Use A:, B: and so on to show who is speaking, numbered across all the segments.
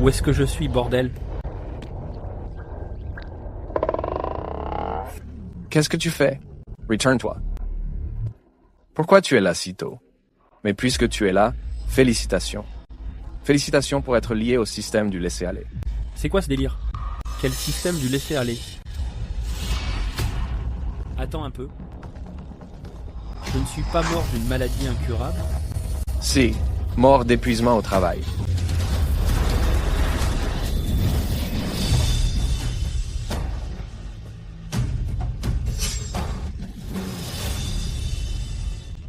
A: Où est-ce que je suis, bordel?
B: Qu'est-ce que tu fais? Retourne-toi. Pourquoi tu es là si tôt? Mais puisque tu es là, félicitations. Félicitations pour être lié au système du laisser-aller.
A: C'est quoi ce délire? Quel système du laisser-aller? Attends un peu. Je ne suis pas mort d'une maladie incurable?
B: Si, mort d'épuisement au travail.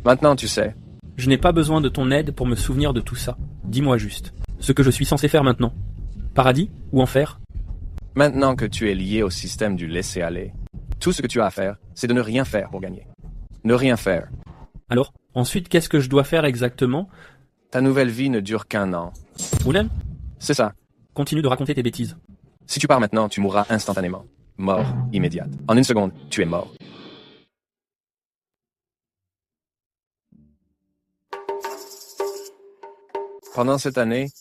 B: Maintenant tu sais.
A: Je n'ai pas besoin de ton aide pour me souvenir de tout ça. Dis-moi juste, ce que je suis censé faire maintenant. Paradis ou enfer?
B: Maintenant que tu es lié au système du laisser-aller, tout ce que tu as à faire, c'est de ne rien faire pour gagner. Ne rien faire.
A: Alors, ensuite, qu'est-ce que je dois faire exactement?
B: Ta nouvelle vie ne dure qu'1 an.
A: Moulin?
B: C'est ça.
A: Continue de raconter tes bêtises.
B: Si tu pars maintenant, tu mourras instantanément. Mort immédiate. En 1 seconde, tu es mort. Pendant cette année,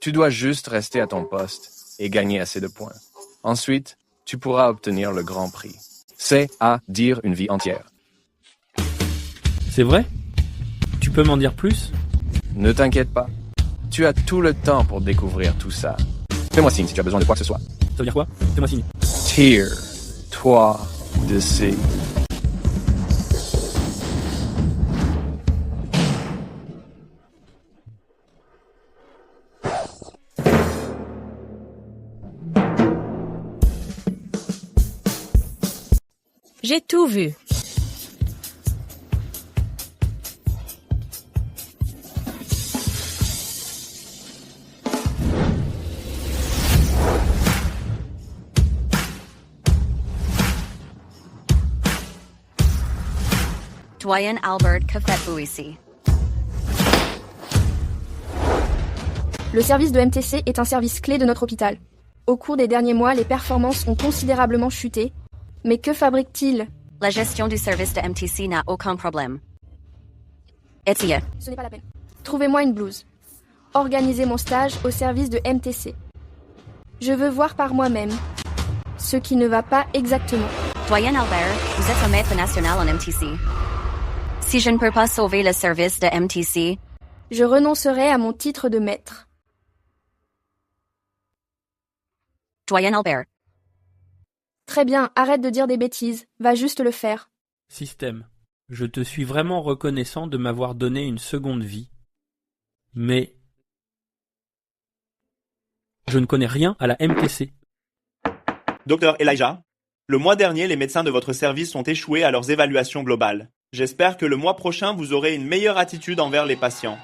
B: tu dois juste rester à ton poste et gagner assez de points. Ensuite, tu pourras obtenir le grand prix. C'est à dire une vie entière.
A: C'est vrai? Tu peux m'en dire plus?
B: Ne t'inquiète pas. Tu as tout le temps pour découvrir tout ça. Fais-moi signe si tu as besoin de quoi que ce soit.
A: Ça veut dire quoi? Fais-moi signe.
B: Tier 3 de C.
C: J'ai tout vu.
D: Doyen Albert, que faites-vous ici?
E: Le service de MTC est un service clé de notre hôpital. Au cours des derniers mois, les performances ont considérablement chuté. Mais que fabrique-t-il?
D: La gestion du service de MTC n'a aucun problème. Essayez.
E: Ce n'est pas la peine. Trouvez-moi une blouse. Organisez mon stage au service de MTC. Je veux voir par moi-même ce qui ne va pas exactement.
D: Doyen Albert, vous êtes un maître national en MTC. Si je ne peux pas sauver le service de MTC,
E: Je renoncerai à mon titre de maître.
D: Doyen Albert.
E: Très bien, arrête de dire des bêtises. Va juste le faire.
A: Système, je te suis vraiment reconnaissant de m'avoir donné une seconde vie. Mais je ne connais rien à la MTC.
F: Docteur Elijah, le mois dernier, les médecins de votre service ont échoué à leurs évaluations globales. J'espère que le mois prochain, vous aurez une meilleure attitude envers les patients.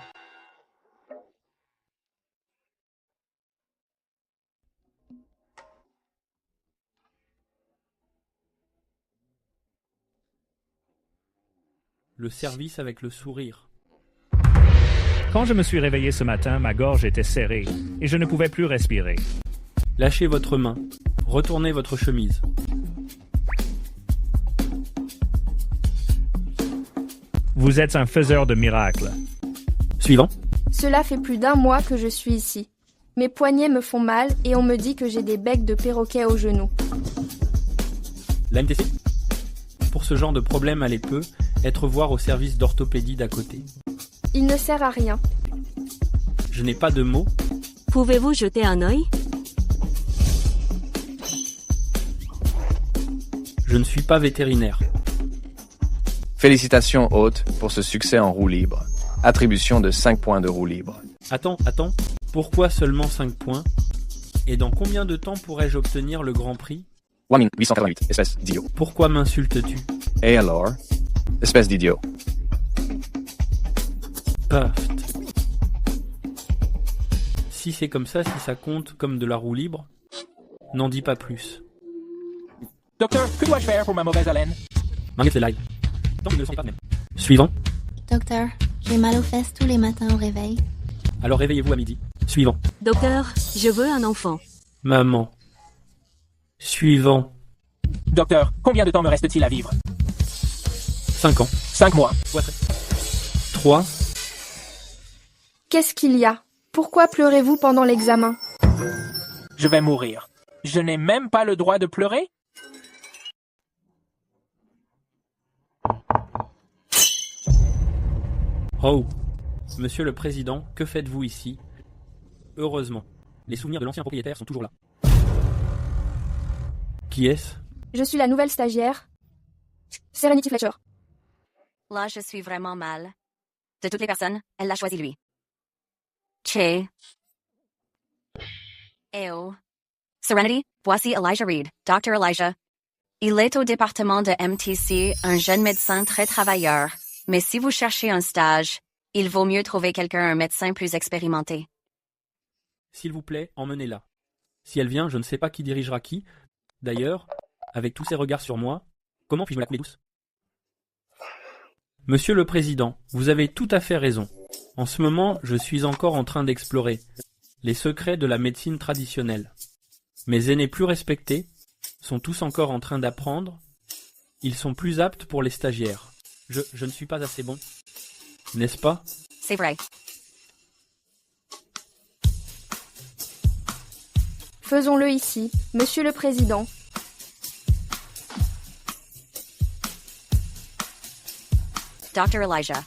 A: Le service avec le sourire.
G: Quand je me suis réveillé ce matin, ma gorge était serrée et je ne pouvais plus respirer.
A: Lâchez votre main. Retournez votre chemise.
G: Vous êtes un faiseur de miracles.
A: Suivant.
E: Cela fait plus d'1 mois que je suis ici. Mes poignets me font mal et on me dit que j'ai des becs de perroquet aux genoux.
A: La MTC. Pour ce genre de problème, allez peu être voir au service d'orthopédie d'à côté.
E: Il ne sert à rien.
A: Je n'ai pas de mots.
C: Pouvez-vous jeter un œil?
A: Je ne suis pas vétérinaire.
B: Félicitations, hôte, pour ce succès en roue libre. Attribution de 5 points de roue libre.
A: Attends. Pourquoi seulement 5 points? Et dans combien de temps pourrais-je obtenir le grand prix?
B: 888, espèce d'idiot.
A: Pourquoi m'insultes-tu?
B: Et alors? Espèce d'idiot.
A: Puft. Si c'est comme ça, si ça compte comme de la roue libre, n'en dis pas plus.
H: Docteur, que dois-je faire pour ma mauvaise haleine?
A: Manguette le live. Tant qu'il ne le sent pas même. Suivant.
I: Docteur, j'ai mal aux fesses tous les matins au réveil.
A: Alors réveillez-vous à midi. Suivant.
C: Docteur, je veux un enfant.
A: Maman. Suivant.
H: Docteur, combien de temps me reste-t-il à vivre?
A: 5 ans.
H: 5 mois.
A: 3.
E: Qu'est-ce qu'il y a? Pourquoi pleurez-vous pendant l'examen?
H: Je vais mourir. Je n'ai même pas le droit de pleurer?
A: Oh, Monsieur le Président, que faites-vous ici? Heureusement, les souvenirs de l'ancien propriétaire sont toujours là. Qui est-ce?
E: Je suis la nouvelle stagiaire. Serenity Fletcher.
D: Là, je suis vraiment mal. De toutes les personnes, elle l'a choisi lui. Che. Oh. Serenity, voici Elijah Reed, Dr. Elijah. Il est au département de MTC, un jeune médecin très travailleur. Mais si vous cherchez un stage, il vaut mieux trouver un médecin plus expérimenté.
A: S'il vous plaît, emmenez-la. Si elle vient, je ne sais pas qui dirigera qui. D'ailleurs, avec tous ces regards sur moi, comment puis-je me la couler douce? Monsieur le Président, vous avez tout à fait raison. En ce moment, je suis encore en train d'explorer les secrets de la médecine traditionnelle. Mes aînés plus respectés sont tous encore en train d'apprendre. Ils sont plus aptes pour les stagiaires. Je ne suis pas assez bon. N'est-ce pas?
D: C'est vrai.
E: Faisons-le ici, Monsieur le Président.
D: Dr. Elijah.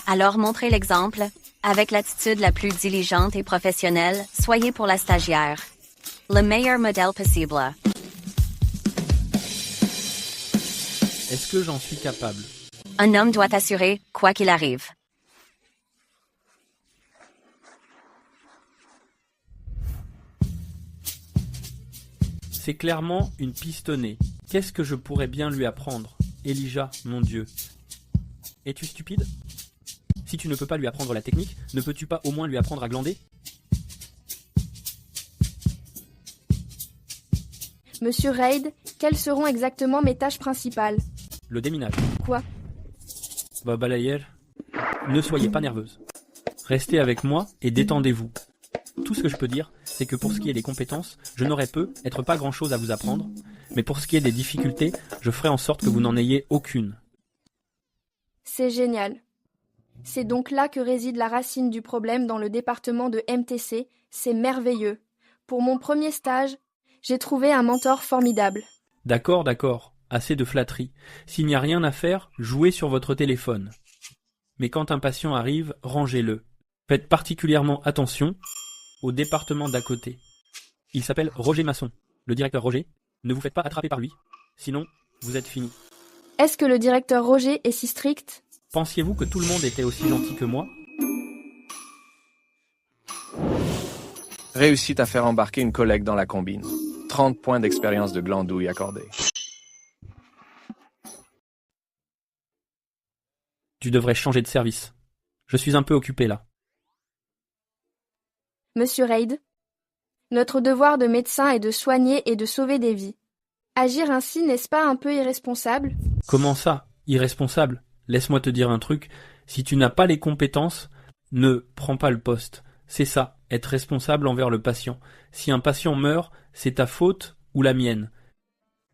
D: Alors montrez l'exemple. Avec l'attitude la plus diligente et professionnelle, soyez pour la stagiaire le meilleur modèle possible.
A: Est-ce que j'en suis capable?
D: Un homme doit assurer, quoi qu'il arrive.
A: C'est clairement une pistonnée. Qu'est-ce que je pourrais bien lui apprendre? Elijah, mon Dieu. Es-tu stupide? Si tu ne peux pas lui apprendre la technique, ne peux-tu pas au moins lui apprendre à glander?
E: Monsieur Reid, quelles seront exactement mes tâches principales?
A: Le déminage.
E: Quoi?
A: Balayer, ne soyez pas nerveuse. Restez avec moi et détendez-vous. Tout ce que je peux dire, c'est que pour ce qui est des compétences, je n'aurai être pas grand-chose à vous apprendre, mais pour ce qui est des difficultés, je ferai en sorte que vous n'en ayez aucune.
E: C'est génial. C'est donc là que réside la racine du problème dans le département de MTC, c'est merveilleux. Pour mon premier stage, j'ai trouvé un mentor formidable.
A: D'accord, assez de flatterie. S'il n'y a rien à faire, jouez sur votre téléphone. Mais quand un patient arrive, rangez-le. Faites particulièrement attention au département d'à côté. Il s'appelle Roger Masson. Le directeur Roger, ne vous faites pas attraper par lui, sinon vous êtes fini.
E: Est-ce que le directeur Roger est si strict?
A: Pensiez-vous que tout le monde était aussi gentil que moi?
B: Réussit à faire embarquer une collègue dans la combine. 30 points d'expérience de glandouille accordés.
A: Tu devrais changer de service. Je suis un peu occupé là.
E: Monsieur Reid, notre devoir de médecin est de soigner et de sauver des vies. Agir ainsi, n'est-ce pas un peu irresponsable?
A: Comment ça, irresponsable? Laisse-moi te dire un truc, si tu n'as pas les compétences, ne prends pas le poste. C'est ça, être responsable envers le patient. Si un patient meurt, c'est ta faute ou la mienne.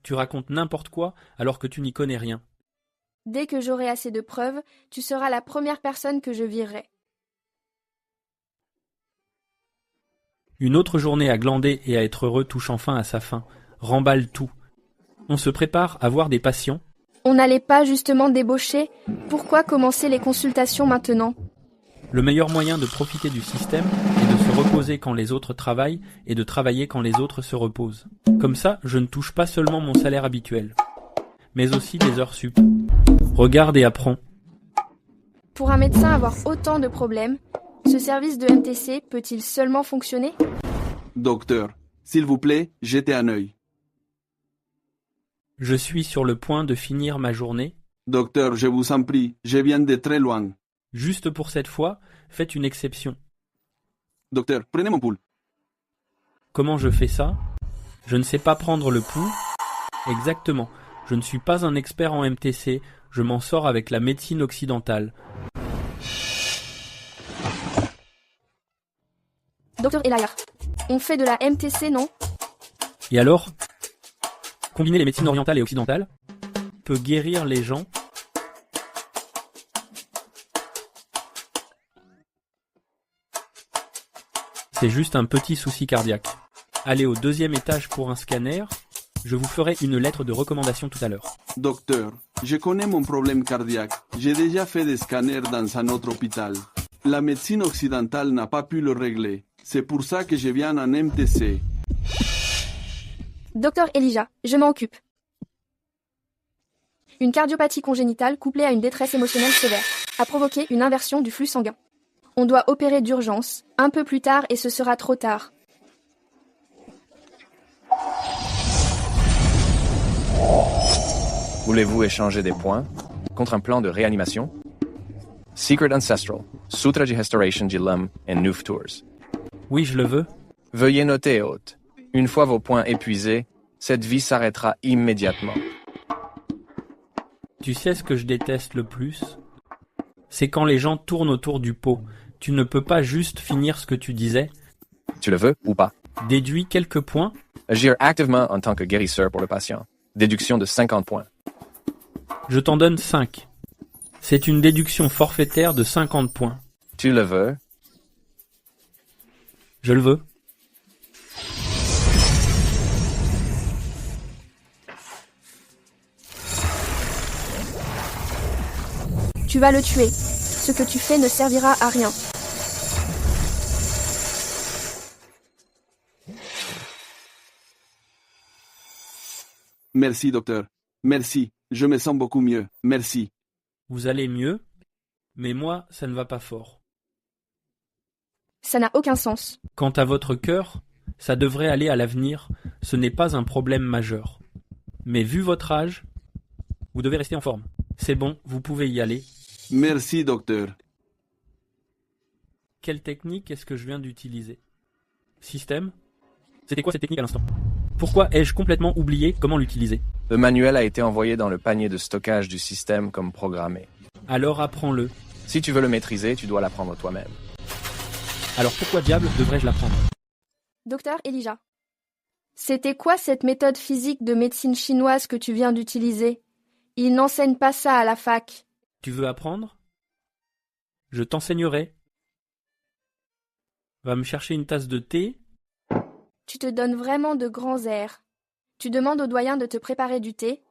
A: Tu racontes n'importe quoi alors que tu n'y connais rien.
E: Dès que j'aurai assez de preuves, tu seras la première personne que je virerai.
A: Une autre journée à glander et à être heureux touche enfin à sa fin. Remballe tout. On se prépare à voir des patients.
E: On n'allait pas justement débaucher? Pourquoi commencer les consultations maintenant?
A: Le meilleur moyen de profiter du système est de se reposer quand les autres travaillent et de travailler quand les autres se reposent. Comme ça, je ne touche pas seulement mon salaire habituel, mais aussi des heures sup. Regarde et apprends.
E: Pour un médecin avoir autant de problèmes, ce service de MTC peut-il seulement fonctionner?
J: Docteur, s'il vous plaît, jetez un œil.
A: Je suis sur le point de finir ma journée.
J: Docteur, je vous en prie, je viens de très loin.
A: Juste pour cette fois, faites une exception.
J: Docteur, prenez mon pouls.
A: Comment je fais ça? Je ne sais pas prendre le pouls. Exactement. Je ne suis pas un expert en MTC. Je m'en sors avec la médecine occidentale.
E: Docteur Elijah, on fait de la MTC, non?
A: Et alors? Combiner les médecines orientales et occidentales peut guérir les gens. C'est juste un petit souci cardiaque. Allez au 2e étage pour un scanner. Je vous ferai une lettre de recommandation tout à l'heure.
J: Docteur, je connais mon problème cardiaque. J'ai déjà fait des scanners dans un autre hôpital. La médecine occidentale n'a pas pu le régler. C'est pour ça que je viens en MTC.
E: Docteur Elijah, je m'en occupe. Une cardiopathie congénitale couplée à une détresse émotionnelle sévère a provoqué une inversion du flux sanguin. On doit opérer d'urgence, un peu plus tard et ce sera trop tard.
B: Voulez-vous échanger des points contre un plan de réanimation? Secret Ancestral, Sutra de Restauration de l'Homme et Neuf Tours.
A: Oui, je le veux.
B: Veuillez noter, hôte. Une fois vos points épuisés, cette vie s'arrêtera immédiatement.
A: Tu sais ce que je déteste le plus? C'est quand les gens tournent autour du pot. Tu ne peux pas juste finir ce que tu disais.
B: Tu le veux ou pas?
A: Déduis quelques points.
B: Agir activement en tant que guérisseur pour le patient. Déduction de 50 points.
A: Je t'en donne 5. C'est une déduction forfaitaire de 50 points.
B: Tu le veux?
A: Je le veux.
E: Tu vas le tuer. Ce que tu fais ne servira à rien.
J: Merci, docteur. Merci. Je me sens beaucoup mieux. Merci.
A: Vous allez mieux, mais moi, ça ne va pas fort.
E: Ça n'a aucun sens.
A: Quant à votre cœur, ça devrait aller à l'avenir. Ce n'est pas un problème majeur. Mais vu votre âge, vous devez rester en forme. C'est bon, vous pouvez y aller.
J: Merci, docteur.
A: Quelle technique est-ce que je viens d'utiliser? Système? C'était quoi cette technique à l'instant? Pourquoi ai-je complètement oublié comment l'utiliser?
B: Le manuel a été envoyé dans le panier de stockage du système comme programmé.
A: Alors apprends-le.
B: Si tu veux le maîtriser, tu dois l'apprendre toi-même.
A: Alors pourquoi diable devrais-je l'apprendre?
E: Docteur Elijah, c'était quoi cette méthode physique de médecine chinoise que tu viens d'utiliser? Ils n'enseignent pas ça à la fac.
A: Tu veux apprendre? Je t'enseignerai. Va me chercher une tasse de thé.
E: Tu te donnes vraiment de grands airs. Tu demandes au doyen de te préparer du thé.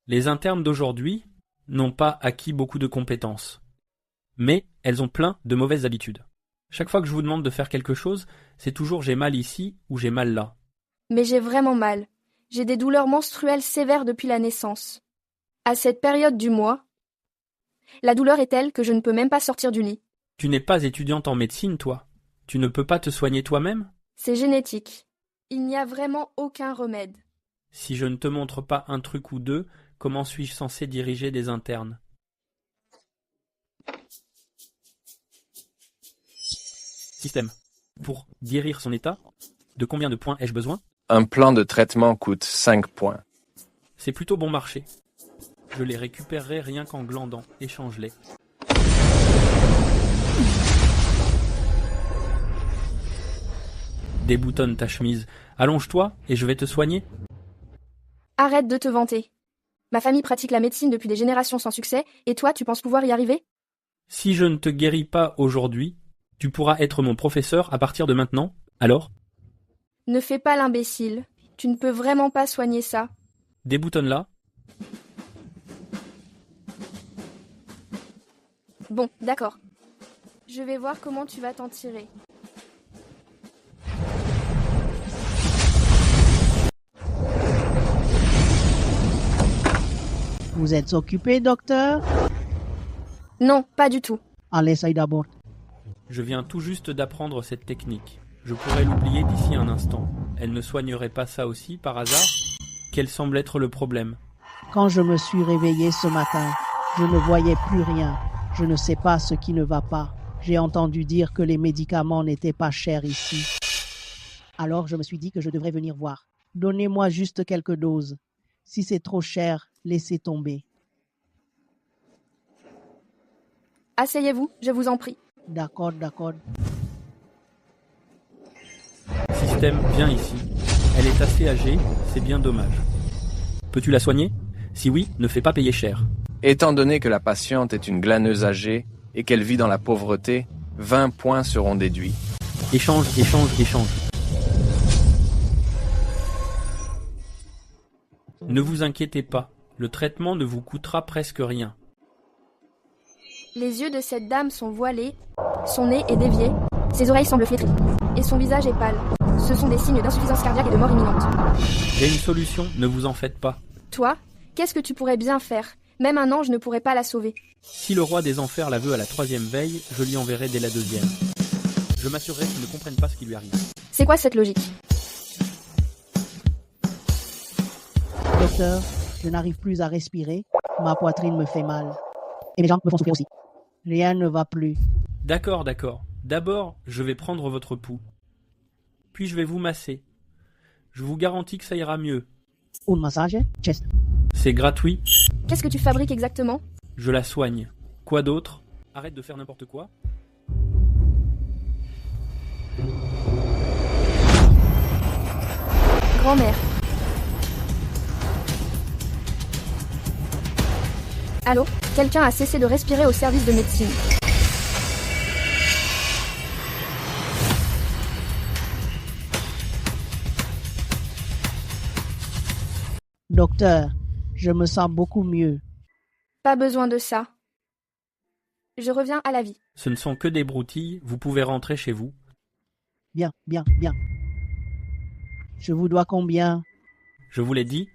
A: Les internes d'aujourd'hui n'ont pas acquis beaucoup de compétences. Mais elles ont plein de mauvaises habitudes. Chaque fois que je vous demande de faire quelque chose, c'est toujours j'ai mal ici ou j'ai mal là.
E: Mais j'ai vraiment mal. J'ai des douleurs menstruelles sévères depuis la naissance. À cette période du mois, la douleur est telle que je ne peux même pas sortir du lit.
A: Tu n'es pas étudiante en médecine, toi. Tu ne peux pas te soigner toi-même?
E: C'est génétique. Il n'y a vraiment aucun remède.
A: Si je ne te montre pas un truc ou deux, comment suis-je censé diriger des internes? Système. Pour guérir son état, de combien de points ai-je besoin?
B: Un plan de traitement coûte 5 points.
A: C'est plutôt bon marché. Je les récupérerai rien qu'en glandant. Échange-les. Déboutonne ta chemise. Allonge-toi et je vais te soigner.
E: Arrête de te vanter. Ma famille pratique la médecine depuis des générations sans succès, et toi, tu penses pouvoir y arriver?
A: Si je ne te guéris pas aujourd'hui, tu pourras être mon professeur à partir de maintenant, alors?
E: Ne fais pas l'imbécile. Tu ne peux vraiment pas soigner ça.
A: Déboutonne-la.
E: Bon, d'accord. Je vais voir comment tu vas t'en tirer.
K: Vous êtes occupé, docteur?
E: Non, pas du tout.
K: Allez, essaye d'abord.
A: Je viens tout juste d'apprendre cette technique. Je pourrais l'oublier d'ici un instant. Elle ne soignerait pas ça aussi, par hasard? Quel semble être le problème?
K: Quand je me suis réveillé ce matin, je ne voyais plus rien. Je ne sais pas ce qui ne va pas. J'ai entendu dire que les médicaments n'étaient pas chers ici. Alors je me suis dit que je devrais venir voir. Donnez-moi juste quelques doses. Si c'est trop cher, laissez tomber.
E: Asseyez-vous, je vous en prie.
K: D'accord, d'accord.
A: Système, viens ici. Elle est assez âgée, c'est bien dommage. Peux-tu la soigner? Si oui, ne fais pas payer cher.
B: Étant donné que la patiente est une glaneuse âgée et qu'elle vit dans la pauvreté, 20 points seront déduits.
A: Échange. Ne vous inquiétez pas, le traitement ne vous coûtera presque rien.
E: Les yeux de cette dame sont voilés, son nez est dévié, ses oreilles semblent flétries, et son visage est pâle. Ce sont des signes d'insuffisance cardiaque et de mort imminente.
A: J'ai une solution, ne vous en faites pas.
E: Toi, qu'est-ce que tu pourrais bien faire? Même un ange ne pourrait pas la sauver.
A: Si le roi des enfers la veut à la 3e veille, je l'y enverrai dès la 2e. Je m'assurerai qu'il ne comprenne pas ce qui lui arrive.
E: C'est quoi cette logique?
K: Docteur, je n'arrive plus à respirer, ma poitrine me fait mal. Et mes jambes me font souffrir aussi. Rien ne va plus.
A: D'accord. D'abord, je vais prendre votre pouls. Puis je vais vous masser. Je vous garantis que ça ira mieux.
K: Un massage, chest.
A: C'est gratuit.
E: Qu'est-ce que tu fabriques exactement?
A: Je la soigne. Quoi d'autre? Arrête de faire n'importe quoi.
E: Grand-mère. Allô? Quelqu'un a cessé de respirer au service de médecine.
K: Docteur, je me sens beaucoup mieux.
E: Pas besoin de ça. Je reviens à la vie.
A: Ce ne sont que des broutilles, vous pouvez rentrer chez vous.
K: Bien. Je vous dois combien?
A: Je vous l'ai dit,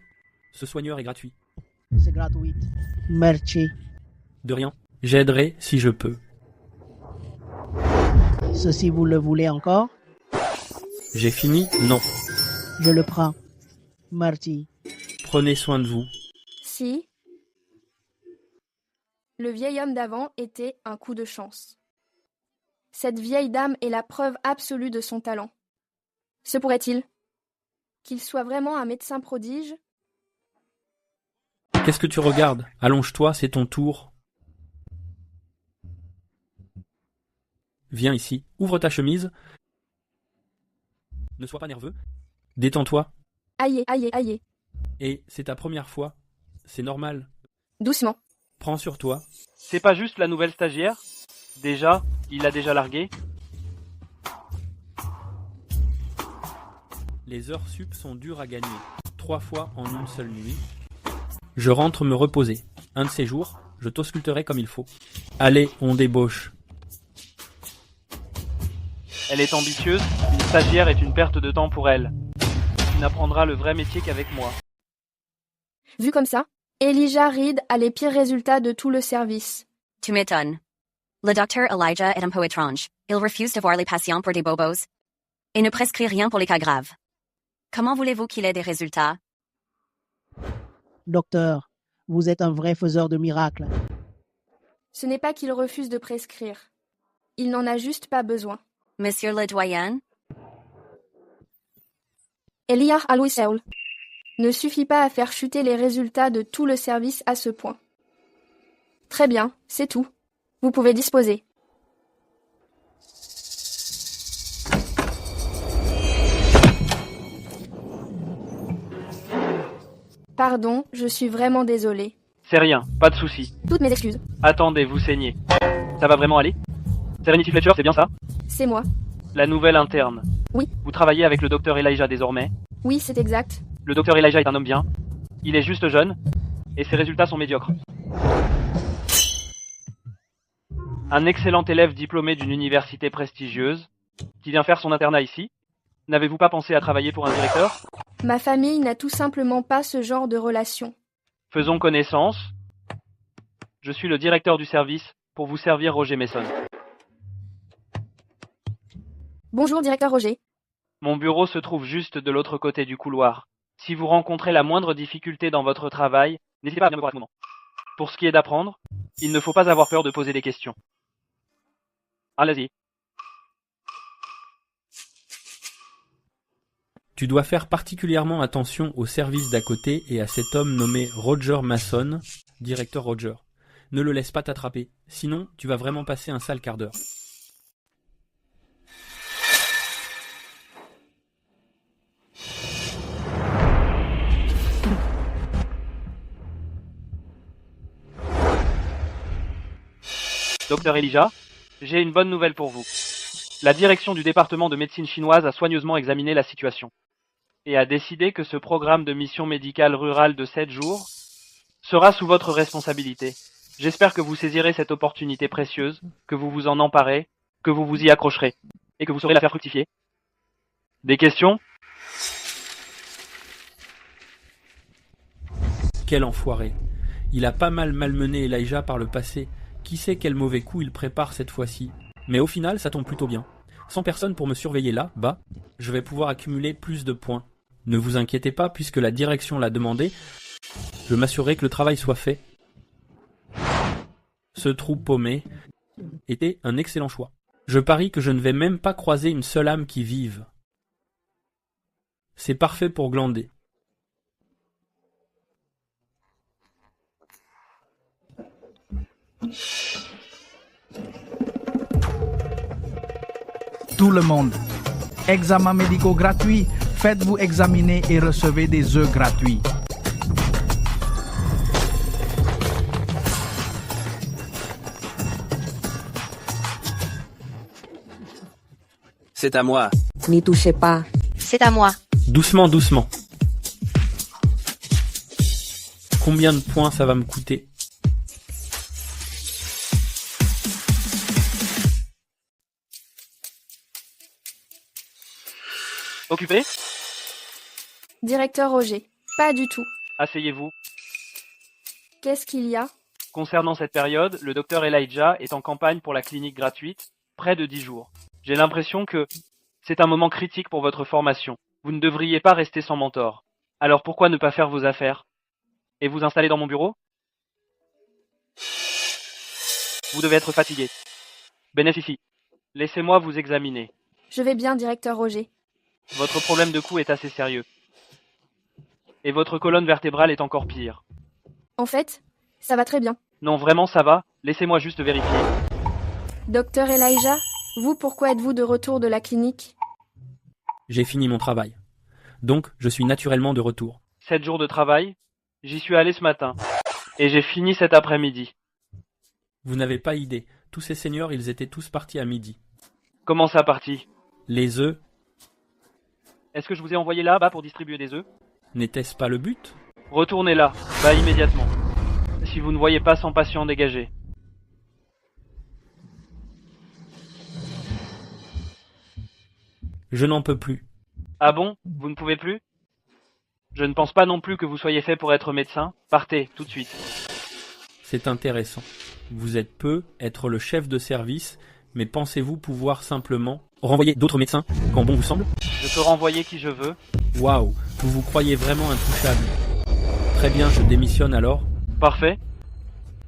A: ce soigneur est gratuit.
K: C'est gratuit. Merci.
A: De rien. J'aiderai si je peux.
K: Ceci vous le voulez encore?
A: J'ai fini? Non.
K: Je le prends. Merci.
A: Prenez soin de vous.
E: Si. Le vieil homme d'avant était un coup de chance. Cette vieille dame est la preuve absolue de son talent. Se pourrait-il qu'il soit vraiment un médecin prodige?
A: Qu'est-ce que tu regardes? Allonge-toi, c'est ton tour. Viens ici, ouvre ta chemise. Ne sois pas nerveux. Détends-toi.
E: Aïe.
A: Et c'est ta première fois. C'est normal.
E: Doucement.
A: Prends sur toi.
L: C'est pas juste la nouvelle stagiaire? Déjà, il l'a déjà larguée?
A: Les heures sup sont dures à gagner. 3 fois en une seule nuit. Je rentre me reposer. Un de ces jours, je t'ausculterai comme il faut. Allez, on débauche.
L: Elle est ambitieuse, une stagiaire est une perte de temps pour elle. Tu n'apprendras le vrai métier qu'avec moi.
E: Vu comme ça, Elijah Reed a les pires résultats de tout le service.
D: Tu m'étonnes. Le docteur Elijah est un peu étrange. Il refuse de voir les patients pour des bobos et ne prescrit rien pour les cas graves. Comment voulez-vous qu'il ait des résultats?
K: Docteur, vous êtes un vrai faiseur de miracles.
E: Ce n'est pas qu'il refuse de prescrire. Il n'en a juste pas besoin.
D: Monsieur le doyen?
E: Elijah Aloiseul ne suffit pas à faire chuter les résultats de tout le service à ce point. Très bien, c'est tout. Vous pouvez disposer. Pardon, je suis vraiment désolée.
L: C'est rien, pas de souci.
E: Toutes mes excuses.
L: Attendez, vous saignez. Ça va vraiment aller? Serenity Fletcher, c'est bien ça?
E: C'est moi.
L: La nouvelle interne.
E: Oui.
L: Vous travaillez avec le docteur Elijah désormais?
E: Oui, c'est exact.
L: Le docteur Elijah est un homme bien. Il est juste jeune. Et ses résultats sont médiocres. Un excellent élève diplômé d'une université prestigieuse, qui vient faire son internat ici. N'avez-vous pas pensé à travailler pour un directeur?
E: Ma famille n'a tout simplement pas ce genre de relation.
L: Faisons connaissance. Je suis le directeur du service pour vous servir, Roger Mason.
E: Bonjour, directeur Roger.
L: Mon bureau se trouve juste de l'autre côté du couloir. Si vous rencontrez la moindre difficulté dans votre travail, n'hésitez pas à venir me voir à ce moment. Pour ce qui est d'apprendre, il ne faut pas avoir peur de poser des questions. Allez-y.
A: Tu dois faire particulièrement attention au service d'à côté et à cet homme nommé Roger Mason, directeur Roger. Ne le laisse pas t'attraper, sinon tu vas vraiment passer un sale quart d'heure.
L: Docteur Elijah, j'ai une bonne nouvelle pour vous. La direction du département de médecine chinoise a soigneusement examiné la situation et a décidé que ce programme de mission médicale rurale de 7 jours sera sous votre responsabilité. J'espère que vous saisirez cette opportunité précieuse, que vous vous en emparez, que vous vous y accrocherez et que vous saurez la faire fructifier. Des questions ?
A: Quel enfoiré. Il a pas mal malmené Elijah par le passé. Qui sait quel mauvais coup il prépare cette fois-ci. Mais au final, ça tombe plutôt bien. Sans personne pour me surveiller là, je vais pouvoir accumuler plus de points. Ne vous inquiétez pas, puisque la direction l'a demandé, je m'assurerai que le travail soit fait. Ce trou paumé était un excellent choix. Je parie que je ne vais même pas croiser une seule âme qui vive. C'est parfait pour glander.
M: Tout le monde. Examen médicaux gratuit. Faites-vous examiner et recevez des œufs gratuits.
N: C'est à moi.
O: N'y touchez pas.
D: C'est à moi.
A: Doucement, doucement. Combien de points ça va me coûter ?
L: Occupé ?
E: Directeur Roger, pas du tout.
L: Asseyez-vous.
E: Qu'est-ce qu'il y a ?
L: Concernant cette période, le docteur Elijah est en campagne pour la clinique gratuite, près de 10 jours. J'ai l'impression que c'est un moment critique pour votre formation. Vous ne devriez pas rester sans mentor. Alors pourquoi ne pas faire vos affaires et vous installer dans mon bureau ? Vous devez être fatigué. Bénéficie. Laissez-moi vous examiner.
E: Je vais bien, directeur Roger.
L: Votre problème de cou est assez sérieux. Et votre colonne vertébrale est encore pire.
E: En fait, ça va très bien.
L: Non, vraiment ça va. Laissez-moi juste vérifier.
E: Docteur Elijah, vous, pourquoi êtes-vous de retour de la clinique ?
A: J'ai fini mon travail. Donc, je suis naturellement de retour.
L: 7 jours de travail ? J'y suis allé ce matin. Et j'ai fini cet après-midi.
A: Vous n'avez pas idée. Tous ces seigneurs, ils étaient tous partis à midi.
L: Comment ça parti ?
A: Les œufs.
L: Est-ce que je vous ai envoyé là-bas pour distribuer des œufs ?
A: N'était-ce pas le but ?
L: Retournez là, immédiatement. Si vous ne voyez pas 100 patients dégagés.
A: Je n'en peux plus.
L: Ah bon ? Vous ne pouvez plus ? Je ne pense pas non plus que vous soyez fait pour être médecin. Partez, tout de suite.
A: C'est intéressant. Vous êtes peu, être le chef de service, mais pensez-vous pouvoir simplement renvoyer d'autres médecins quand bon vous semble ?
L: Je peux renvoyer qui je veux.
A: Waouh, vous vous croyez vraiment intouchable. Très bien, je démissionne alors.
L: Parfait.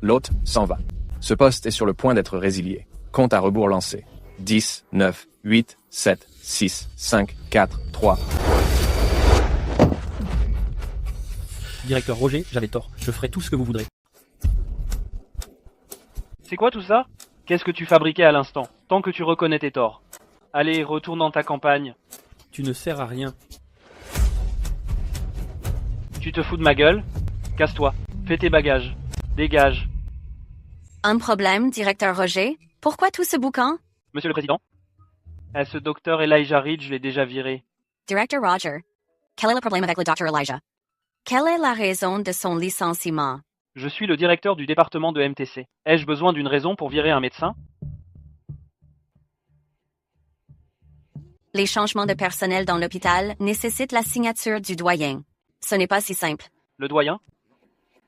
B: L'hôte s'en va. Ce poste est sur le point d'être résilié. Compte à rebours lancé. 10, 9, 8, 7, 6, 5, 4, 3.
A: Directeur Roger, j'avais tort. Je ferai tout ce que vous voudrez.
L: C'est quoi tout ça ? Qu'est-ce que tu fabriquais à l'instant ? Tant que tu reconnais tes torts. Allez, retourne dans ta campagne.
A: Tu ne sers à rien.
L: Tu te fous de ma gueule ? Casse-toi. Fais tes bagages. Dégage.
D: Un problème, directeur Roger ? Pourquoi tout ce boucan ?
L: Monsieur le Président ? Ce docteur Elijah Reed, je l'ai déjà viré.
D: Directeur Roger, quel est le problème avec le docteur Elijah ? Quelle est la raison de son licenciement ?
L: Je suis le directeur du département de MTC. Ai-je besoin d'une raison pour virer un médecin ?
D: Les changements de personnel dans l'hôpital nécessitent la signature du doyen. Ce n'est pas si simple.
L: Le doyen ?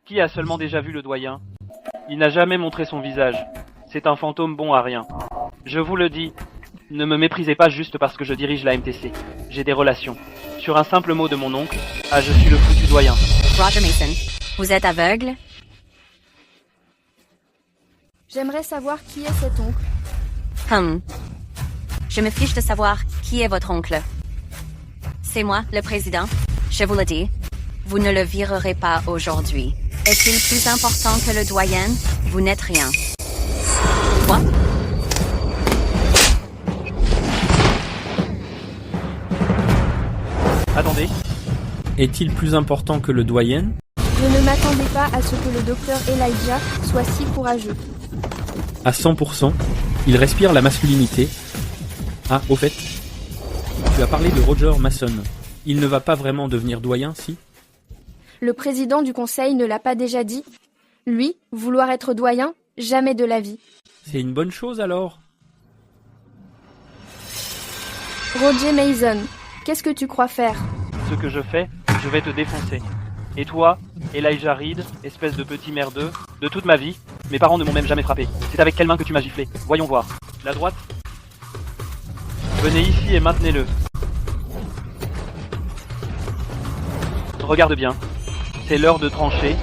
L: Qui a seulement déjà vu le doyen ? Il n'a jamais montré son visage. C'est un fantôme bon à rien. Je vous le dis, ne me méprisez pas juste parce que je dirige la MTC. J'ai des relations. Sur un simple mot de mon oncle, je suis le foutu doyen.
D: Roger Mason, vous êtes aveugle ?
E: J'aimerais savoir qui est cet oncle.
D: Je me fiche de savoir qui est votre oncle. C'est moi, le président. Je vous le dis. Vous ne le virerez pas aujourd'hui. Est-il plus important que le doyen ? Vous n'êtes rien. Quoi ?
L: Attendez.
A: Est-il plus important que le doyen ?
E: Je ne m'attendais pas à ce que le docteur Elijah soit si courageux.
A: À 100%, il respire la masculinité. Ah, au fait, tu as parlé de Roger Mason. Il ne va pas vraiment devenir doyen, si?
E: Le président du conseil ne l'a pas déjà dit? Lui, vouloir être doyen, jamais de la vie.
A: C'est une bonne chose alors?
E: Roger Mason, qu'est-ce que tu crois faire?
L: Ce que je fais, je vais te défoncer. Et toi, Elijah Reed, espèce de petit merdeux, de toute ma vie, mes parents ne m'ont même jamais frappé. C'est avec quelle main que tu m'as giflé? Voyons voir. La droite? Venez ici et maintenez-le. Regarde bien. C'est l'heure de trancher.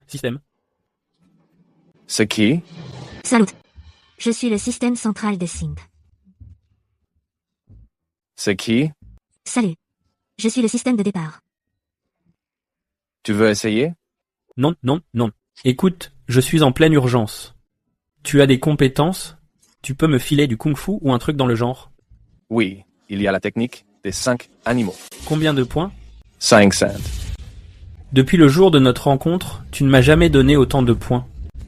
A: Système.
B: C'est qui?
I: Salut. Je suis le système central de Sind.
B: C'est qui?
I: Salut. Je suis le système de départ.
B: Tu veux essayer?
A: Non, non, non. Écoute, je suis en pleine urgence. Tu as des compétences? Tu peux me filer du kung-fu ou un truc dans le genre?
B: Oui, il y a la technique des 5 animaux.
A: Combien de points?
B: 5 cents.
A: Depuis le jour de notre rencontre, tu ne m'as jamais donné autant de points.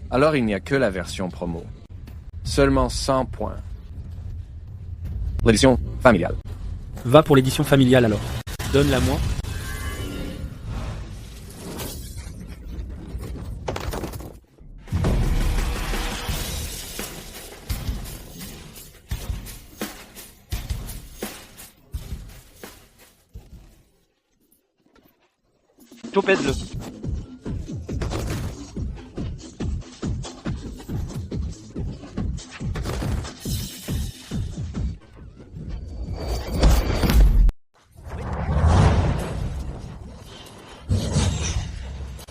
B: Alors il n'y a que la version promo. Seulement 100 points. L'édition familiale.
A: Va pour l'édition familiale alors. Donne-la moi.
L: Topèse-le.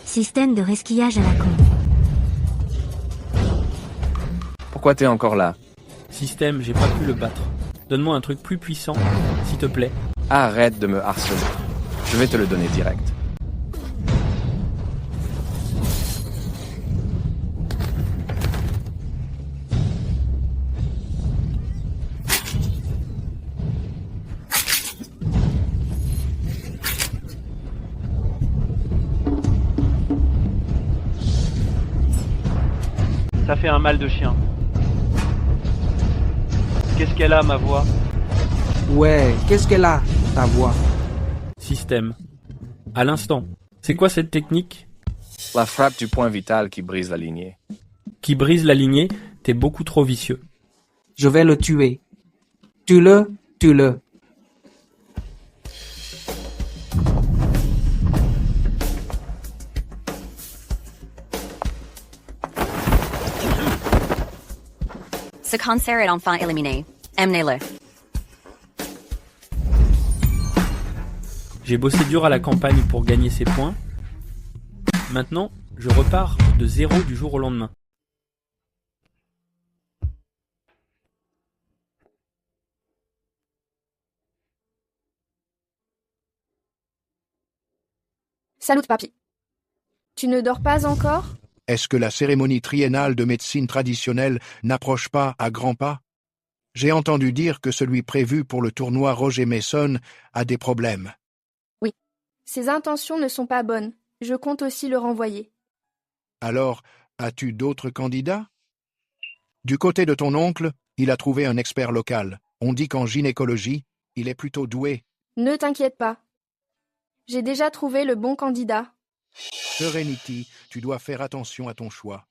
I: Système de resquillage à la con.
B: Pourquoi t'es encore là?
A: Système, j'ai pas pu le battre. Donne-moi un truc plus puissant, s'il te plaît.
B: Arrête de me harceler. Je vais te le donner direct.
L: Ça fait un mal de chien. Qu'est-ce qu'elle a, ma voix?
M: Ouais, qu'est-ce qu'elle a, ta voix?
A: Système. À l'instant. C'est quoi cette technique?
B: La frappe du point vital qui brise la lignée.
A: Qui brise la lignée? T'es beaucoup trop vicieux.
M: Je vais le tuer. Tue-le, tue-le.
D: Ce cancer est enfin éliminé. Emmenez-le.
A: J'ai bossé dur à la campagne pour gagner ces points. Maintenant, je repars de zéro du jour au lendemain.
E: Salut, papy. Tu ne dors pas encore?
O: Est-ce que la cérémonie triennale de médecine traditionnelle n'approche pas à grands pas? J'ai entendu dire que celui prévu pour le tournoi Roger Mason a des problèmes.
E: Oui. Ses intentions ne sont pas bonnes. Je compte aussi le renvoyer.
O: Alors, as-tu d'autres candidats? Du côté de ton oncle, il a trouvé un expert local. On dit qu'en gynécologie, il est plutôt doué.
E: Ne t'inquiète pas. J'ai déjà trouvé le bon candidat.
O: Serenity, tu dois faire attention à ton choix.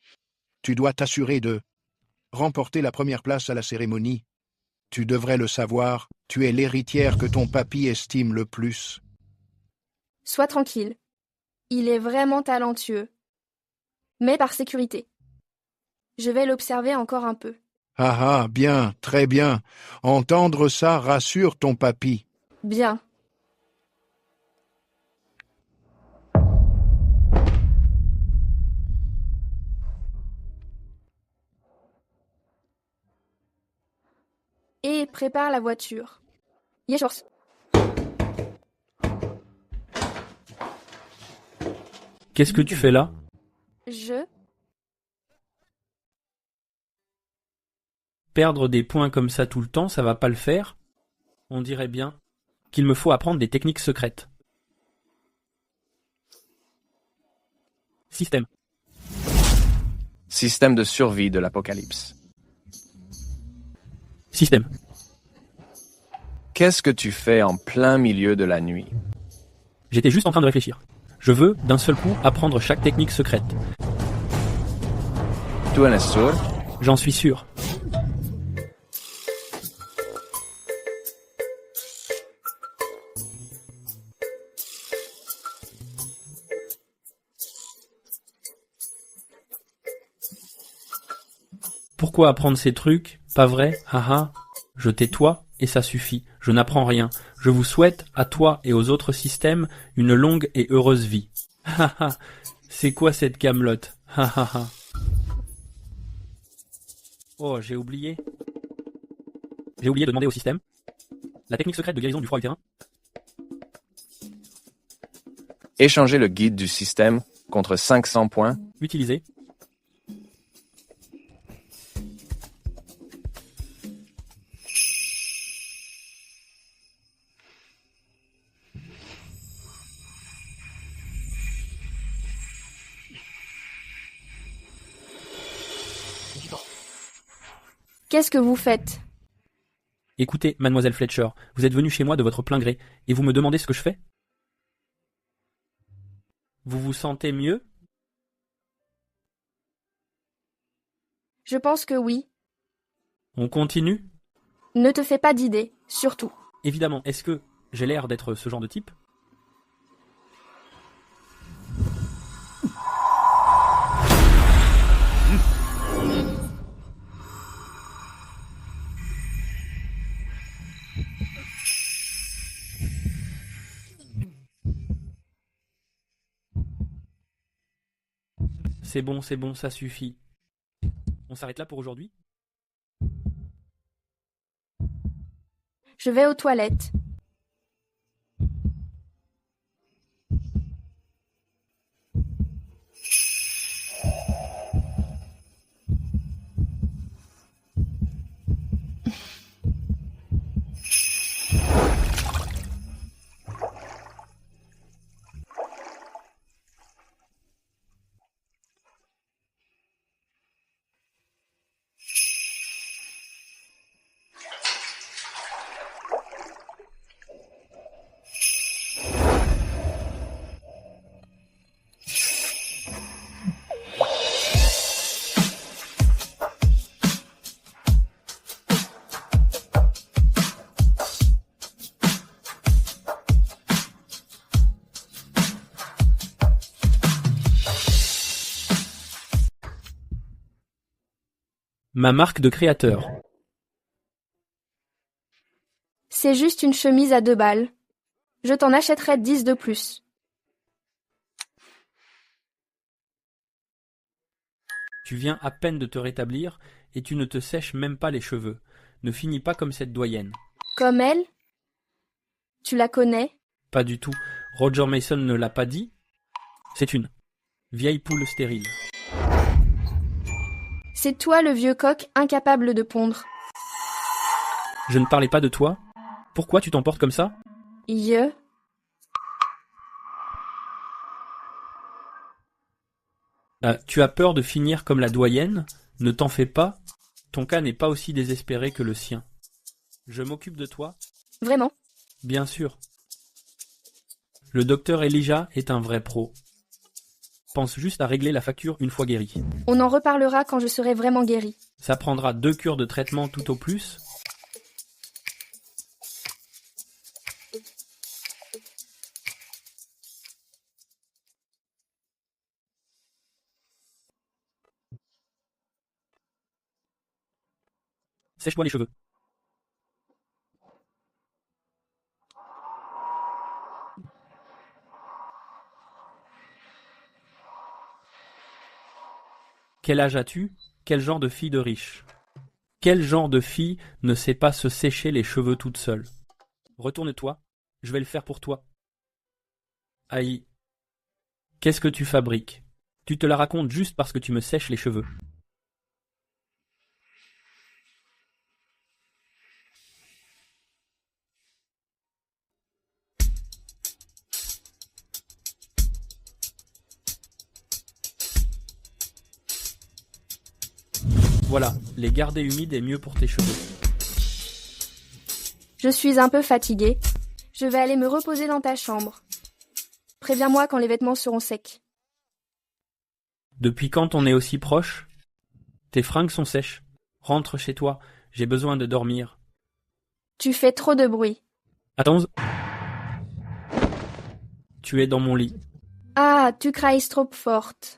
O: Tu dois t'assurer de remporter la première place à la cérémonie. Tu devrais le savoir, tu es l'héritière que ton papy estime le plus.
E: Sois tranquille. Il est vraiment talentueux. Mais par sécurité. Je vais l'observer encore un peu.
O: Ah ah, bien, très bien. Entendre ça rassure ton papy.
E: Bien. Et prépare la voiture. Yeshors.
A: Qu'est-ce que tu fais là? Perdre des points comme ça tout le temps, ça va pas le faire. On dirait bien qu'il me faut apprendre des techniques secrètes. Système.
B: Système de survie de l'apocalypse.
A: Système.
B: Qu'est-ce que tu fais en plein milieu de la nuit?
A: J'étais juste en train de réfléchir. Je veux, d'un seul coup, apprendre chaque technique secrète.
B: Tu en es sûr?
A: J'en suis sûr. Pourquoi apprendre ces trucs? Pas vrai? Haha. Je tais-toi et ça suffit. Je n'apprends rien. Je vous souhaite, à toi et aux autres systèmes, une longue et heureuse vie. Haha. C'est quoi cette camelote? Hahaha. Oh, j'ai oublié. J'ai oublié de demander au système. La technique secrète de guérison du froid utérin.
B: Échanger le guide du système contre 500 points.
A: Utilisé.
E: Qu'est-ce que vous faites?
A: Écoutez, mademoiselle Fletcher, vous êtes venue chez moi de votre plein gré, et vous me demandez ce que je fais? Vous vous sentez mieux?
E: Je pense que oui.
A: On continue?
E: Ne te fais pas d'idées, surtout.
A: Évidemment, est-ce que j'ai l'air d'être ce genre de type? C'est bon, ça suffit. On s'arrête là pour aujourd'hui?
E: Je vais aux toilettes.
A: Ma marque de créateur.
E: C'est juste une chemise à 2 balles. Je t'en achèterai 10 de plus.
A: Tu viens à peine de te rétablir et tu ne te sèches même pas les cheveux. Ne finis pas comme cette doyenne.
E: Comme elle? Tu la connais?
A: Pas du tout. Roger Mason ne l'a pas dit. C'est une vieille poule stérile.
E: C'est toi le vieux coq incapable de pondre.
A: Je ne parlais pas de toi. Pourquoi tu t'emportes comme ça? Tu as peur de finir comme la doyenne? Ne t'en fais pas. Ton cas n'est pas aussi désespéré que le sien. Je m'occupe de toi.
E: Vraiment?
A: Bien sûr. Le docteur Elijah est un vrai pro. Pense juste à régler la facture une fois guéri.
E: On en reparlera quand je serai vraiment guéri.
A: Ça prendra 2 cures de traitement tout au plus. Sèche-toi les cheveux. Quel âge as-tu? Quel genre de fille de riche? Quel genre de fille ne sait pas se sécher les cheveux toute seule? Retourne-toi, je vais le faire pour toi. Aïe. Qu'est-ce que tu fabriques? Tu te la racontes juste parce que tu me sèches les cheveux. Voilà, les garder humides est mieux pour tes cheveux.
E: Je suis un peu fatiguée. Je vais aller me reposer dans ta chambre. Préviens-moi quand les vêtements seront secs.
A: Depuis quand on est aussi proche? Tes fringues sont sèches. Rentre chez toi, j'ai besoin de dormir.
E: Tu fais trop de bruit.
A: Attends. Tu es dans mon lit.
E: Ah, tu crailles trop forte.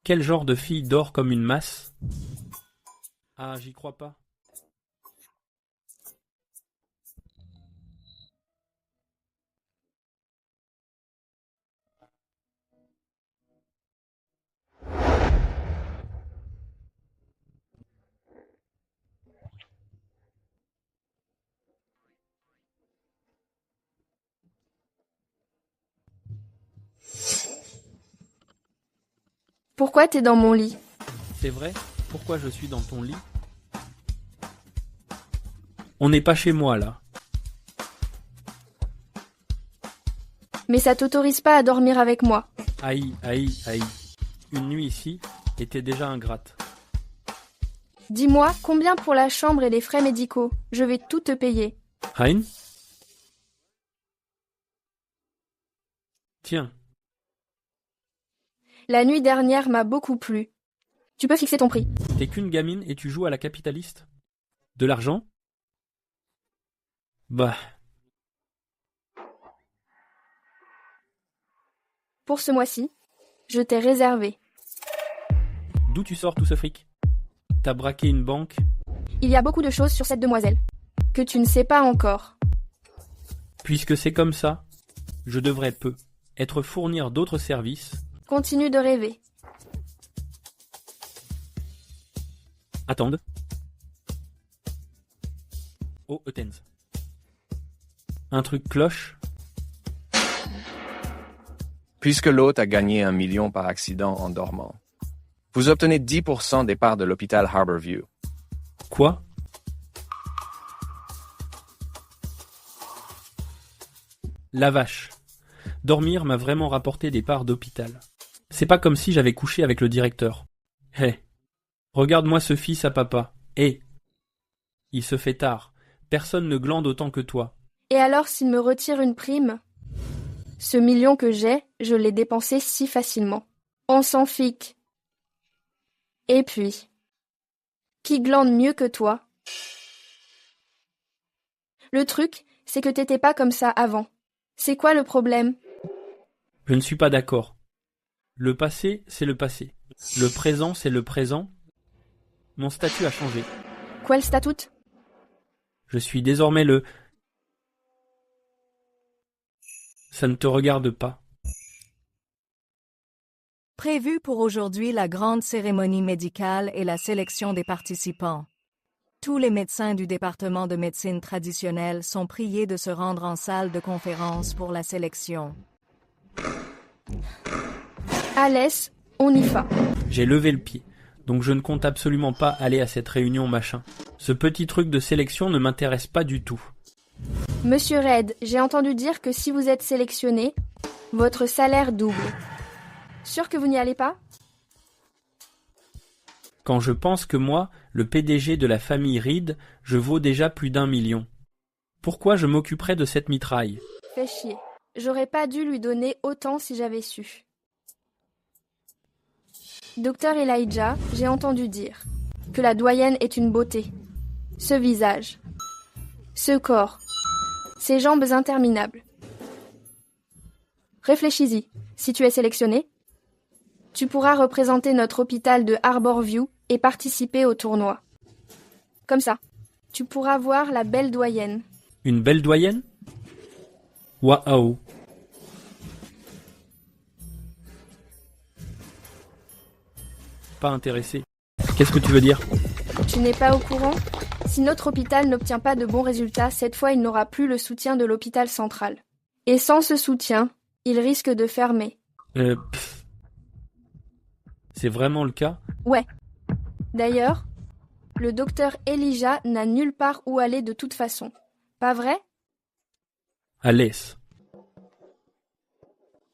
A: Quel genre de fille dort comme une masse? Ah, j'y crois pas.
E: Pourquoi t'es dans mon lit?
A: C'est vrai? Pourquoi je suis dans ton lit? On n'est pas chez moi, là.
E: Mais ça t'autorise pas à dormir avec moi.
A: Aïe, aïe, aïe. Une nuit ici était déjà ingrate.
E: Dis-moi, combien pour la chambre et les frais médicaux? Je vais tout te payer.
A: Hein? Tiens.
E: La nuit dernière m'a beaucoup plu. Tu peux fixer ton prix.
A: T'es qu'une gamine et tu joues à la capitaliste? De l'argent? Bah.
E: Pour ce mois-ci, je t'ai réservé.
A: D'où tu sors tout ce fric? T'as braqué une banque?
E: Il y a beaucoup de choses sur cette demoiselle que tu ne sais pas encore.
A: Puisque c'est comme ça, je devrais être fournir d'autres services.
E: Continue de rêver.
A: Attende. Oh, Eutens. Un truc cloche?
B: Puisque l'hôte a gagné 1 million par accident en dormant, vous obtenez 10% des parts de l'hôpital Harborview.
A: Quoi? La vache. Dormir m'a vraiment rapporté des parts d'hôpital. C'est pas comme si j'avais couché avec le directeur. Hé. Regarde-moi ce fils à papa. Hé. Il se fait tard. Personne ne glande autant que toi.
E: Et alors s'il me retire une prime? Ce million que j'ai, je l'ai dépensé si facilement. On s'en fiche. Et puis, qui glande mieux que toi? Le truc, c'est que t'étais pas comme ça avant. C'est quoi le problème?
A: Je ne suis pas d'accord. Le passé, c'est le passé. Le présent, c'est le présent. Mon statut a changé.
E: Quoi le statut?
A: Je suis désormais le... Ça ne te regarde pas.
P: Prévu pour aujourd'hui la grande cérémonie médicale et la sélection des participants. Tous les médecins du département de médecine traditionnelle sont priés de se rendre en salle de conférence pour la sélection.
E: Alès, on y va.
A: J'ai levé le pied, donc je ne compte absolument pas aller à cette réunion machin. Ce petit truc de sélection ne m'intéresse pas du tout.
E: Monsieur Red, j'ai entendu dire que si vous êtes sélectionné, votre salaire double. Sûr que vous n'y allez pas?
A: Quand je pense que moi, le PDG de la famille Reed, je vaux déjà plus d'1 million. Pourquoi je m'occuperais de cette mitraille?
E: Fais chier. J'aurais pas dû lui donner autant si j'avais su. Docteur Elijah, j'ai entendu dire que la doyenne est une beauté. Ce visage, ce corps, ces jambes interminables. Réfléchis-y. Si tu es sélectionné, tu pourras représenter notre hôpital de Harborview et participer au tournoi. Comme ça, tu pourras voir la belle doyenne.
A: Une belle doyenne? Waouh! Pas intéressé. Qu'est-ce que tu veux dire?
E: Tu n'es pas au courant? Si notre hôpital n'obtient pas de bons résultats, cette fois il n'aura plus le soutien de l'hôpital central. Et sans ce soutien, Il risque de fermer.
A: C'est vraiment le cas?
E: Ouais. D'ailleurs, le docteur Elijah n'a nulle part où aller de toute façon. Pas vrai?
A: Alès.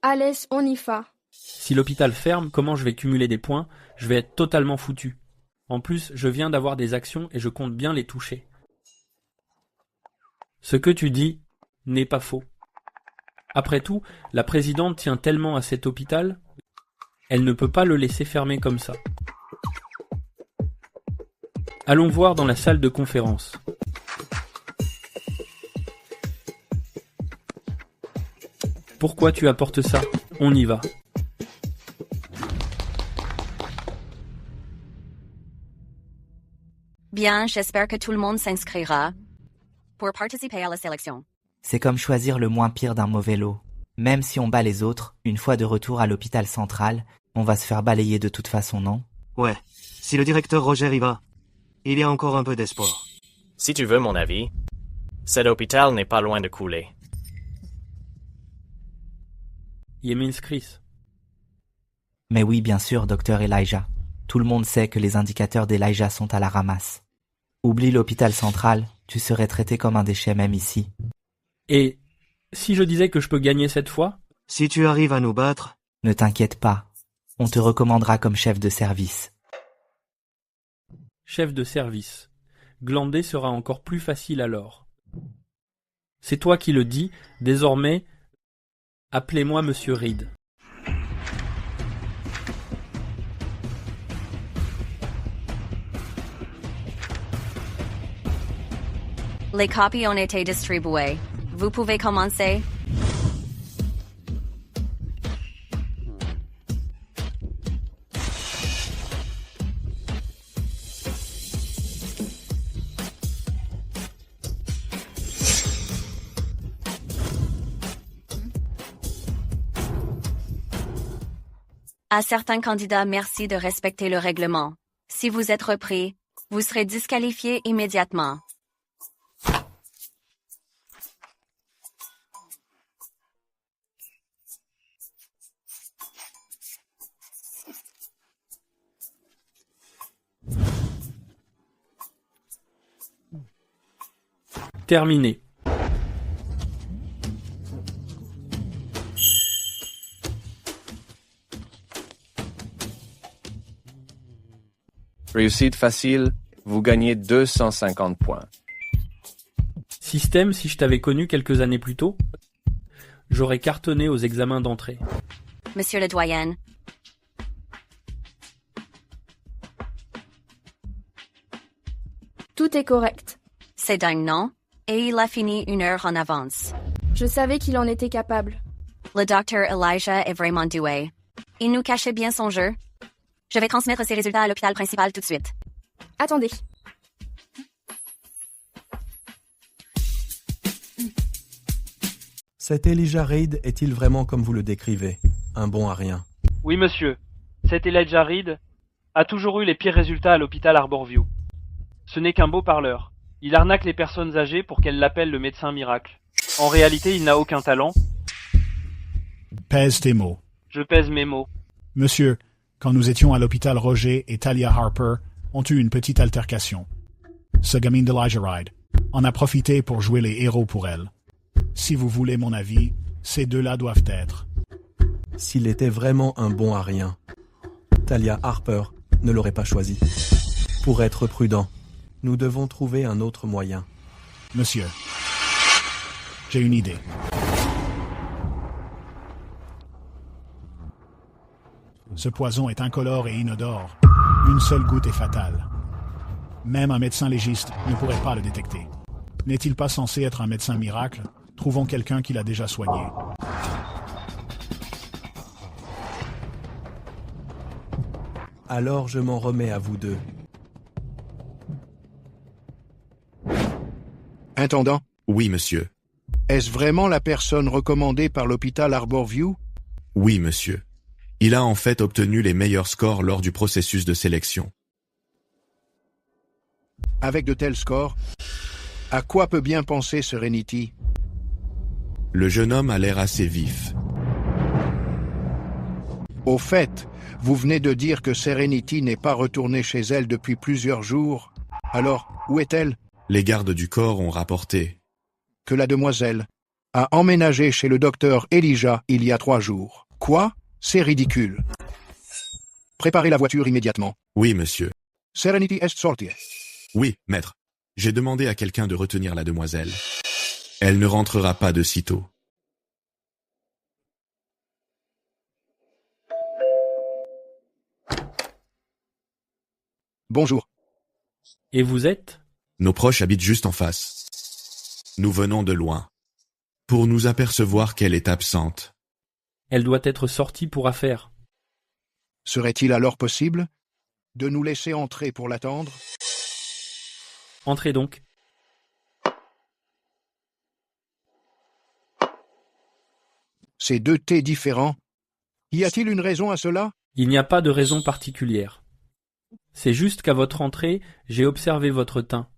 E: Alès, on y va.
A: Si l'hôpital ferme, comment je vais cumuler des points? Je vais être totalement foutu. En plus, je viens d'avoir des actions et je compte bien les toucher. Ce que tu dis n'est pas faux. Après tout, la présidente tient tellement à cet hôpital, elle ne peut pas le laisser fermer comme ça. Allons voir dans la salle de conférence. Pourquoi tu apportes ça? On y va.
D: Bien, j'espère que tout le monde s'inscrira pour participer à la sélection.
Q: C'est comme choisir le moins pire d'un mauvais lot. Même si on bat les autres, une fois de retour à l'hôpital central, on va se faire balayer de toute façon, non?
R: Ouais, si le directeur Roger y va, il y a encore un peu d'espoir.
N: Si tu veux mon avis, cet hôpital n'est pas loin de couler.
A: Yemins Chris.
Q: Mais oui, bien sûr, docteur Elijah. Tout le monde sait que les indicateurs d'Elijah sont à la ramasse. Oublie l'hôpital central, tu serais traité comme un déchet même ici.
A: Et si je disais que je peux gagner cette fois?
R: Si tu arrives à nous battre...
Q: Ne t'inquiète pas, on te recommandera comme chef de service.
A: Chef de service. Glander sera encore plus facile alors. C'est toi qui le dis, désormais, appelez-moi Monsieur Reed.
D: Les copies ont été distribuées. Vous pouvez commencer. À certains candidats, merci de respecter le règlement. Si vous êtes repris, vous serez disqualifié immédiatement.
A: Terminé.
B: Réussite facile, vous gagnez 250 points.
A: Système, si je t'avais connu quelques années plus tôt, j'aurais cartonné aux examens d'entrée.
D: Monsieur le doyen.
E: Tout est correct.
D: C'est dingue, non? Et il a fini 1 heure en avance.
E: Je savais qu'il en était capable.
D: Le docteur Elijah est vraiment doué. Il nous cachait bien son jeu. Je vais transmettre ses résultats à l'hôpital principal tout de suite.
E: Attendez.
S: Cet Elijah Reed est-il vraiment comme vous le décrivez? Un bon à rien.
L: Oui, monsieur. Cet Elijah Reed a toujours eu les pires résultats à l'hôpital Arborview. Ce n'est qu'un beau parleur. Il arnaque les personnes âgées pour qu'elles l'appellent le médecin miracle. En réalité, il n'a aucun talent.
G: Pèse tes mots.
L: Je pèse mes mots.
G: Monsieur, quand nous étions à l'hôpital, Roger et Talia Harper ont eu une petite altercation. Ce gamin d'Elijah Reed en a profité pour jouer les héros pour elle. Si vous voulez mon avis, ces deux-là doivent être.
S: S'il était vraiment un bon à rien, Talia Harper ne l'aurait pas choisi. Pour être prudent, nous devons trouver un autre moyen.
G: Monsieur, j'ai une idée. Ce poison est incolore et inodore. Une seule goutte est fatale. Même un médecin légiste ne pourrait pas le détecter. N'est-il pas censé être un médecin miracle? Trouvons quelqu'un qui l'a déjà soigné.
S: Alors je m'en remets à vous deux.
O: Intendant?
T: Oui, monsieur.
O: Est-ce vraiment la personne recommandée par l'hôpital Arborview?
T: Oui, monsieur. Il a en fait obtenu les meilleurs scores lors du processus de sélection.
O: Avec de tels scores, à quoi peut bien penser Serenity?
T: Le jeune homme a l'air assez vif.
O: Au fait, vous venez de dire que Serenity n'est pas retournée chez elle depuis plusieurs jours. Alors, où est-elle?
T: Les gardes du corps ont rapporté
O: Que la demoiselle a emménagé chez le docteur Elijah il y a 3 jours. Quoi? C'est ridicule. Préparez la voiture immédiatement.
T: Oui, monsieur.
O: Serenity est sortie.
T: Oui, maître. J'ai demandé à quelqu'un de retenir la demoiselle. Elle ne rentrera pas de sitôt.
O: Bonjour.
A: Et vous êtes?
T: Nos proches habitent juste en face. Nous venons de loin. Pour nous apercevoir qu'elle est absente.
A: Elle doit être sortie pour affaires.
O: Serait-il alors possible de nous laisser entrer pour l'attendre?
A: Entrez donc.
O: Ces 2 thés différents. Y a-t-il une raison à cela?
A: Il n'y a pas de raison particulière. C'est juste qu'à votre entrée, j'ai observé votre teint.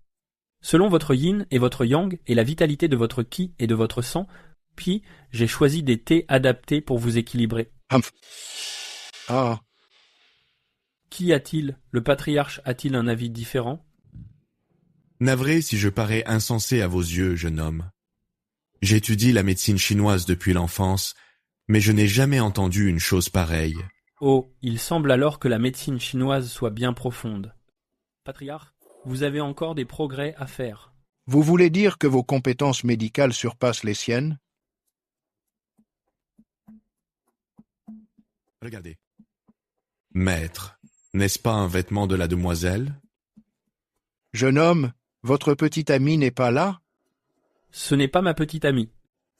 A: Selon votre yin et votre yang et la vitalité de votre ki et de votre sang, puis j'ai choisi des thés adaptés pour vous équilibrer.
O: Humph. Ah.
A: Qu'y a-t-il? Le patriarche a-t-il un avis différent?
T: Navré si je parais insensé à vos yeux, jeune homme. J'étudie la médecine chinoise depuis l'enfance, mais je n'ai jamais entendu une chose pareille.
A: Oh, il semble alors que la médecine chinoise soit bien profonde. Patriarche, vous avez encore des progrès à faire.
O: Vous voulez dire que vos compétences médicales surpassent les siennes?
T: Regardez. Maître, n'est-ce pas un vêtement de la demoiselle?
O: Jeune homme, votre petite amie n'est pas là?
A: Ce n'est pas ma petite amie.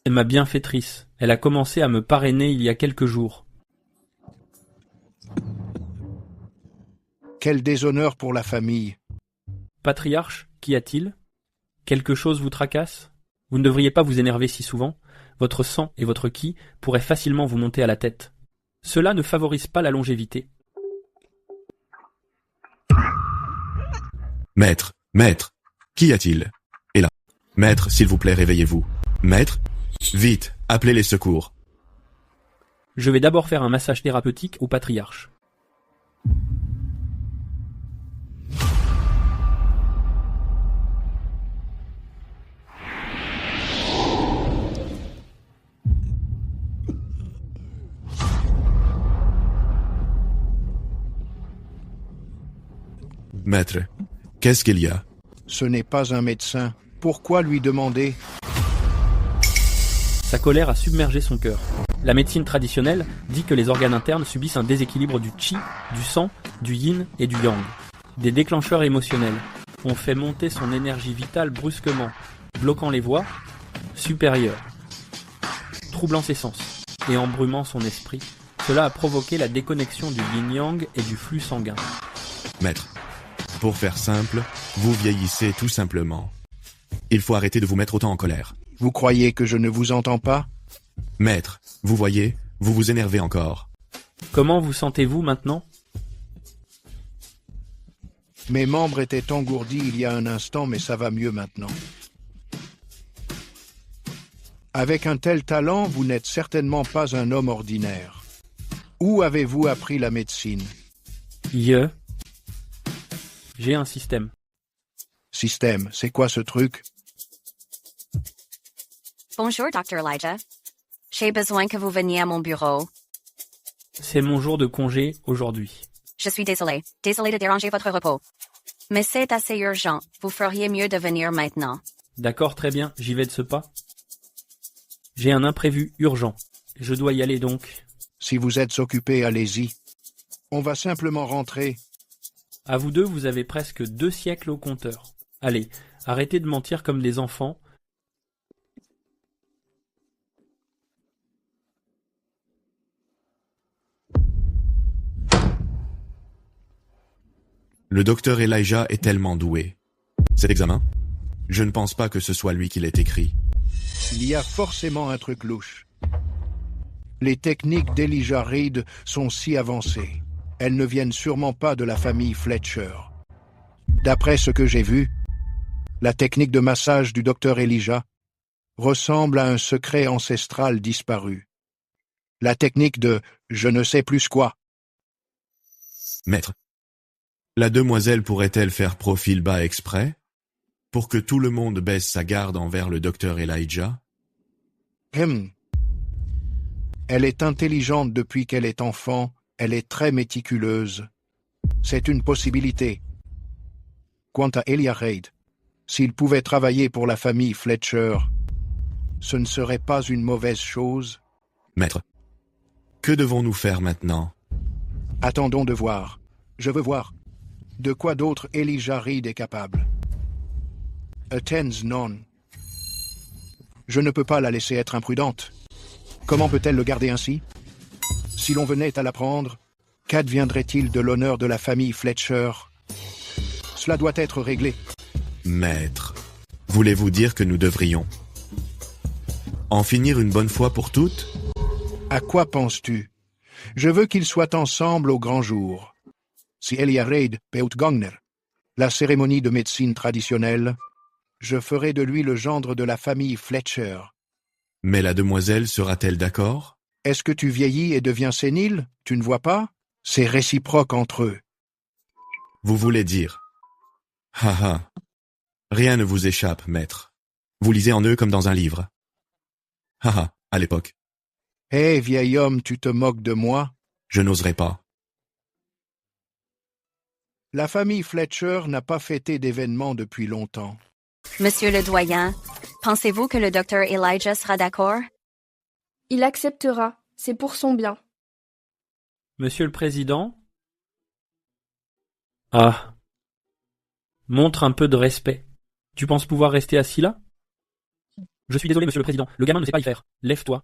A: C'est ma bienfaitrice. Elle a commencé à me parrainer il y a quelques jours.
O: Quel déshonneur pour la famille.
A: Patriarche, qu'y a-t-il? Quelque chose vous tracasse? Vous ne devriez pas vous énerver si souvent. Votre sang et votre ki pourraient facilement vous monter à la tête. Cela ne favorise pas la longévité.
T: Maître, maître, qu'y a-t-il? Et là. Maître, s'il vous plaît, réveillez-vous. Maître, vite, appelez les secours.
A: Je vais d'abord faire un massage thérapeutique au patriarche.
T: Maître, qu'est-ce qu'il y a?
O: Ce n'est pas un médecin. Pourquoi lui demander?
A: Sa colère a submergé son cœur. La médecine traditionnelle dit que les organes internes subissent un déséquilibre du qi, du sang, du yin et du yang. Des déclencheurs émotionnels ont fait monter son énergie vitale brusquement, bloquant les voies supérieures, troublant ses sens et embrumant son esprit. Cela a provoqué la déconnexion du yin-yang et du flux sanguin.
T: Maître, pour faire simple, vous vieillissez tout simplement. Il faut arrêter de vous mettre autant en colère.
O: Vous croyez que je ne vous entends pas?
T: Maître, vous voyez, vous vous énervez encore.
A: Comment vous sentez-vous maintenant?
O: Mes membres étaient engourdis il y a un instant, mais ça va mieux maintenant. Avec un tel talent, vous n'êtes certainement pas un homme ordinaire. Où avez-vous appris la médecine?
A: J'ai un système.
O: Système, c'est quoi ce truc?
D: Bonjour, Dr. Elijah. J'ai besoin que vous veniez à mon bureau.
A: C'est mon jour de congé aujourd'hui.
D: Je suis désolée de déranger votre repos. Mais c'est assez urgent, vous feriez mieux de venir maintenant.
A: D'accord, très bien, j'y vais de ce pas. J'ai un imprévu urgent. Je dois y aller donc.
O: Si vous êtes occupé, allez-y. On va simplement rentrer.
A: À vous deux, vous avez presque 2 siècles au compteur. Allez, arrêtez de mentir comme des enfants.
T: Le docteur Elijah est tellement doué. Cet examen, je ne pense pas que ce soit lui qui l'ait écrit.
O: Il y a forcément un truc louche. Les techniques d'Elijah Reed sont si avancées. Elles ne viennent sûrement pas de la famille Fletcher. D'après ce que j'ai vu, la technique de massage du docteur Elijah ressemble à un secret ancestral disparu. La technique de je ne sais plus quoi.
T: Maître, la demoiselle pourrait-elle faire profil bas exprès pour que tout le monde baisse sa garde envers le docteur Elijah?
O: Elle est intelligente depuis qu'elle est enfant, elle est très méticuleuse. C'est une possibilité. Quant à Elia Reid, s'il pouvait travailler pour la famille Fletcher, ce ne serait pas une mauvaise chose.
T: Maître, que devons-nous faire maintenant?
O: Attendons de voir. Je veux voir. De quoi d'autre Elijah Reid est capable? Attends non. Je ne peux pas la laisser être imprudente. Comment peut-elle le garder ainsi? Si l'on venait à l'apprendre, qu'adviendrait-il de l'honneur de la famille Fletcher? Cela doit être réglé.
T: Maître, voulez-vous dire que nous devrions en finir une bonne fois pour toutes?
O: À quoi penses-tu? Je veux qu'ils soient ensemble au grand jour. Si Elia Reid peut gagner la cérémonie de médecine traditionnelle, je ferai de lui le gendre de la famille Fletcher.
T: Mais la demoiselle sera-t-elle d'accord?
O: Est-ce que tu vieillis et deviens sénile? Tu ne vois pas? C'est réciproque entre eux.
T: Vous voulez dire? Ha. Rien ne vous échappe, maître. Vous lisez en eux comme dans un livre. Ha, à l'époque.
O: Hé, vieil homme, tu te moques de moi?
T: Je n'oserais pas.
O: La famille Fletcher n'a pas fêté d'événements depuis longtemps.
D: Monsieur le doyen, pensez-vous que le docteur Elijah sera d'accord?
E: Il acceptera, c'est pour son bien.
A: Monsieur le Président? Ah. Montre un peu de respect. Tu penses pouvoir rester assis là? Je suis désolé, Monsieur le Président, le gamin ne sait pas y faire. Lève-toi.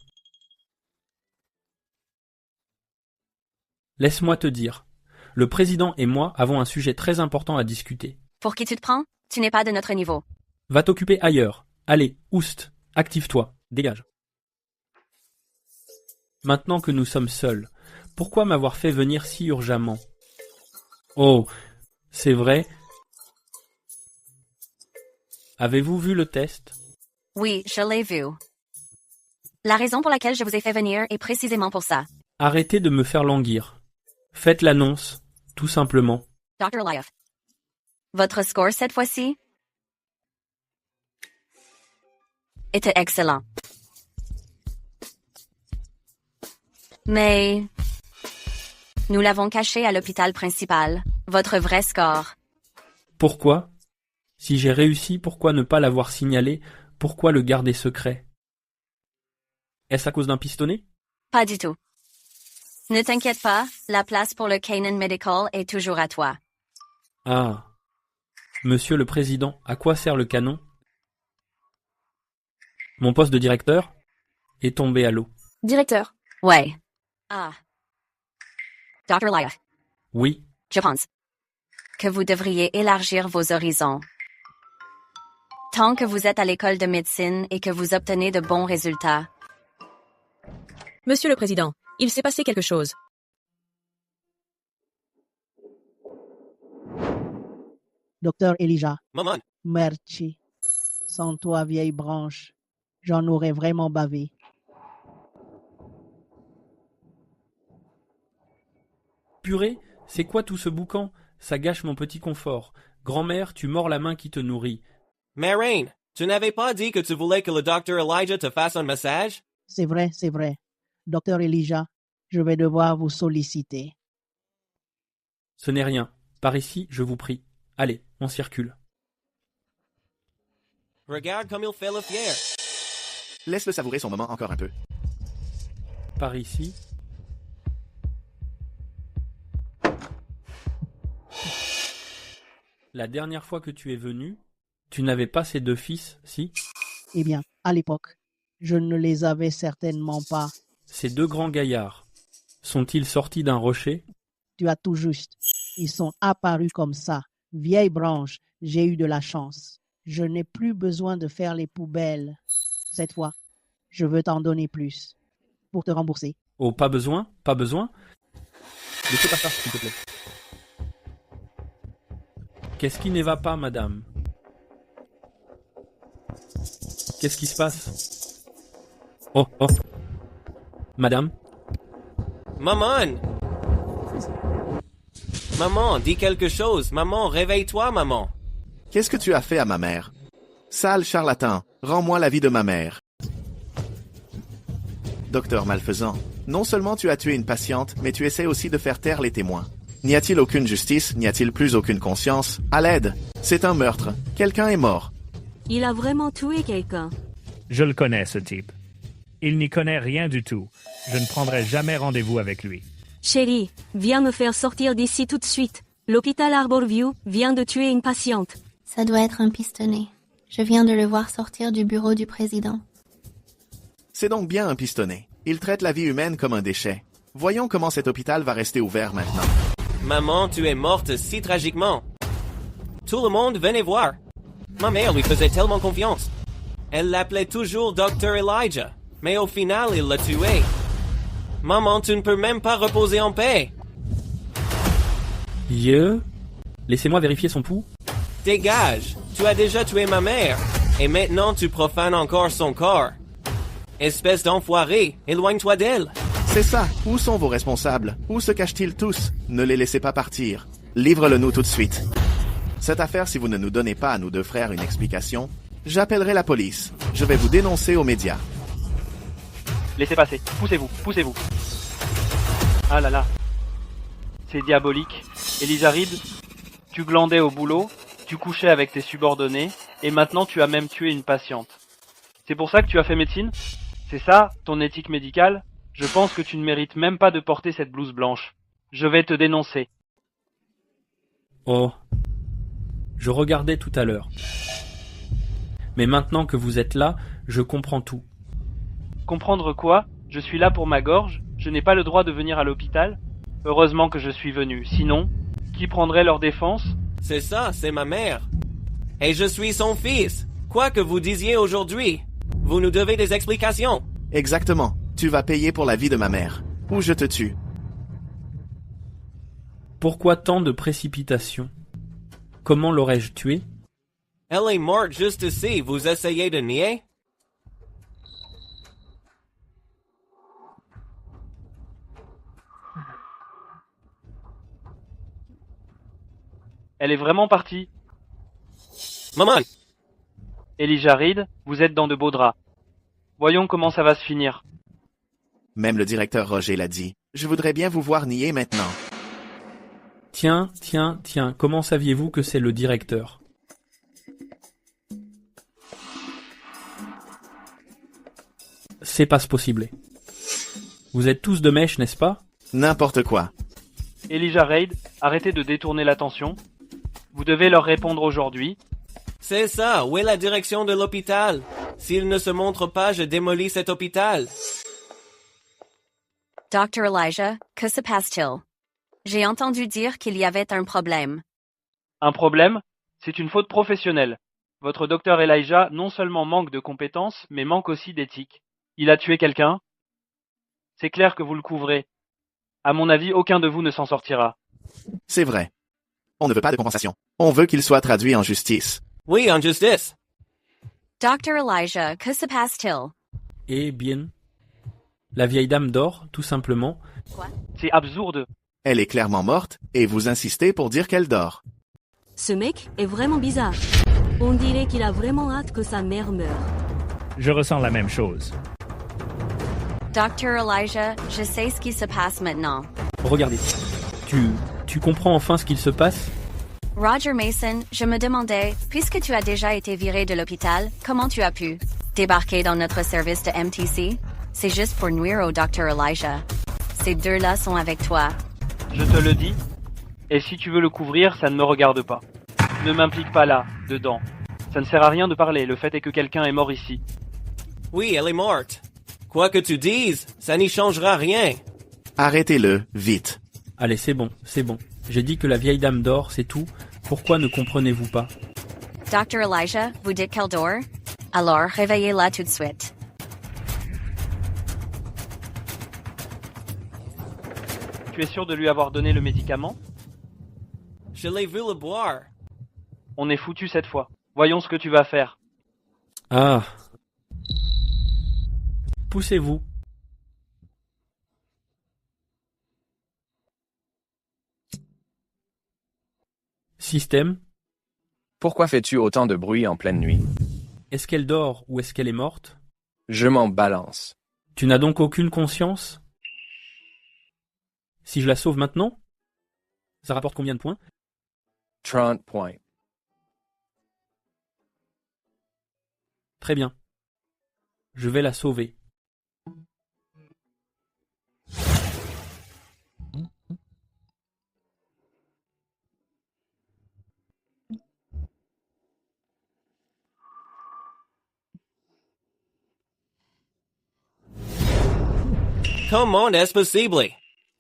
A: Laisse-moi te dire. Le Président et moi avons un sujet très important à discuter.
D: Pour qui tu te prends? Tu n'es pas de notre niveau.
A: Va t'occuper ailleurs. Allez, oust, active-toi, dégage. Maintenant que nous sommes seuls, pourquoi m'avoir fait venir si urgemment? Oh, c'est vrai. Avez-vous vu le test?
D: Oui, je l'ai vu. La raison pour laquelle je vous ai fait venir est précisément pour ça.
A: Arrêtez de me faire languir. Faites l'annonce, tout simplement.
D: Dr. Elijah. Votre score cette fois-ci était excellent. Mais nous l'avons caché à l'hôpital principal, votre vrai score.
A: Pourquoi? Si j'ai réussi, pourquoi ne pas l'avoir signalé? Pourquoi le garder secret? Est-ce à cause d'un pistonné?
D: Pas du tout. Ne t'inquiète pas, la place pour le Canaan Medical est toujours à toi.
A: Ah. Monsieur le Président, à quoi sert le canon? Mon poste de directeur est tombé à l'eau.
E: Directeur.
D: Ouais. Ah. Dr. Elijah.
A: Oui.
D: Je pense que vous devriez élargir vos horizons. Tant que vous êtes à l'école de médecine et que vous obtenez de bons résultats.
C: Monsieur le Président, il s'est passé quelque chose.
K: Docteur Elijah.
N: Maman.
K: Merci. Sans toi, vieille branche, j'en aurais vraiment bavé.
A: Purée, c'est quoi tout ce boucan? Ça gâche mon petit confort. Grand-mère, tu mords la main qui te nourrit.
N: Marraine, tu n'avais pas dit que tu voulais que le docteur Elijah te fasse un massage?
K: C'est vrai, c'est vrai. Docteur Elijah, je vais devoir vous solliciter.
A: Ce n'est rien. Par ici, je vous prie. Allez, on circule.
N: Regarde comme il fait le fier.
U: Laisse-le savourer son moment encore un peu.
A: Par ici. La dernière fois que tu es venu, tu n'avais pas ces deux fils, si?
K: Eh bien, à l'époque, je ne les avais certainement pas.
A: Ces deux grands gaillards, sont-ils sortis d'un rocher?
K: Tu as tout juste. Ils sont apparus comme ça. Vieille branche, j'ai eu de la chance. Je n'ai plus besoin de faire les poubelles. Cette fois, je veux t'en donner plus. Pour te rembourser.
A: Oh, pas besoin, pas besoin. Ne fais pas ça, s'il te plaît. Qu'est-ce qui ne va pas, madame? Qu'est-ce qui se passe? Oh. Madame,
N: Maman! Maman, dis quelque chose. Maman, réveille-toi, maman.
U: Qu'est-ce que tu as fait à ma mère? Sale charlatan, rends-moi la vie de ma mère. Docteur malfaisant, non seulement tu as tué une patiente, mais tu essaies aussi de faire taire les témoins. N'y a-t-il aucune justice? N'y a-t-il plus aucune conscience? À l'aide! C'est un meurtre. Quelqu'un est mort.
F: Il a vraiment tué quelqu'un.
V: Je le connais, ce type. Il n'y connaît rien du tout. Je ne prendrai jamais rendez-vous avec lui.
F: Chérie, viens me faire sortir d'ici tout de suite. L'hôpital Arborview vient de tuer une patiente.
I: Ça doit être un pistonné. Je viens de le voir sortir du bureau du président.
U: C'est donc bien un pistonné. Il traite la vie humaine comme un déchet. Voyons comment cet hôpital va rester ouvert maintenant.
N: Maman, tu es morte si tragiquement. Tout le monde venait voir. Ma mère lui faisait tellement confiance. Elle l'appelait toujours Dr. Elijah. Mais au final, il l'a tué. Maman, tu ne peux même pas reposer en paix.
A: Laissez-moi vérifier son pouls.
N: Dégage. Tu as déjà tué ma mère. Et maintenant, tu profanes encore son corps. Espèce d'enfoiré, éloigne-toi d'elle.
U: C'est ça. Où sont vos responsables? Où se cachent-ils tous? Ne les laissez pas partir. Livre-le-nous tout de suite. Cette affaire, si vous ne nous donnez pas à nous deux frères une explication, j'appellerai la police. Je vais vous dénoncer aux médias.
L: Laissez passer. Poussez-vous, poussez-vous. Ah là là. C'est diabolique. Elijah Reed, tu glandais au boulot, tu couchais avec tes subordonnés, et maintenant tu as même tué une patiente. C'est pour ça que tu as fait médecine? C'est ça, ton éthique médicale? Je pense que tu ne mérites même pas de porter cette blouse blanche. Je vais te dénoncer.
A: Oh. Je regardais tout à l'heure. Mais maintenant que vous êtes là, je comprends tout.
L: Comprendre quoi? Je suis là pour ma gorge, je n'ai pas le droit de venir à l'hôpital. Heureusement que je suis venu, sinon, qui prendrait leur défense?
N: C'est ça, c'est ma mère. Et je suis son fils. Quoi que vous disiez aujourd'hui, vous nous devez des explications.
U: Exactement. Tu vas payer pour la vie de ma mère. Ou je te tue.
A: Pourquoi tant de précipitation? Comment l'aurais-je tuée?
N: Elle est morte juste ici, vous essayez de nier?
L: Elle est vraiment partie.
N: Maman!
L: Elijah Reed, vous êtes dans de beaux draps. Voyons comment ça va se finir.
U: Même le directeur Roger l'a dit. Je voudrais bien vous voir nier maintenant.
A: Tiens, comment saviez-vous que c'est le directeur? C'est pas possible. Vous êtes tous de mèche, n'est-ce pas?
U: N'importe quoi.
L: Elijah Reed, arrêtez de détourner l'attention. Vous devez leur répondre aujourd'hui.
N: C'est ça, où est la direction de l'hôpital? S'il ne se montre pas, je démolis cet hôpital.
D: Dr. Elijah, que se passe-t-il? J'ai entendu dire qu'il y avait un problème.
L: Un problème? C'est une faute professionnelle. Votre docteur Elijah non seulement manque de compétences, mais manque aussi d'éthique. Il a tué quelqu'un? C'est clair que vous le couvrez. À mon avis, aucun de vous ne s'en sortira.
U: C'est vrai. On ne veut pas de compensation. On veut qu'il soit traduit en justice.
N: Oui, en justice.
D: Dr. Elijah, que se passe-t-il?
A: Eh bien, la vieille dame dort, tout simplement.
D: Quoi?
L: C'est absurde.
U: Elle est clairement morte, et vous insistez pour dire qu'elle dort.
F: Ce mec est vraiment bizarre. On dirait qu'il a vraiment hâte que sa mère meure.
V: Je ressens la même chose.
D: Dr. Elijah, je sais ce qui se passe maintenant.
A: Regardez. Tu comprends enfin ce qu'il se passe?
D: Roger Mason, je me demandais, puisque tu as déjà été viré de l'hôpital, comment tu as pu débarquer dans notre service de MTC? C'est juste pour nuire au Dr. Elijah. Ces deux-là sont avec toi.
L: Je te le dis. Et si tu veux le couvrir, ça ne me regarde pas. Ne m'implique pas là, dedans. Ça ne sert à rien de parler, le fait est que quelqu'un est mort ici.
N: Oui, elle est morte. Quoi que tu dises, ça n'y changera rien.
U: Arrêtez-le, vite.
A: Allez, c'est bon. J'ai dit que la vieille dame dort, c'est tout. Pourquoi ne comprenez-vous pas?
D: Dr. Elijah, vous dites qu'elle dort? Alors, réveillez-la tout de suite.
L: Tu es sûr de lui avoir donné le médicament?
N: Je l'ai vu le boire.
L: On est foutu cette fois. Voyons ce que tu vas faire.
A: Ah. Poussez-vous. système?
B: Pourquoi fais-tu autant de bruit en pleine nuit?
A: Est-ce qu'elle dort ou est-ce qu'elle est morte?
B: Je m'en balance.
A: Tu n'as donc aucune conscience? Si je la sauve maintenant? Ça rapporte combien de points?
B: 30 points.
A: Très bien. Je vais la sauver.
N: Comment est-ce possible?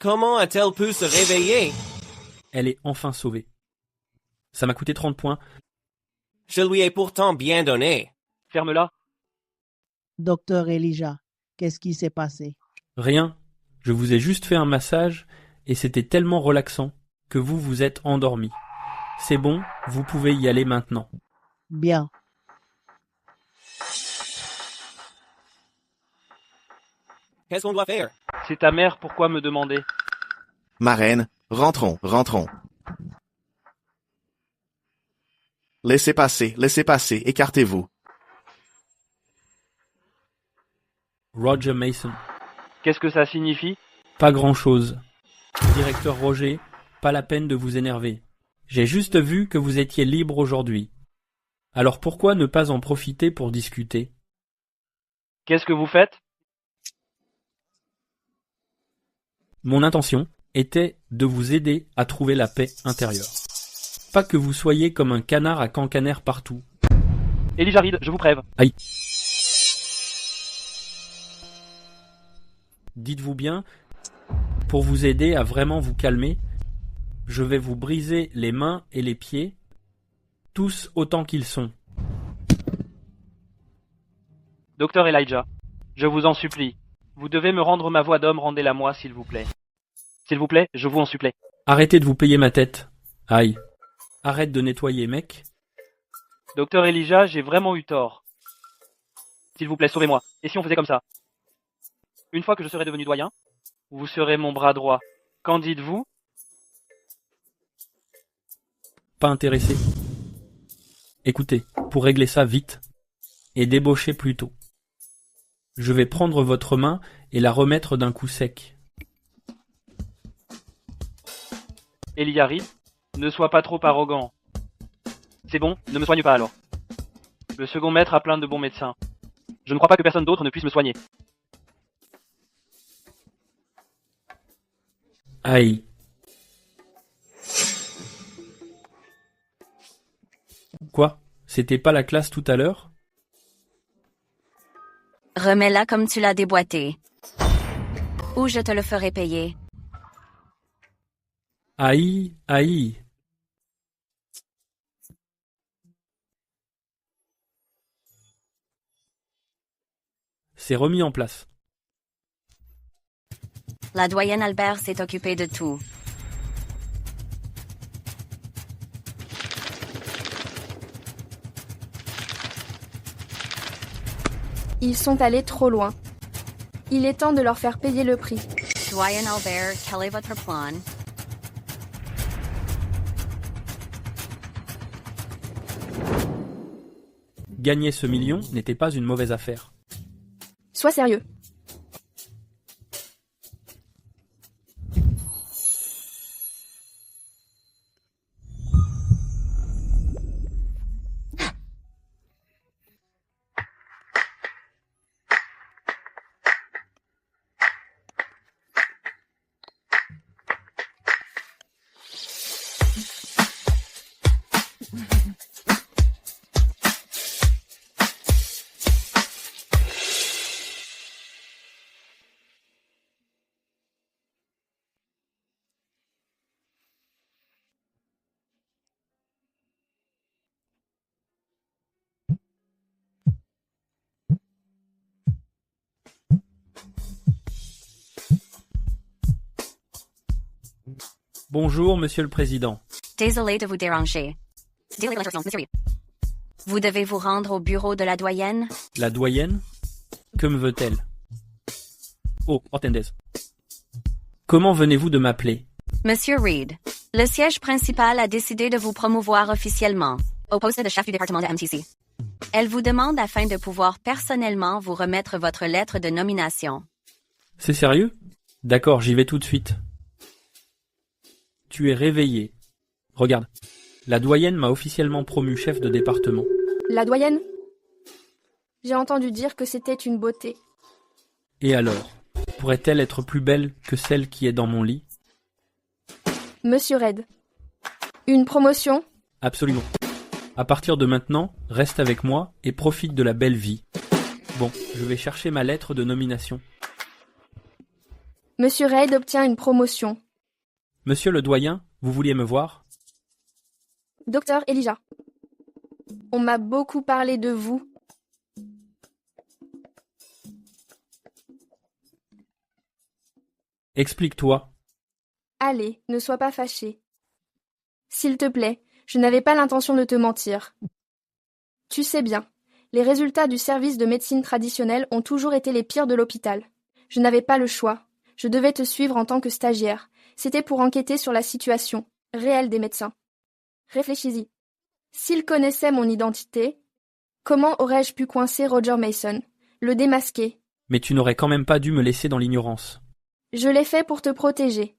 N: Comment a-t-elle pu se réveiller?
A: Elle est enfin sauvée. Ça m'a coûté 30 points.
N: Je lui ai pourtant bien donné.
L: Ferme-la.
K: Docteur Elijah, qu'est-ce qui s'est passé?
A: Rien. Je vous ai juste fait un massage et c'était tellement relaxant que vous vous êtes endormi. C'est bon, vous pouvez y aller maintenant.
K: Bien.
N: Qu'est-ce qu'on doit faire?
L: C'est ta mère, pourquoi me demander?
U: Ma reine, rentrons, rentrons. Laissez passer, écartez-vous.
A: Roger Mason.
L: Qu'est-ce que ça signifie?
A: Pas grand-chose. Directeur Roger, pas la peine de vous énerver. J'ai juste vu que vous étiez libre aujourd'hui. Alors pourquoi ne pas en profiter pour discuter?
L: Qu'est-ce que vous faites?
A: Mon intention était de vous aider à trouver la paix intérieure. Pas que vous soyez comme un canard à cancaner partout.
L: Elijah Reed, je vous préviens.
A: Aïe. Dites-vous bien, pour vous aider à vraiment vous calmer, je vais vous briser les mains et les pieds, tous autant qu'ils sont.
L: Docteur Elijah, je vous en supplie. Vous devez me rendre ma voix d'homme, rendez-la moi, s'il vous plaît. S'il vous plaît, je vous en supplie.
A: Arrêtez de vous payer ma tête. Aïe. Arrête de nettoyer, mec.
L: Docteur Elijah, j'ai vraiment eu tort. S'il vous plaît, sauvez-moi. Et si on faisait comme ça? Une fois que je serai devenu doyen, vous serez mon bras droit. Qu'en dites-vous?
A: Pas intéressé. Écoutez, pour régler ça vite, et débaucher plus tôt, je vais prendre votre main et la remettre d'un coup sec.
L: Elijah Reed, ne sois pas trop arrogant. C'est bon, ne me soigne pas alors. Le second maître a plein de bons médecins. Je ne crois pas que personne d'autre ne puisse me soigner.
A: Aïe. Quoi? C'était pas la classe tout à l'heure?
D: Remets-la comme tu l'as déboîtée. Ou je te le ferai payer.
A: Aïe, aïe. C'est remis en place.
D: La doyenne Albert s'est occupée de tout.
E: Ils sont allés trop loin. Il est temps de leur faire payer le prix.
D: Doyen Albert, quel est votre plan?
A: Gagner ce million n'était pas une mauvaise affaire.
E: Sois sérieux.
A: Bonjour, Monsieur le Président.
D: Désolé de vous déranger. Vous devez vous rendre au bureau de la doyenne?
A: La doyenne? Que me veut-elle? Oh, Hortendez. Comment venez-vous de m'appeler?
D: Monsieur Reed, Le siège principal a décidé de vous promouvoir officiellement au poste de chef du département de MTC. Elle vous demande afin de pouvoir personnellement vous remettre votre lettre de nomination.
A: C'est sérieux? D'accord, j'y vais tout de suite. Tu es réveillé. Regarde, la doyenne m'a officiellement promu chef de département.
E: La doyenne? J'ai entendu dire que c'était une beauté.
A: Et alors, pourrait-elle être plus belle que celle qui est dans mon lit?
E: Monsieur Red. Une promotion?
A: Absolument. À partir de maintenant, reste avec moi et profite de la belle vie. Bon, je vais chercher ma lettre de nomination.
E: Monsieur Red obtient une promotion.
A: Monsieur le doyen, vous vouliez me voir?
E: Docteur Elijah. On m'a beaucoup parlé de vous.
A: Explique-toi.
E: Allez, ne sois pas fâché. S'il te plaît, je n'avais pas l'intention de te mentir. Tu sais bien, les résultats du service de médecine traditionnelle ont toujours été les pires de l'hôpital. Je n'avais pas le choix. Je devais te suivre en tant que stagiaire. C'était pour enquêter sur la situation réelle des médecins. Réfléchis-y. S'il connaissait mon identité, comment aurais-je pu coincer Roger Mason, le démasquer?
A: Mais tu n'aurais quand même pas dû me laisser dans l'ignorance.
E: Je l'ai fait pour te protéger.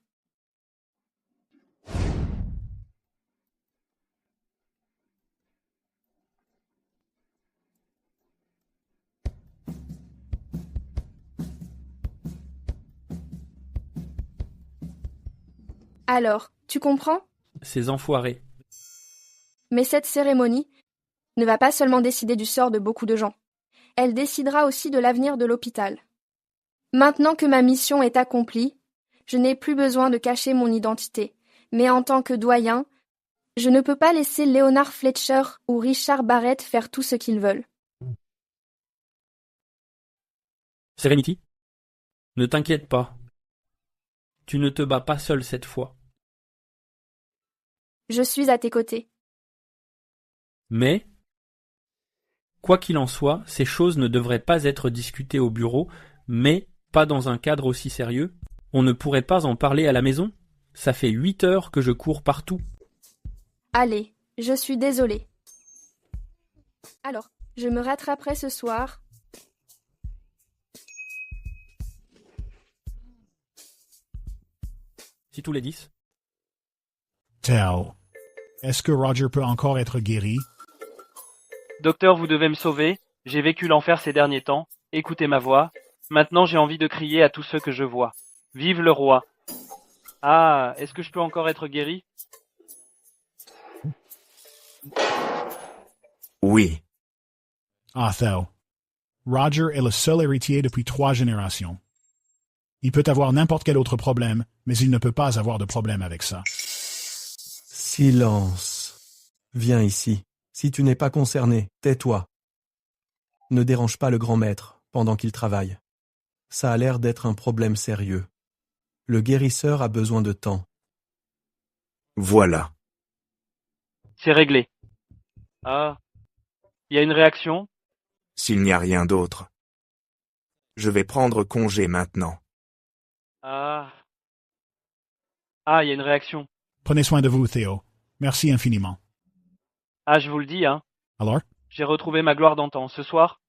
E: Alors, tu comprends?
A: Ces enfoirés.
E: Mais cette cérémonie ne va pas seulement décider du sort de beaucoup de gens. Elle décidera aussi de l'avenir de l'hôpital. Maintenant que ma mission est accomplie, je n'ai plus besoin de cacher mon identité. Mais en tant que doyen, je ne peux pas laisser Leonard Fletcher ou Richard Barrett faire tout ce qu'ils veulent.
A: Serenity, ne t'inquiète pas. Tu ne te bats pas seul cette fois.
E: Je suis à tes côtés.
A: Mais, quoi qu'il en soit, ces choses ne devraient pas être discutées au bureau, mais pas dans un cadre aussi sérieux. On ne pourrait pas en parler à la maison? Ça fait 8 heures que je cours partout.
E: Allez, je suis désolée. Alors, je me rattraperai ce soir.
A: Si tous les 10.
G: Tell, est-ce que Roger peut encore être guéri?
L: Docteur, vous devez me sauver. J'ai vécu l'enfer ces derniers temps. Écoutez ma voix. Maintenant, j'ai envie de crier à tous ceux que je vois. Vive le roi. Ah, est-ce que je peux encore être guéri?
H: Oui.
G: Ah, Theo. Roger est le seul héritier depuis 3 générations. Il peut avoir n'importe quel autre problème, mais il ne peut pas avoir de problème avec ça.
S: Silence. Viens ici. Si tu n'es pas concerné, tais-toi. Ne dérange pas le grand maître pendant qu'il travaille. Ça a l'air d'être un problème sérieux. Le guérisseur a besoin de temps.
H: Voilà.
L: C'est réglé. Ah. Il y a une réaction?
H: S'il n'y a rien d'autre. Je vais prendre congé maintenant.
L: Ah. Ah, il y a une réaction.
G: Prenez soin de vous, Theo. Merci infiniment.
L: Ah, je vous le dis, hein.
G: Alors?
L: J'ai retrouvé ma gloire d'antan. Ce soir,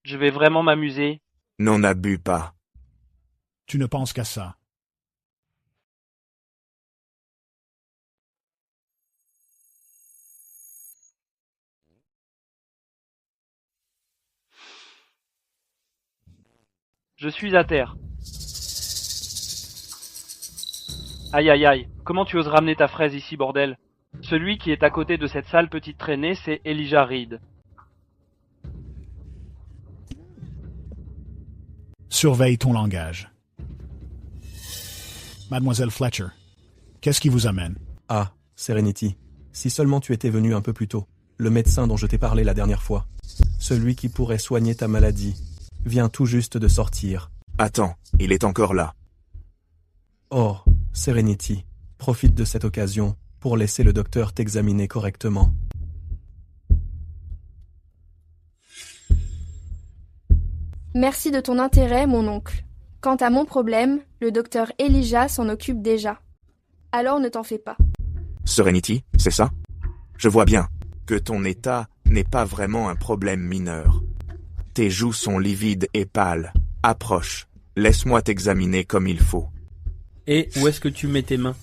L: je vais vraiment m'amuser.
H: N'en abuse pas.
G: Tu ne penses qu'à ça.
L: Je suis à terre. Aïe aïe aïe, comment tu oses ramener ta fraise ici, bordel? Celui qui est à côté de cette sale petite traînée, c'est Elijah Reed.
G: Surveille ton langage. Mademoiselle Fletcher, qu'est-ce qui vous amène?
S: Ah, Serenity, si seulement tu étais venu un peu plus tôt. Le médecin dont je t'ai parlé la dernière fois. Celui qui pourrait soigner ta maladie. Vient tout juste de sortir.
H: Attends, il est encore là.
S: Oh, Serenity, profite de cette occasion pour laisser le docteur t'examiner correctement.
E: Merci de ton intérêt, mon oncle. Quant à mon problème, le docteur Elijah s'en occupe déjà. Alors ne t'en fais pas.
H: Serenity, c'est ça? Je vois bien que ton état n'est pas vraiment un problème mineur. Tes joues sont livides et pâles. Approche. Laisse-moi t'examiner comme il faut.
A: Et où est-ce que tu mets tes mains?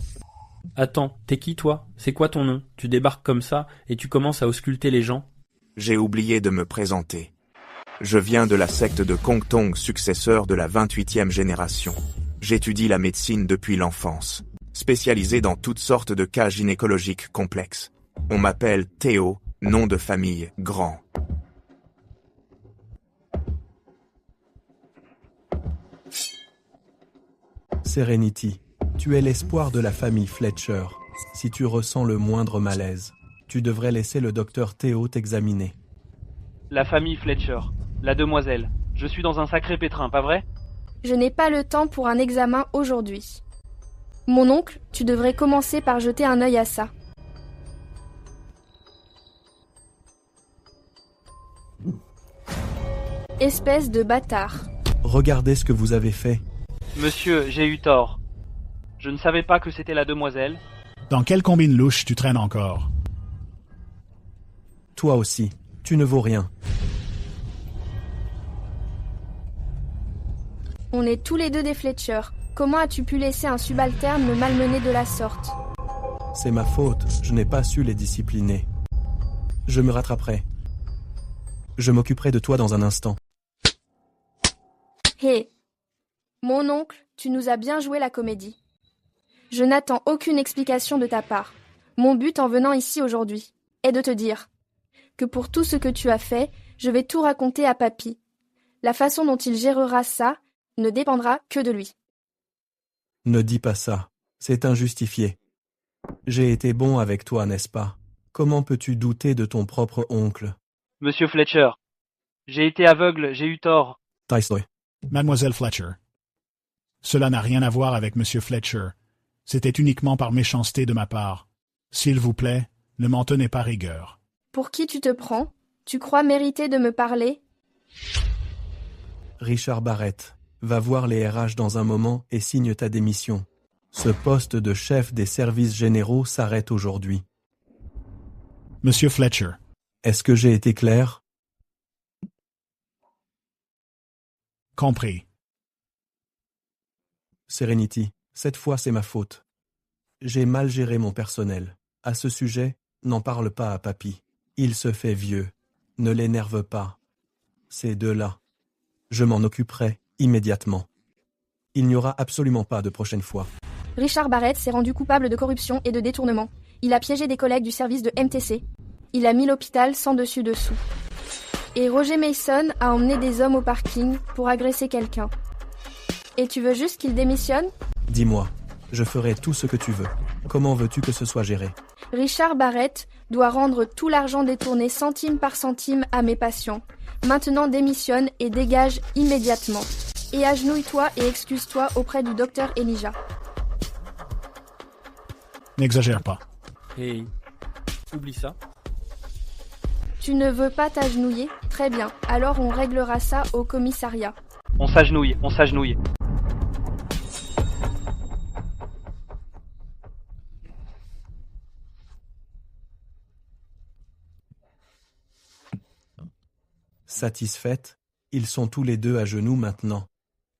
A: Attends, t'es qui toi? C'est quoi ton nom? Tu débarques comme ça et tu commences à ausculter les gens?
H: J'ai oublié de me présenter. Je viens de la secte de Kong Tong, successeur de la 28e génération. J'étudie la médecine depuis l'enfance, spécialisé dans toutes sortes de cas gynécologiques complexes. On m'appelle Théo, nom de famille Grand.
S: Serenity, tu es l'espoir de la famille Fletcher. Si tu ressens le moindre malaise, tu devrais laisser le docteur Théo t'examiner.
L: La famille Fletcher, la demoiselle. Je suis dans un sacré pétrin, pas vrai?
E: Je n'ai pas le temps pour un examen aujourd'hui. Mon oncle, tu devrais commencer par jeter un œil à ça. Espèce de bâtard.
S: Regardez ce que vous avez fait.
L: Monsieur, j'ai eu tort. Je ne savais pas que c'était la demoiselle.
G: Dans quelle combine louche tu traînes encore?
S: Toi aussi, tu ne vaux rien.
E: On est tous les deux des Fletcher. Comment as-tu pu laisser un subalterne me malmener de la sorte?
S: C'est ma faute, je n'ai pas su les discipliner. Je me rattraperai. Je m'occuperai de toi dans un instant.
E: Hé, mon oncle, tu nous as bien joué la comédie. Je n'attends aucune explication de ta part. Mon but en venant ici aujourd'hui est de te dire que pour tout ce que tu as fait, je vais tout raconter à papy. La façon dont il gérera ça ne dépendra que de lui.
S: Ne dis pas ça, c'est injustifié. J'ai été bon avec toi, n'est-ce pas? Comment peux-tu douter de ton propre oncle?
L: Monsieur Fletcher, j'ai été aveugle, j'ai eu tort.
S: Tysoy.
G: Mademoiselle Fletcher. Cela n'a rien à voir avec Monsieur Fletcher. C'était uniquement par méchanceté de ma part. S'il vous plaît, ne m'en tenez pas rigueur.
E: Pour qui tu te prends? Tu crois mériter de me parler?
S: Richard Barrett, va voir les RH dans un moment et signe ta démission. Ce poste de chef des services généraux s'arrête aujourd'hui.
G: Monsieur Fletcher.
S: Est-ce que j'ai été clair?
G: Compris.
S: Serenity, cette fois c'est ma faute. J'ai mal géré mon personnel. À ce sujet, n'en parle pas à papy. Il se fait vieux. Ne l'énerve pas. Ces deux-là. Je m'en occuperai immédiatement. Il n'y aura absolument pas de prochaine fois.
E: Richard Barrett s'est rendu coupable de corruption et de détournement. Il a piégé des collègues du service de MTC. Il a mis l'hôpital sans dessus-dessous. Et Roger Mason a emmené des hommes au parking pour agresser quelqu'un. Et tu veux juste qu'il démissionne?
S: Dis-moi, je ferai tout ce que tu veux. Comment veux-tu que ce soit géré?
E: Richard Barrett doit rendre tout l'argent détourné centime par centime à mes patients. Maintenant démissionne et dégage immédiatement. Et agenouille-toi et excuse-toi auprès du docteur Elijah.
G: N'exagère pas.
A: Hey, oublie ça.
E: Tu ne veux pas t'agenouiller? Très bien, alors on réglera ça au commissariat.
L: On s'agenouille, on s'agenouille.
S: Satisfaite, ils sont tous les deux à genoux maintenant.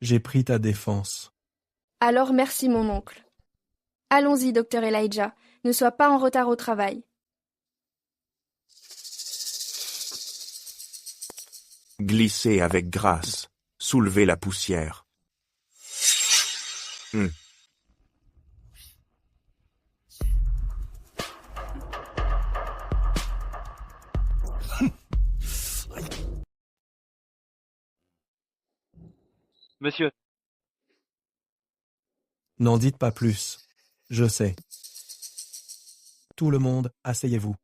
S: J'ai pris ta défense.
E: Alors merci mon oncle. Allons-y, docteur Elijah, ne sois pas en retard au travail.
H: Glissez avec grâce. Soulevez la poussière.
L: Monsieur.
S: N'en dites pas plus. Je sais. Tout le monde, asseyez-vous.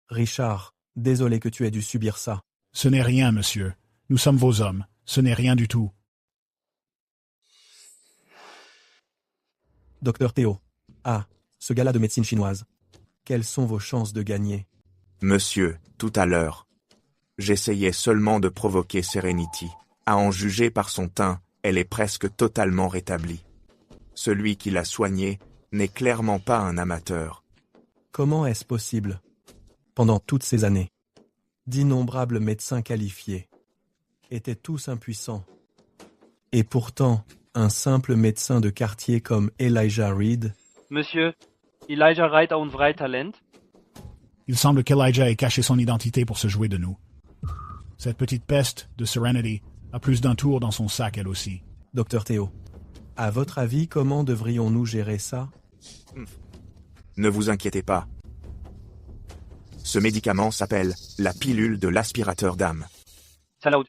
S: Richard, désolé que tu aies dû subir ça.
G: Ce n'est rien, monsieur. Nous sommes vos hommes. Ce n'est rien du tout.
S: Docteur Théo. Ah, ce gars-là de médecine chinoise. Quelles sont vos chances de gagner?
H: Monsieur, tout à l'heure. J'essayais seulement de provoquer Serenity. À en juger par son teint, elle est presque totalement rétablie. Celui qui l'a soignée n'est clairement pas un amateur.
S: Comment est-ce possible? Pendant toutes ces années, d'innombrables médecins qualifiés étaient tous impuissants. Et pourtant, un simple médecin de quartier comme Elijah Reed...
L: Monsieur, Elijah Reid a un vrai talent.
G: Il semble qu'Elijah ait caché son identité pour se jouer de nous. Cette petite peste de Serenity a plus d'un tour dans son sac, elle aussi.
S: Docteur Théo, à votre avis, comment devrions-nous gérer ça?
H: Ne vous inquiétez pas. Ce médicament s'appelle la pilule de l'aspirateur d'âme.
L: Salaud.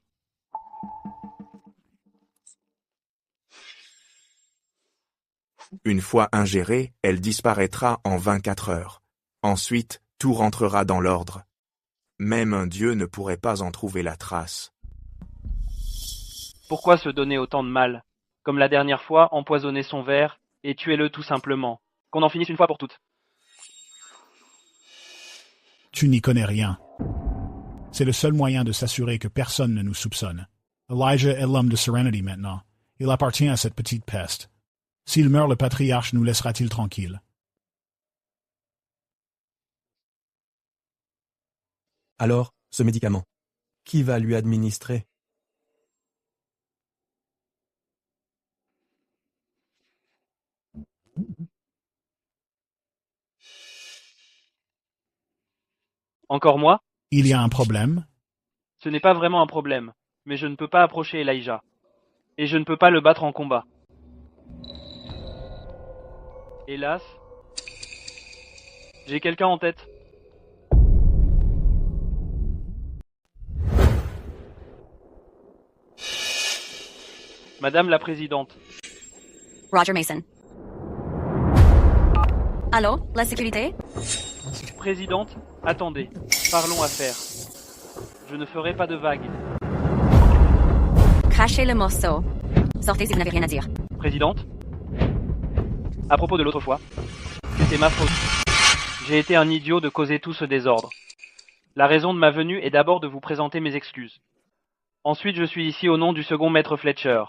H: Une fois ingérée, elle disparaîtra en 24 heures. Ensuite, tout rentrera dans l'ordre. Même un dieu ne pourrait pas en trouver la trace.
L: Pourquoi se donner autant de mal? Comme la dernière fois, empoisonner son verre et tuez-le tout simplement. Qu'on en finisse une fois pour toutes.
G: Tu n'y connais rien. C'est le seul moyen de s'assurer que personne ne nous soupçonne. Elijah est l'homme de Serenity maintenant. Il appartient à cette petite peste. S'il meurt, le patriarche nous laissera-t-il tranquilles?
S: Alors, ce médicament, qui va lui administrer?
L: Encore moi?
G: Il y a un problème?
L: Ce n'est pas vraiment un problème, mais je ne peux pas approcher Elijah. Et je ne peux pas le battre en combat. Hélas, j'ai quelqu'un en tête. Madame la Présidente.
D: Roger Mason. Allô, la sécurité?
L: Présidente, attendez. Parlons affaires. Je ne ferai pas de vagues.
D: Crachez le morceau. Sortez si vous n'avez rien à dire.
L: Présidente? À propos de l'autre fois, c'était ma faute. J'ai été un idiot de causer tout ce désordre. La raison de ma venue est d'abord de vous présenter mes excuses. Ensuite, je suis ici au nom du second maître Fletcher,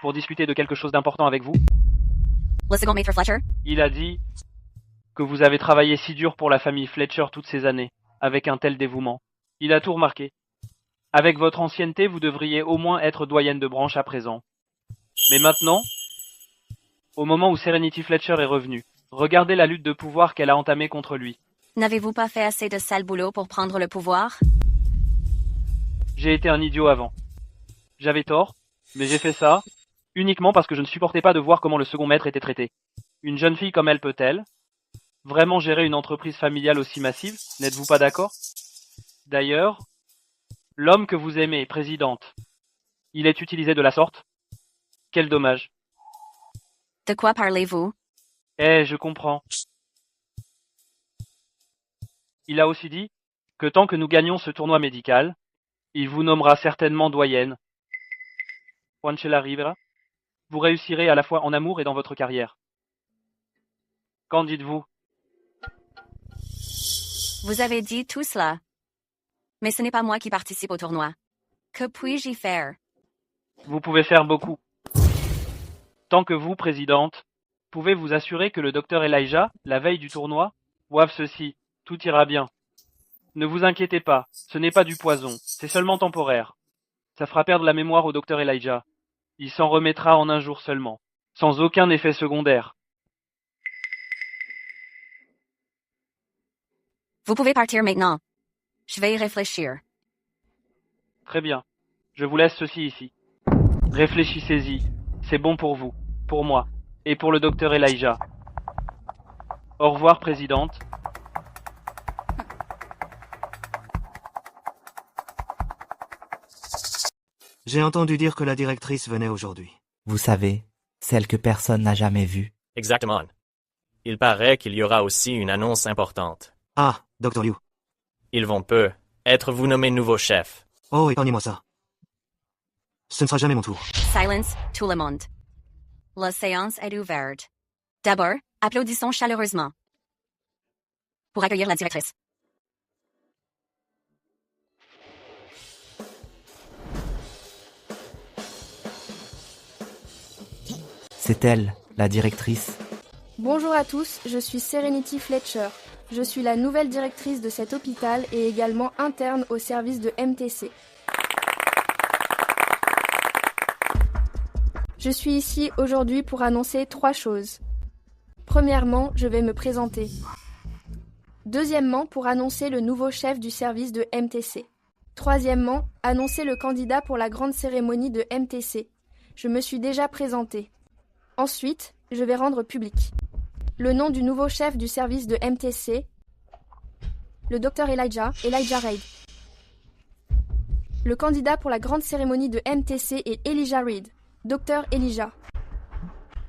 L: pour discuter de quelque chose d'important avec vous.
D: Le second maître Fletcher?
L: Il a dit que vous avez travaillé si dur pour la famille Fletcher toutes ces années, avec un tel dévouement. Il a tout remarqué. Avec votre ancienneté, vous devriez au moins être doyenne de branche à présent. Mais maintenant, au moment où Serenity Fletcher est revenue, regardez la lutte de pouvoir qu'elle a entamée contre lui.
D: N'avez-vous pas fait assez de sale boulot pour prendre le pouvoir?
L: J'ai été un idiot avant. J'avais tort, mais j'ai fait ça uniquement parce que je ne supportais pas de voir comment le second maître était traité. Une jeune fille comme elle peut-elle vraiment gérer une entreprise familiale aussi massive? N'êtes-vous pas d'accord? D'ailleurs, l'homme que vous aimez, présidente, il est utilisé de la sorte? Quel dommage.
D: De quoi parlez-vous?
L: Je comprends. Il a aussi dit que tant que nous gagnons ce tournoi médical, il vous nommera certainement doyenne. Juanchela Rivera, vous réussirez à la fois en amour et dans votre carrière. Qu'en dites-vous?
D: Vous avez dit tout cela. Mais ce n'est pas moi qui participe au tournoi. Que puis-je y faire?
L: Vous pouvez faire beaucoup. Tant que vous, présidente, pouvez vous assurer que le docteur Elijah, la veille du tournoi, boive ceci, tout ira bien. Ne vous inquiétez pas, ce n'est pas du poison, c'est seulement temporaire. Ça fera perdre la mémoire au docteur Elijah. Il s'en remettra en un jour seulement, sans aucun effet secondaire.
D: Vous pouvez partir maintenant. Je vais y réfléchir.
L: Très bien. Je vous laisse ceci ici. Réfléchissez-y. C'est bon pour vous, pour moi, et pour le docteur Elijah. Au revoir, présidente.
R: J'ai entendu dire que la directrice venait aujourd'hui.
Q: Vous savez, celle que personne n'a jamais vue.
J: Exactement. Il paraît qu'il y aura aussi une annonce importante.
R: Ah, Dr. Liu.
J: Ils vont peu être vous nommé nouveau chef.
R: Oh, épargnez-moi ça. Ce ne sera jamais mon tour.
D: Silence, tout le monde. La séance est ouverte. D'abord, applaudissons chaleureusement. Pour accueillir la directrice.
Q: C'est elle, la directrice.
E: Bonjour à tous, je suis Serenity Fletcher. Je suis la nouvelle directrice de cet hôpital et également interne au service de MTC. Je suis ici aujourd'hui pour annoncer 3 choses. Premièrement, je vais me présenter. Deuxièmement, pour annoncer le nouveau chef du service de MTC. Troisièmement, annoncer le candidat pour la grande cérémonie de MTC. Je me suis déjà présenté. Ensuite, je vais rendre public le nom du nouveau chef du service de MTC, le Dr Elijah Reid. Le candidat pour la grande cérémonie de MTC est Elijah Reid, Dr Elijah.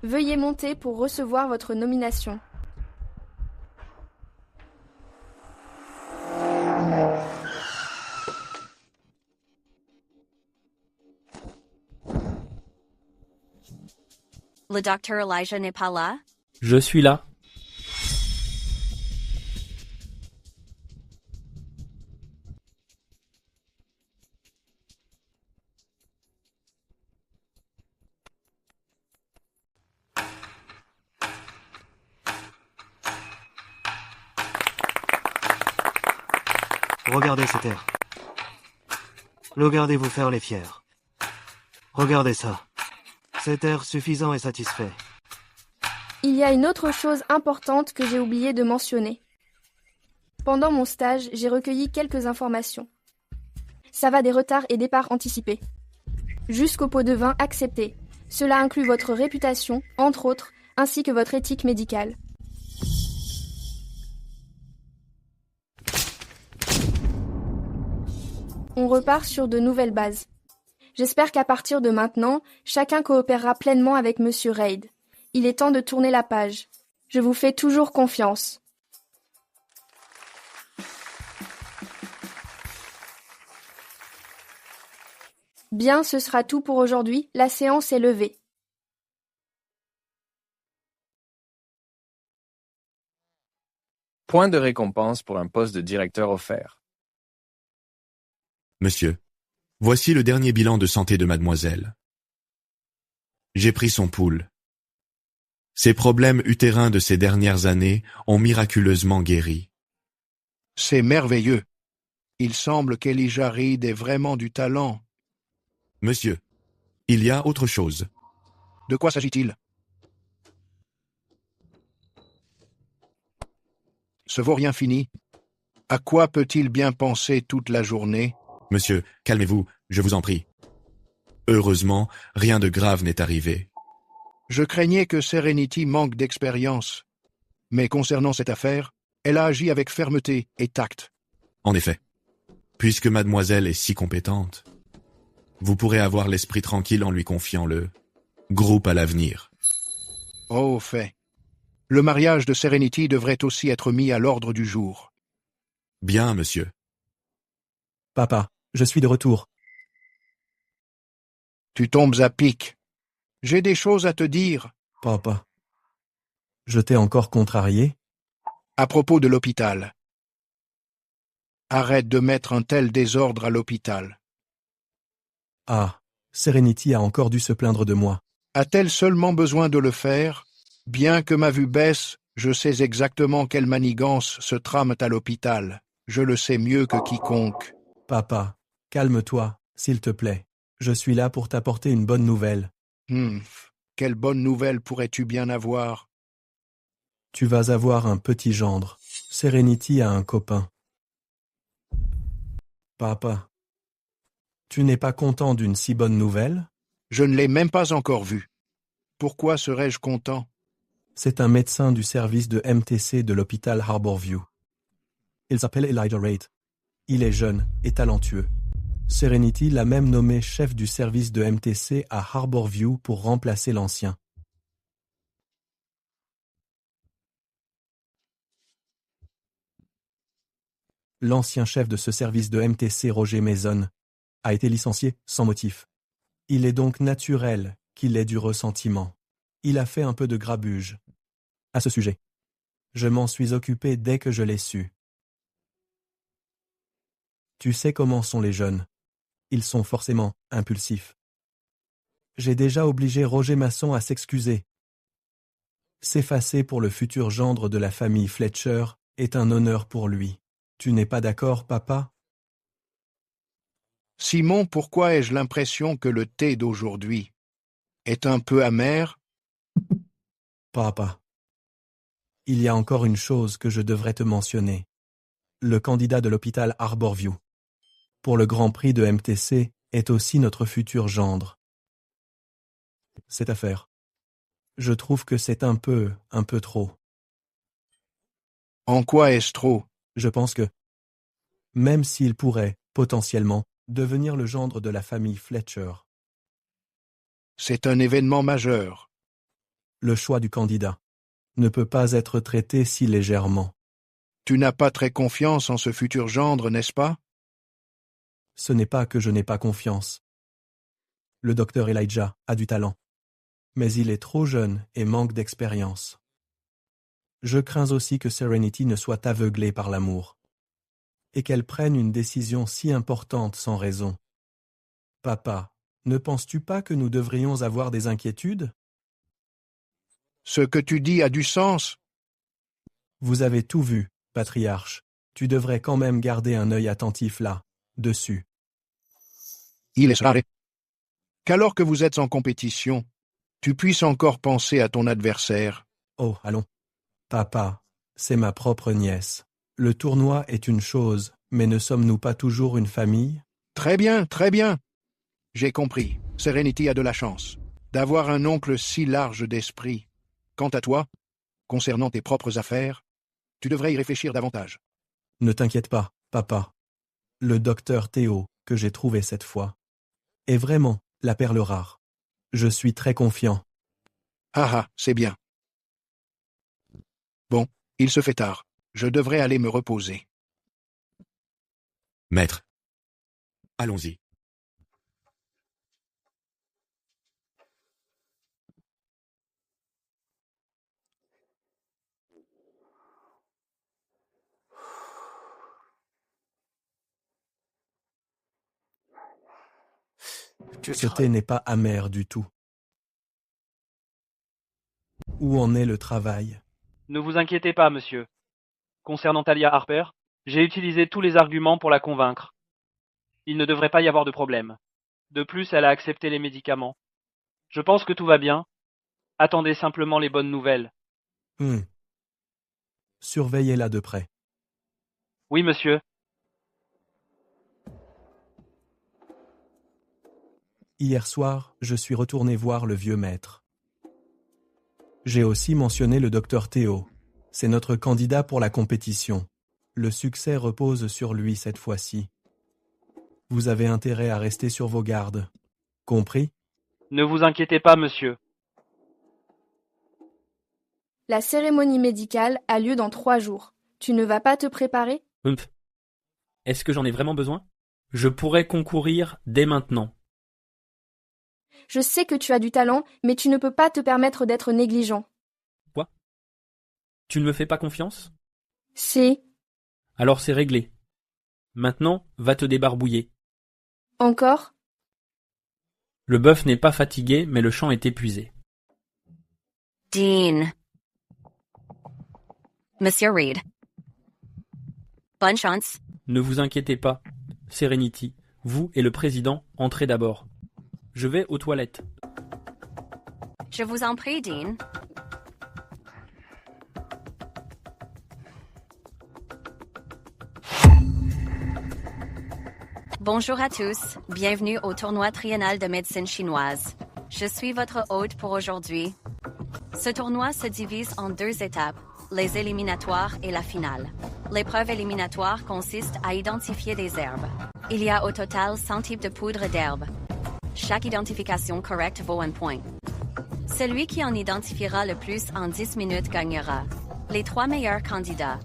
E: Veuillez monter pour recevoir votre nomination.
D: Le Dr Elijah n'est pas là?
A: Je suis là.
R: Regardez cette air. Regardez-vous faire les fiers. Regardez ça. Cet air suffisant et satisfait.
E: Il y a une autre chose importante que j'ai oublié de mentionner. Pendant mon stage, j'ai recueilli quelques informations. Ça va des retards et départs anticipés, jusqu'au pot de vin accepté. Cela inclut votre réputation, entre autres, ainsi que votre éthique médicale. On repart sur de nouvelles bases. J'espère qu'à partir de maintenant, chacun coopérera pleinement avec Monsieur Reid. Il est temps de tourner la page. Je vous fais toujours confiance. Bien, ce sera tout pour aujourd'hui. La séance est levée.
B: Point de récompense pour un poste de directeur offert.
T: Monsieur, voici le dernier bilan de santé de mademoiselle. J'ai pris son pouls. Ses problèmes utérins de ces dernières années ont miraculeusement guéri.
O: C'est merveilleux. Il semble qu'Elijah Reid ait vraiment du talent.
T: Monsieur, il y a autre chose.
O: De quoi s'agit-il? Ce vaurien fini. À quoi peut-il bien penser toute la journée?
T: Monsieur, calmez-vous, je vous en prie. Heureusement, rien de grave n'est arrivé.
O: Je craignais que Serenity manque d'expérience. Mais concernant cette affaire, elle a agi avec fermeté et tact.
T: En effet, puisque mademoiselle est si compétente, vous pourrez avoir l'esprit tranquille en lui confiant le groupe à l'avenir.
O: Oh, fait. Le mariage de Serenity devrait aussi être mis à l'ordre du jour.
T: Bien, monsieur.
S: Papa, je suis de retour.
O: Tu tombes à pic. J'ai des choses à te dire.
S: Papa. Je t'ai encore contrarié?
O: À propos de l'hôpital. Arrête de mettre un tel désordre à l'hôpital.
S: Ah, Serenity a encore dû se plaindre de moi.
O: A-t-elle seulement besoin de le faire? Bien que ma vue baisse, je sais exactement quelles manigances se trament à l'hôpital. Je le sais mieux que quiconque.
S: Papa, calme-toi, s'il te plaît. Je suis là pour t'apporter une bonne nouvelle.
O: Quelle bonne nouvelle pourrais-tu bien avoir?
S: Tu vas avoir un petit gendre. Serenity a un copain. Papa, tu n'es pas content d'une si bonne nouvelle?
O: Je ne l'ai même pas encore vu. Pourquoi serais-je content?
S: C'est un médecin du service de MTC de l'hôpital Harborview. Il s'appelle Elijah Reid. Il est jeune et talentueux. Serenity l'a même nommé chef du service de MTC à Harborview pour remplacer l'ancien. L'ancien chef de ce service de MTC, Roger Mason, a été licencié sans motif. Il est donc naturel qu'il ait du ressentiment. Il a fait un peu de grabuge. À ce sujet, je m'en suis occupé dès que je l'ai su. Tu sais comment sont les jeunes. Ils sont forcément impulsifs. J'ai déjà obligé Roger Masson à s'excuser. S'effacer pour le futur gendre de la famille Fletcher est un honneur pour lui. Tu n'es pas d'accord, papa?
O: Simon, pourquoi ai-je l'impression que le thé d'aujourd'hui est un peu amer?
S: Papa. Il y a encore une chose que je devrais te mentionner. Le candidat de l'hôpital Harborview pour le Grand Prix de MTC est aussi notre futur gendre. Cette affaire, je trouve que c'est un peu trop.
O: En quoi est-ce trop?
S: Je pense que, même s'il pourrait, potentiellement, devenir le gendre de la famille Fletcher.
O: C'est un événement majeur.
S: Le choix du candidat ne peut pas être traité si légèrement.
O: Tu n'as pas très confiance en ce futur gendre, n'est-ce pas?
S: Ce n'est pas que je n'ai pas confiance. Le docteur Elijah a du talent, mais il est trop jeune et manque d'expérience. Je crains aussi que Serenity ne soit aveuglée par l'amour, et qu'elle prenne une décision si importante sans raison. Papa, ne penses-tu pas que nous devrions avoir des inquiétudes?
O: Ce que tu dis a du sens.
S: Vous avez tout vu, patriarche. Tu devrais quand même garder un œil attentif là, dessus.
O: Il est rare qu'alors que vous êtes en compétition, tu puisses encore penser à ton adversaire.
S: Oh, allons. Papa, c'est ma propre nièce. Le tournoi est une chose, mais ne sommes-nous pas toujours une famille?
O: Très bien, très bien. J'ai compris. Serenity a de la chance d'avoir un oncle si large d'esprit. Quant à toi, concernant tes propres affaires, tu devrais y réfléchir davantage.
S: Ne t'inquiète pas, papa. Le docteur Théo, que j'ai trouvé cette fois, est vraiment la perle rare. Je suis très confiant.
O: Ah, c'est bien. Bon, il se fait tard. Je devrais aller me reposer.
T: Maître. Allons-y.
S: Ce thé n'est pas amer du tout. Où en est le travail?
L: Ne vous inquiétez pas, monsieur. Concernant Talia Harper, j'ai utilisé tous les arguments pour la convaincre. Il ne devrait pas y avoir de problème. De plus, elle a accepté les médicaments. Je pense que tout va bien. Attendez simplement les bonnes nouvelles.
S: Surveillez-la de près.
L: Oui, monsieur.
S: Hier soir, je suis retourné voir le vieux maître. J'ai aussi mentionné le docteur Théo. C'est notre candidat pour la compétition. Le succès repose sur lui cette fois-ci. Vous avez intérêt à rester sur vos gardes. Compris?
L: Ne vous inquiétez pas, monsieur.
E: La cérémonie médicale a lieu dans 3 jours. Tu ne vas pas te préparer?
A: Est-ce que j'en ai vraiment besoin? Je pourrais concourir dès maintenant.
E: Je sais que tu as du talent, mais tu ne peux pas te permettre d'être négligent.
A: Quoi? Tu ne me fais pas confiance?
E: Si.
A: Alors c'est réglé. Maintenant, va te débarbouiller.
E: Encore?
A: Le bœuf n'est pas fatigué, mais le champ est épuisé.
D: Dean. Monsieur Reed. Bonne chance.
A: Ne vous inquiétez pas. Serenity, vous et le président, entrez d'abord. Je vais aux toilettes.
D: Je vous en prie, Dean. Bonjour à tous, bienvenue au tournoi triennal de médecine chinoise. Je suis votre hôte pour aujourd'hui. Ce tournoi se divise en 2 étapes, les éliminatoires et la finale. L'épreuve éliminatoire consiste à identifier des herbes. Il y a au total 100 types de poudre d'herbe. Chaque identification correcte vaut 1 point. Celui qui en identifiera le plus en 10 minutes gagnera. Les 3 meilleurs candidats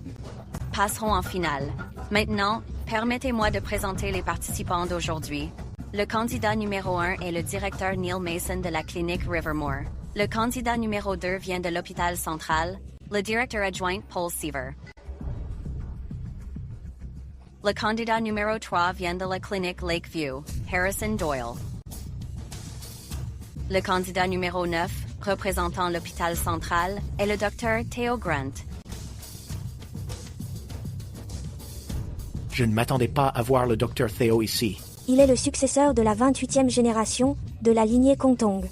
D: passeront en finale. Maintenant, permettez-moi de présenter les participants d'aujourd'hui. Le candidat numéro 1 est le directeur Neil Mason de la clinique Rivermore. Le candidat numéro 2 vient de l'hôpital central, le directeur adjoint Paul Seaver. Le candidat numéro 3 vient de la clinique Lakeview, Harrison Doyle. Le candidat numéro 9, représentant l'hôpital central, est le docteur Theo Grant.
M: Je ne m'attendais pas à voir le docteur Theo ici.
P: Il est le successeur de la 28e génération de la lignée Kongtong.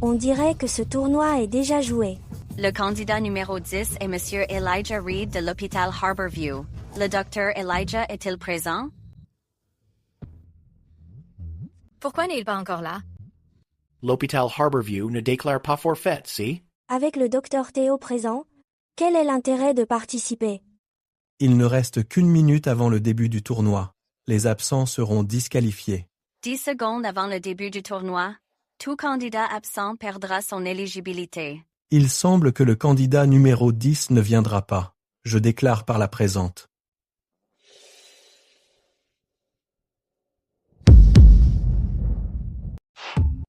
P: On dirait que ce tournoi est déjà joué.
D: Le candidat numéro 10 est Monsieur Elijah Reed de l'hôpital Harborview. Le docteur Elijah est-il présent?
C: Pourquoi n'est-il pas encore là?
M: L'hôpital Harborview ne déclare pas forfait, si?
P: Avec le docteur Theo présent, quel est l'intérêt de participer?
S: Il ne reste qu'une minute avant le début du tournoi. Les absents seront disqualifiés.
D: 10 secondes avant le début du tournoi, tout candidat absent perdra son éligibilité.
S: Il semble que le candidat numéro 10 ne viendra pas. Je déclare par la présente.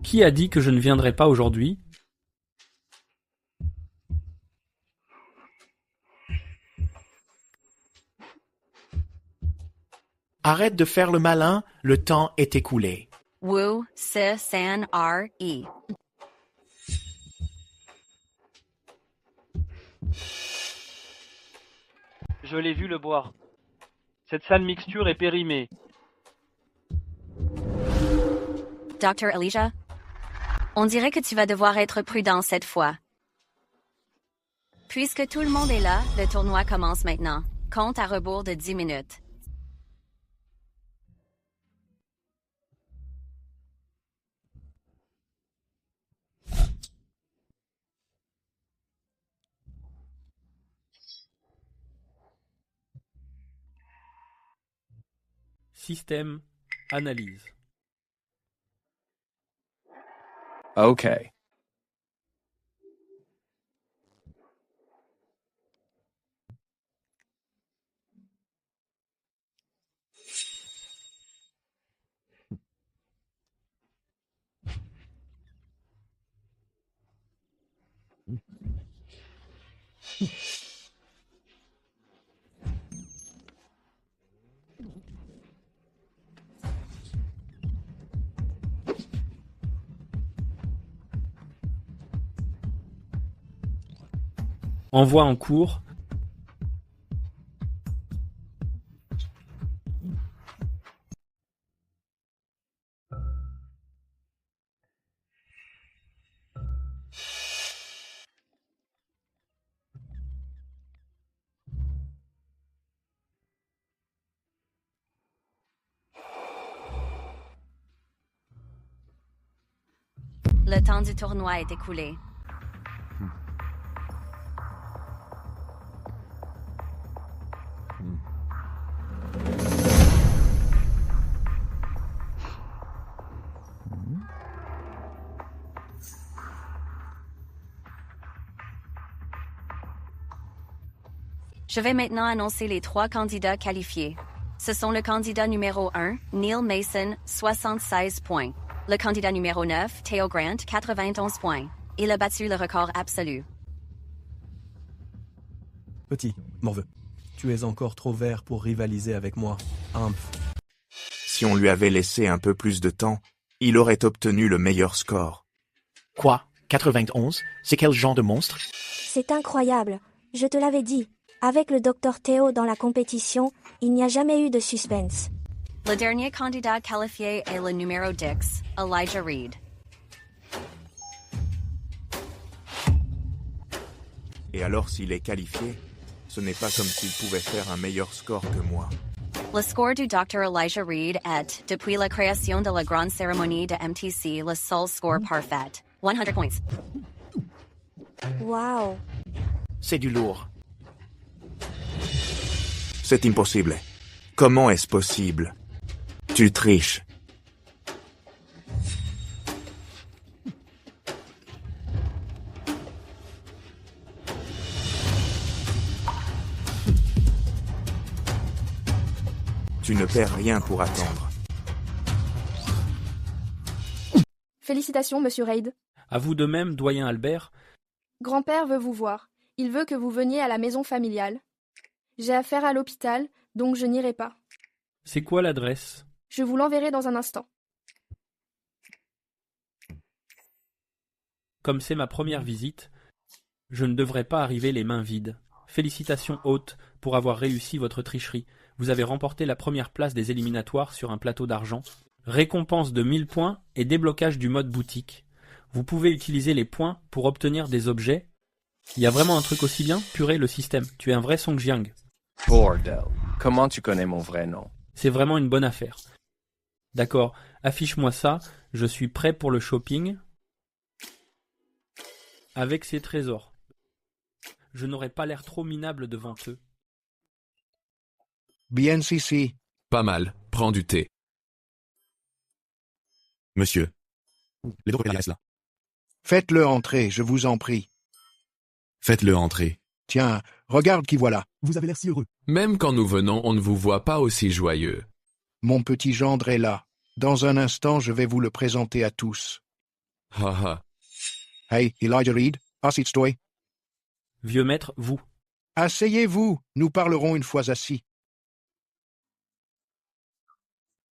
A: Qui a dit que je ne viendrai pas aujourd'hui?
M: Arrête de faire le malin, le temps est écoulé.
D: Wu, Se, San, R, I.
L: Je l'ai vu le boire. Cette sale mixture est périmée.
D: Dr. Elijah, on dirait que tu vas devoir être prudent cette fois. Puisque tout le monde est là, le tournoi commence maintenant. Compte à rebours de 10 minutes.
A: Système, analyse.
B: Okay.
A: Envoi en cours.
D: Le temps du tournoi est écoulé. Je vais maintenant annoncer les 3 candidats qualifiés. Ce sont le candidat numéro 1, Neil Mason, 76 points. Le candidat numéro 9, Theo Grant, 91 points. Il a battu le record absolu.
S: Petit, morveux, tu es encore trop vert pour rivaliser avec moi. Humph.
H: Si on lui avait laissé un peu plus de temps, il aurait obtenu le meilleur score.
M: Quoi? 91? C'est quel genre de monstre?
P: C'est incroyable, je te l'avais dit. Avec le docteur Theo dans la compétition, il n'y a jamais eu de suspense.
D: Le dernier candidat qualifié est le numéro 10, Elijah Reed.
H: Et alors s'il est qualifié, ce n'est pas comme s'il pouvait faire un meilleur score que moi.
D: Le score du Dr. Elijah Reed est, depuis la création de la grande cérémonie de MTC, le seul score parfait. 100 points.
P: Wow.
M: C'est du lourd.
H: C'est impossible. Comment est-ce possible? Tu triches. Tu ne perds rien pour attendre.
E: Félicitations, monsieur Reid.
A: À vous de même, doyen Albert.
E: Grand-père veut vous voir. Il veut que vous veniez à la maison familiale. J'ai affaire à l'hôpital, donc je n'irai pas.
A: C'est quoi l'adresse?
E: Je vous l'enverrai dans un instant.
A: Comme c'est ma première visite, je ne devrais pas arriver les mains vides. Félicitations hôte pour avoir réussi votre tricherie. Vous avez remporté la première place des éliminatoires sur un plateau d'argent. Récompense de 1000 points et déblocage du mode boutique. Vous pouvez utiliser les points pour obtenir des objets. Il y a vraiment un truc aussi bien? Purée, le système. Tu es un vrai Song Jiang.
B: Bordel. Comment tu connais mon vrai nom?
A: C'est vraiment une bonne affaire. D'accord, affiche-moi ça. Je suis prêt pour le shopping. Avec ces trésors. Je n'aurais pas l'air trop minable devant eux.
O: Bien, si.
T: Pas mal. Prends du thé. Monsieur. Les deux là.
O: Faites-le entrer, je vous en prie.
T: Faites-le entrer.
O: Tiens, regarde qui voilà.
F: Vous avez l'air si heureux.
T: Même quand nous venons, on ne vous voit pas aussi joyeux.
O: Mon petit gendre est là. Dans un instant, je vais vous le présenter à tous.
T: Haha.
O: Hey, Elijah Reed, assiste-toi.
A: Vieux maître, vous.
O: Asseyez-vous, nous parlerons une fois assis.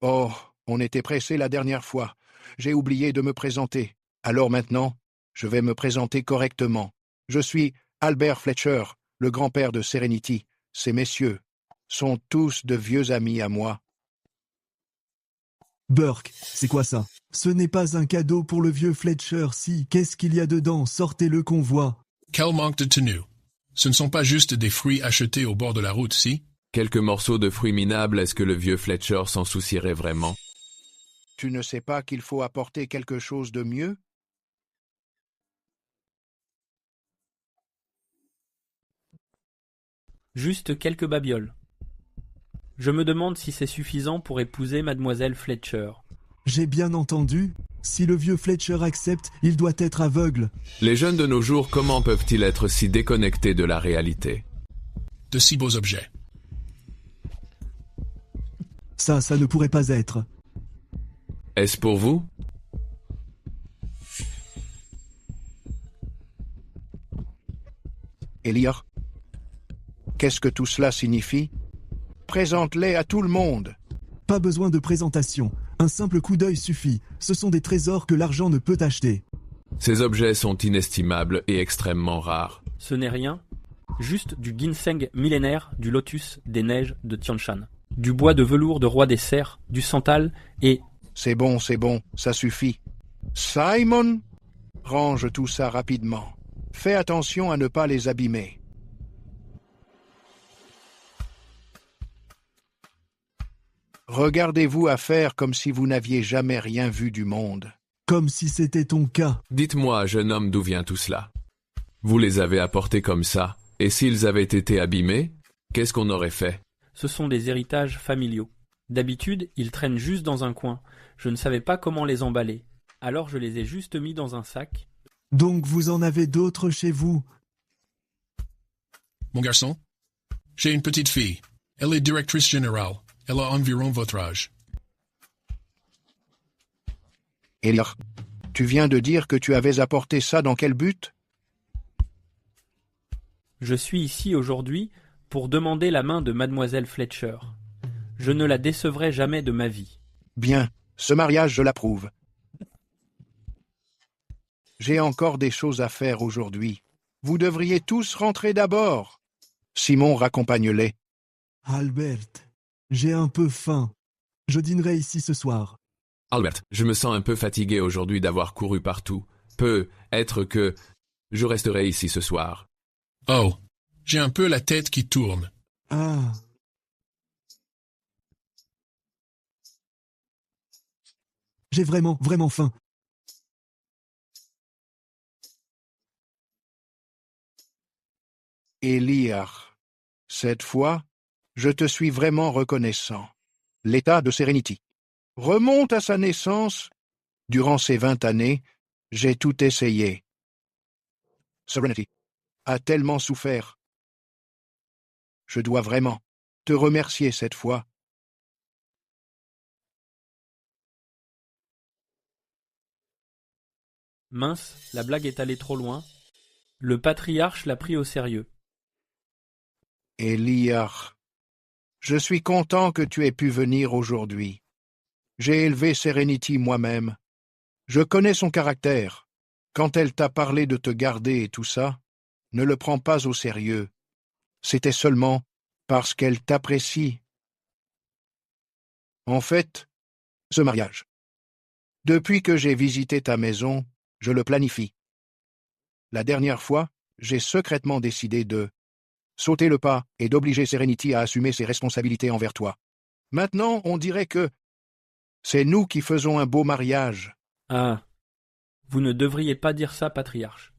O: Oh, on était pressé la dernière fois. J'ai oublié de me présenter. Alors maintenant, je vais me présenter correctement. Je suis Albert Fletcher, le grand-père de Serenity. Ces messieurs sont tous de vieux amis à moi.
F: Burke, c'est quoi ça? Ce n'est pas un cadeau pour le vieux Fletcher, si. Qu'est-ce qu'il y a dedans? Sortez-le qu'on voit.
I: Quel manque de tenue. Ce ne sont pas juste des fruits achetés au bord de la route, si?
T: Quelques morceaux de fruits minables, est-ce que le vieux Fletcher s'en soucierait vraiment?
O: Tu ne sais pas qu'il faut apporter quelque chose de mieux?
A: Juste quelques babioles. Je me demande si c'est suffisant pour épouser mademoiselle Fletcher.
F: J'ai bien entendu. Si le vieux Fletcher accepte, il doit être aveugle.
T: Les jeunes de nos jours, comment peuvent-ils être si déconnectés de la réalité?
I: De si beaux objets.
F: Ça ne pourrait pas être.
T: Est-ce pour vous?
O: Eliar, qu'est-ce que tout cela signifie? Présente-les à tout le monde.
F: Pas besoin de présentation. Un simple coup d'œil suffit. Ce sont des trésors que l'argent ne peut acheter.
T: Ces objets sont inestimables et extrêmement rares.
A: Ce n'est rien, juste du ginseng millénaire du lotus des neiges de Tian Shan, du bois de velours de roi des cerfs, du santal et...
O: C'est bon, ça suffit. Simon, range tout ça rapidement. Fais attention à ne pas les abîmer. Regardez-vous à faire comme si vous n'aviez jamais rien vu du monde.
F: Comme si c'était ton cas.
T: Dites-moi, jeune homme, d'où vient tout cela? Vous les avez apportés comme ça, et s'ils avaient été abîmés, qu'est-ce qu'on aurait fait?
A: Ce sont des héritages familiaux. D'habitude, ils traînent juste dans un coin. Je ne savais pas comment les emballer. Alors je les ai juste mis dans un sac.
F: Donc vous en avez d'autres chez vous?
I: Mon garçon, j'ai une petite fille. Elle est directrice générale. Elle a environ votre âge.
O: Eliar, tu viens de dire que tu avais apporté ça dans quel but?
A: Je suis ici aujourd'hui pour demander la main de mademoiselle Fletcher. Je ne la décevrai jamais de ma vie.
O: Bien, ce mariage je l'approuve. J'ai encore des choses à faire aujourd'hui. Vous devriez tous rentrer d'abord. Simon, raccompagne-les.
F: Albert, j'ai un peu faim. Je dînerai ici ce soir.
T: Albert, je me sens un peu fatigué aujourd'hui d'avoir couru partout. Peut être que je resterai ici ce soir.
I: Oh, j'ai un peu la tête qui tourne.
F: Ah. J'ai vraiment faim.
O: Eliar, cette fois, je te suis vraiment reconnaissant. L'état de Serenity remonte à sa naissance. Durant ces 20 années, j'ai tout essayé. Serenity a tellement souffert. Je dois vraiment te remercier cette fois.
A: Mince, la blague est allée trop loin. Le patriarche l'a pris au sérieux.
O: Eliar, je suis content que tu aies pu venir aujourd'hui. J'ai élevé Serenity moi-même. Je connais son caractère. Quand elle t'a parlé de te garder et tout ça, ne le prends pas au sérieux. C'était seulement parce qu'elle t'apprécie. En fait, ce mariage. Depuis que j'ai visité ta maison, je le planifie. La dernière fois, j'ai secrètement décidé de sauter le pas et d'obliger Serenity à assumer ses responsabilités envers toi. Maintenant, on dirait que c'est nous qui faisons un beau mariage.
A: Ah, vous ne devriez pas dire ça, patriarche.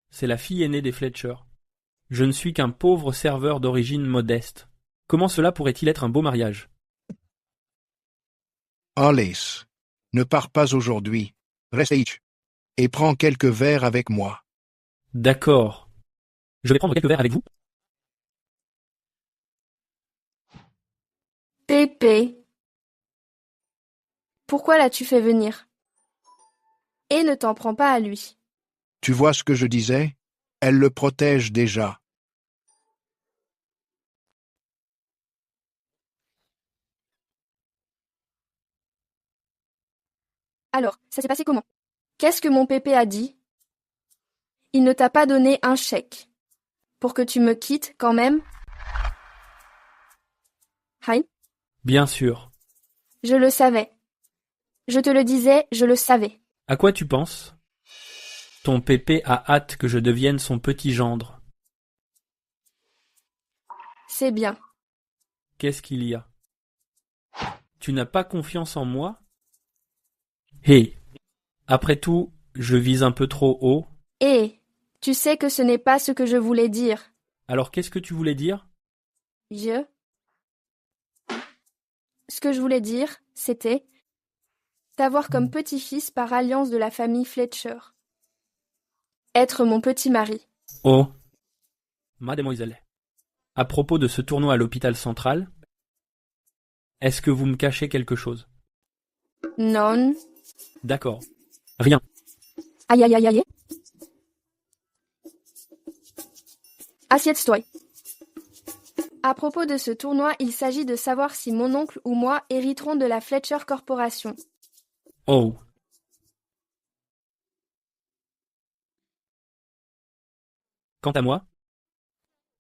A: C'est la fille aînée des Fletcher. Je ne suis qu'un pauvre serveur d'origine modeste. Comment cela pourrait-il être un beau mariage?
O: Alice, ne pars pas aujourd'hui. Reste ici et prends quelques verres avec moi.
A: D'accord. Je vais prendre quelques verres avec vous.
E: Pépé. Pourquoi l'as-tu fait venir? Et ne t'en prends pas à lui.
O: Tu vois ce que je disais? Elle le protège déjà.
E: Alors, ça s'est passé comment? Qu'est-ce que mon Pépé a dit? Il ne t'a pas donné un chèque. Pour que tu me quittes quand même? Hein?
A: Bien sûr.
E: Je le savais. Je te le disais, je le savais.
A: À quoi tu penses? Ton pépé a hâte que je devienne son petit gendre.
E: C'est bien.
A: Qu'est-ce qu'il y a? Tu n'as pas confiance en moi? Hé! Après tout, je vise un peu trop haut.
E: Et tu sais que ce n'est pas ce que je voulais dire.
A: Alors qu'est-ce que tu voulais dire?
E: Ce que je voulais dire, c'était t'avoir comme petit-fils par alliance de la famille Fletcher. Être mon petit mari.
A: Oh, mademoiselle. À propos de ce tournoi à l'hôpital central, est-ce que vous me cachez quelque chose?
E: Non.
A: D'accord. Rien.
E: Aïe aïe aïe aïe. Assieds-toi. À propos de ce tournoi, il s'agit de savoir si mon oncle ou moi hériterons de la Fletcher Corporation.
A: Oh. Quant à moi,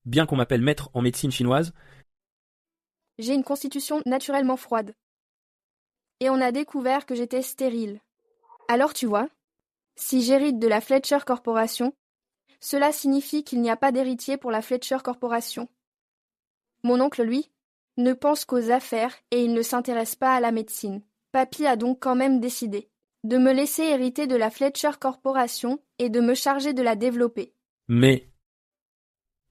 A: bien qu'on m'appelle maître en médecine chinoise,
E: j'ai une constitution naturellement froide. Et on a découvert que j'étais stérile. Alors tu vois, si j'hérite de la Fletcher Corporation, cela signifie qu'il n'y a pas d'héritier pour la Fletcher Corporation. Mon oncle, lui, ne pense qu'aux affaires et il ne s'intéresse pas à la médecine. Papy a donc quand même décidé de me laisser hériter de la Fletcher Corporation et de me charger de la développer.
A: mais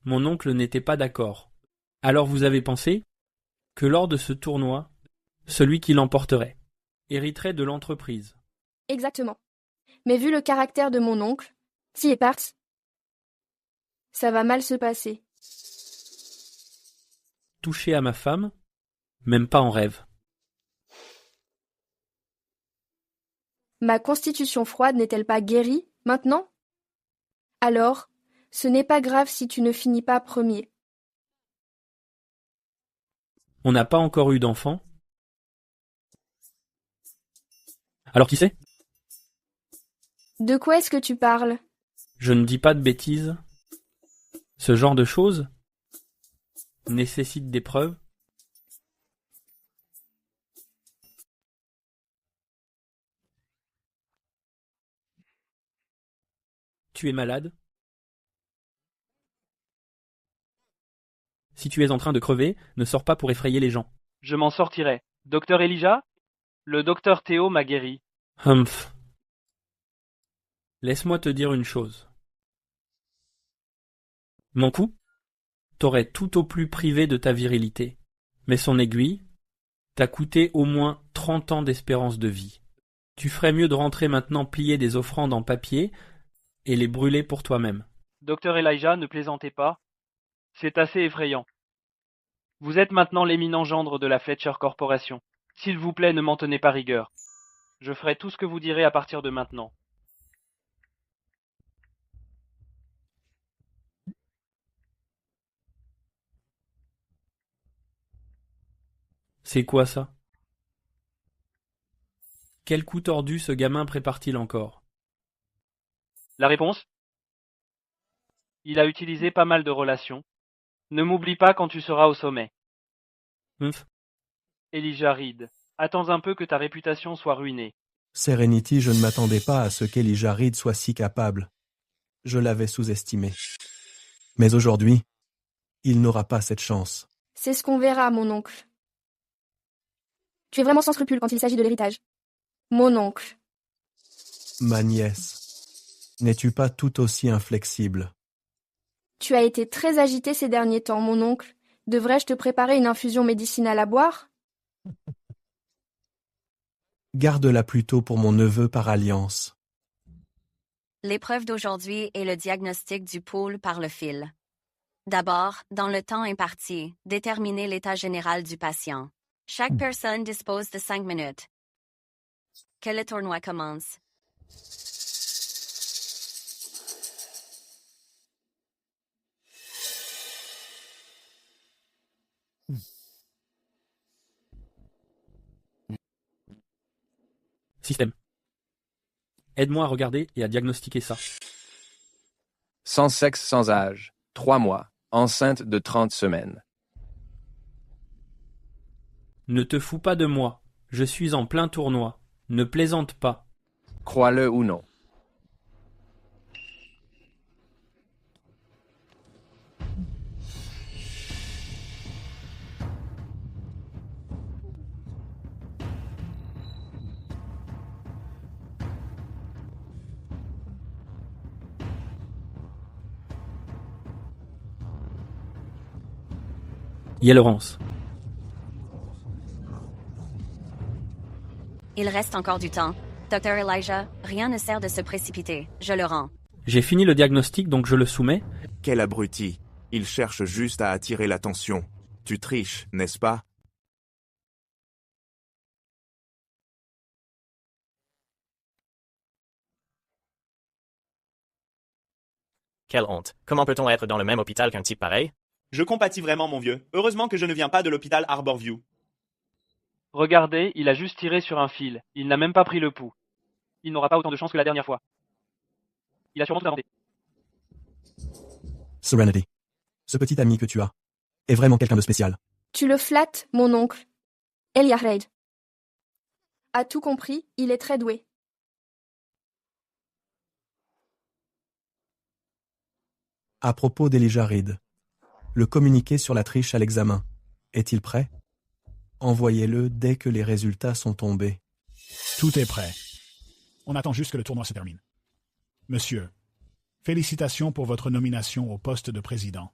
A: mon oncle n'était pas d'accord. Alors vous avez pensé que lors de ce tournoi, celui qui l'emporterait hériterait de l'entreprise.
E: Exactement. Mais vu le caractère de mon oncle, t'y es parti. Ça va mal se passer.
A: Toucher à ma femme, même pas en rêve.
E: Ma constitution froide n'est-elle pas guérie, maintenant? Alors, ce n'est pas grave si tu ne finis pas premier.
A: On n'a pas encore eu d'enfant. Alors qui sait?
E: De quoi est-ce que tu parles?
A: Je ne dis pas de bêtises. Ce genre de choses nécessite des preuves. Tu es malade? Si tu es en train de crever, ne sors pas pour effrayer les gens.
L: Je m'en sortirai. Docteur Elijah? Le docteur Théo m'a guéri.
A: Humph. Laisse-moi te dire une chose. Mon coup t'aurait tout au plus privé de ta virilité, mais son aiguille t'a coûté au moins 30 ans d'espérance de vie. Tu ferais mieux de rentrer maintenant plier des offrandes en papier et les brûler pour toi-même.
L: Docteur Elijah, ne plaisantez pas. C'est assez effrayant. Vous êtes maintenant l'éminent gendre de la Fletcher Corporation. S'il vous plaît, ne m'en tenez pas rigueur. Je ferai tout ce que vous direz à partir de maintenant.
A: C'est quoi ça? Quel coup tordu ce gamin prépare-t-il encore?
L: La réponse? Il a utilisé pas mal de relations. Ne m'oublie pas quand tu seras au sommet. Elijah Reed, attends un peu que ta réputation soit ruinée.
S: Serenity, je ne m'attendais pas à ce qu'Elijah Reed soit si capable. Je l'avais sous-estimé. Mais aujourd'hui, il n'aura pas cette chance.
E: C'est ce qu'on verra, mon oncle. Tu es vraiment sans scrupule quand il s'agit de l'héritage. Mon oncle.
S: Ma nièce, n'es-tu pas tout aussi inflexible?
E: Tu as été très agité ces derniers temps, mon oncle. Devrais-je te préparer une infusion médicinale à boire?
S: Garde-la plutôt pour mon neveu par alliance.
D: L'épreuve d'aujourd'hui est le diagnostic du pool par le fil. D'abord, dans le temps imparti, déterminer l'état général du patient. Chaque personne dispose de 5 minutes. Que le tournoi commence.
A: Système. Aide-moi à regarder et à diagnostiquer ça.
B: Sans sexe, sans âge. 3 mois. Enceinte de 30 semaines.
A: Ne te fous pas de moi. Je suis en plein tournoi. Ne plaisante pas.
B: Crois-le ou non.
A: Laurence.
D: Il reste encore du temps. Dr. Elijah, rien ne sert de se précipiter. Je le rends.
A: J'ai fini le diagnostic, donc je le soumets.
H: Quel abruti. Il cherche juste à attirer l'attention. Tu triches, n'est-ce pas?
J: Quelle honte. Comment peut-on être dans le même hôpital qu'un type pareil?
K: Je compatis vraiment, mon vieux. Heureusement que je ne viens pas de l'hôpital Harborview.
L: Regardez, il a juste tiré sur un fil. Il n'a même pas pris le pouls. Il n'aura pas autant de chance que la dernière fois. Il a sûrement tout inventé.
S: Serenity, ce petit ami que tu as est vraiment quelqu'un de spécial.
E: Tu le flattes, mon oncle. Elijah Reed a tout compris, il est très doué.
S: À propos d'Elijah Reed, le communiqué sur la triche à l'examen, est-il prêt? Envoyez-le dès que les résultats sont tombés.
G: Tout est prêt. On attend juste que le tournoi se termine. Monsieur, félicitations pour votre nomination au poste de président.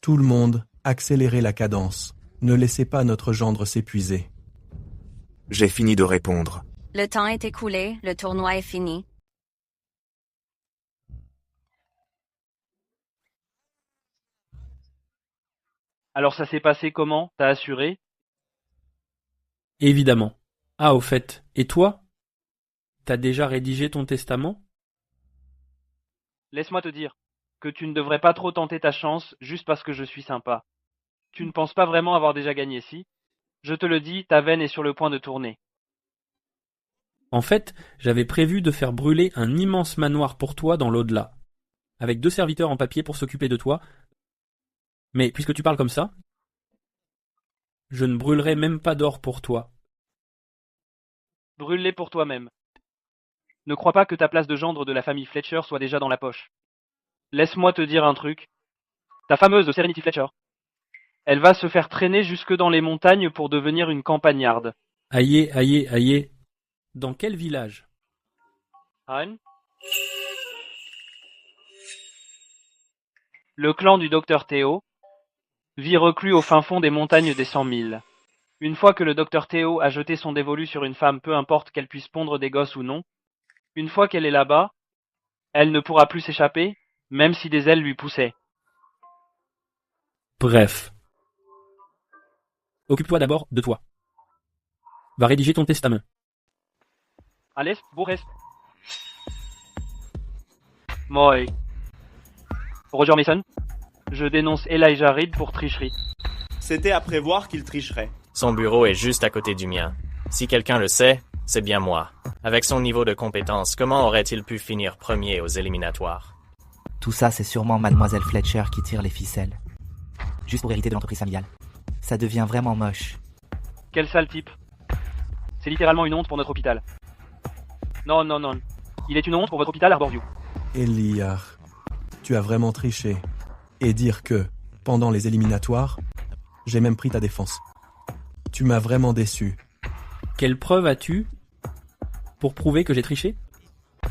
S: Tout le monde, accélérez la cadence. Ne laissez pas notre gendre s'épuiser.
H: J'ai fini de répondre.
D: Le temps est écoulé, le tournoi est fini.
L: Alors ça s'est passé comment? T'as assuré?
A: Évidemment. Ah, au fait. Et toi? T'as déjà rédigé ton testament?
L: Laisse-moi te dire que tu ne devrais pas trop tenter ta chance juste parce que je suis sympa. Tu ne penses pas vraiment avoir déjà gagné, si? Je te le dis, ta veine est sur le point de tourner.
A: En fait, j'avais prévu de faire brûler un immense manoir pour toi dans l'au-delà, avec 2 serviteurs en papier pour s'occuper de toi. Mais puisque tu parles comme ça, je ne brûlerai même pas d'or pour toi.
L: Brûle-les pour toi-même. Ne crois pas que ta place de gendre de la famille Fletcher soit déjà dans la poche. Laisse-moi te dire un truc. Ta fameuse Serenity Fletcher, elle va se faire traîner jusque dans les montagnes pour devenir une campagnarde.
A: Aïe, aïe, aïe. Dans quel village?
L: Hein? Le clan du docteur Théo vit reclus au fin fond des montagnes des 100 000. Une fois que le docteur Théo a jeté son dévolu sur une femme, peu importe qu'elle puisse pondre des gosses ou non, une fois qu'elle est là-bas, elle ne pourra plus s'échapper, même si des ailes lui poussaient.
A: Bref. Occupe-toi d'abord de toi. Va rédiger ton testament.
L: Allez, Boris. Moi. Roger Mason, je dénonce Elijah Reed pour tricherie.
K: C'était à prévoir qu'il tricherait.
J: Son bureau est juste à côté du mien. Si quelqu'un le sait, c'est bien moi. Avec son niveau de compétence, comment aurait-il pu finir premier aux éliminatoires?
Q: Tout ça, c'est sûrement mademoiselle Fletcher qui tire les ficelles. Juste pour hériter de l'entreprise familiale. Ça devient vraiment moche.
L: Quel sale type. C'est littéralement une honte pour notre hôpital. Non, non, non. Il est une honte pour votre hôpital Harborview.
S: Elijah, tu as vraiment triché. Et dire que, pendant les éliminatoires, j'ai même pris ta défense. Tu m'as vraiment déçu.
A: Quelle preuve as-tu pour prouver que j'ai triché?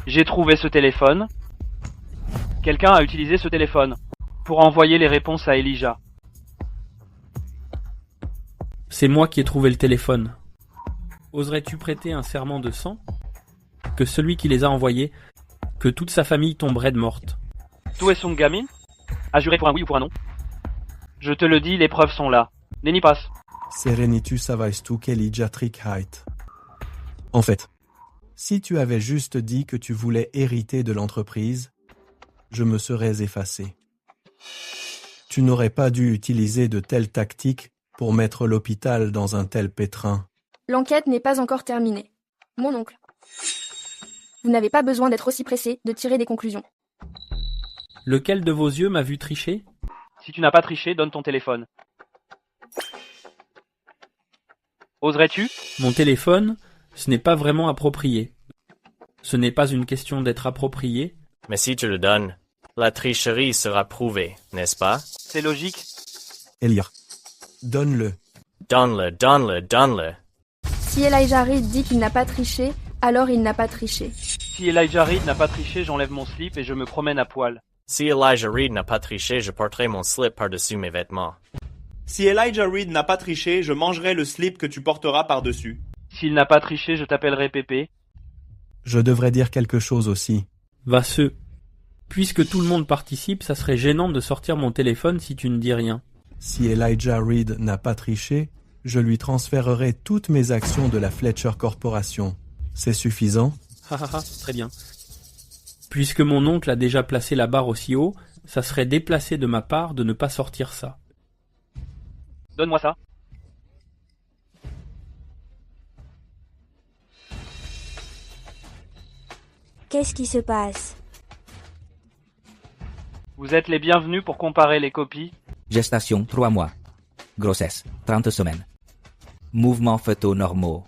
L: J'ai trouvé ce téléphone. Quelqu'un a utilisé ce téléphone pour envoyer les réponses à Elijah.
A: C'est moi qui ai trouvé le téléphone. Oserais-tu prêter un serment de sang que celui qui les a envoyés, que toute sa famille tomberait de morte?
L: Tout est son gamin? À jurer pour un oui ou pour un non? Je te le dis, les preuves sont là. Nenni passe.
S: Serenitu weißt du qu'Elijah Trickheit. En fait, si tu avais juste dit que tu voulais hériter de l'entreprise, je me serais effacé. Tu n'aurais pas dû utiliser de telles tactiques pour mettre l'hôpital dans un tel pétrin.
E: L'enquête n'est pas encore terminée. Mon oncle. Vous n'avez pas besoin d'être aussi pressé de tirer des conclusions.
A: Lequel de vos yeux m'a vu tricher?
L: Si tu n'as pas triché, donne ton téléphone. Oserais-tu?
A: Mon téléphone, ce n'est pas vraiment approprié. Ce n'est pas une question d'être approprié.
J: Mais si tu le donnes, la tricherie sera prouvée, n'est-ce pas?
L: C'est logique.
S: Elijah, donne-le.
J: Donne-le, donne-le, donne-le.
E: Si Elijah Reid dit qu'il n'a pas triché, alors il n'a pas triché.
L: Si Elijah Reid n'a pas triché, j'enlève mon slip et je me promène à poil.
J: Si Elijah Reid n'a pas triché, je porterai mon slip par-dessus mes vêtements.
K: Si Elijah Reid n'a pas triché, je mangerai le slip que tu porteras par-dessus.
L: S'il n'a pas triché, je t'appellerai Pépé.
S: Je devrais dire quelque chose aussi.
A: Vasseux. Puisque tout le monde participe, ça serait gênant de sortir mon téléphone si tu ne dis rien.
S: Si Elijah Reid n'a pas triché, je lui transférerai toutes mes actions de la Fletcher Corporation. C'est suffisant?
A: Très bien. Puisque mon oncle a déjà placé la barre aussi haut, ça serait déplacé de ma part de ne pas sortir ça.
L: Donne-moi ça.
P: Qu'est-ce qui se passe?
L: Vous êtes les bienvenus pour comparer les copies.
N: Gestation 3 mois. Grossesse 30 semaines. Mouvements fœtaux normaux.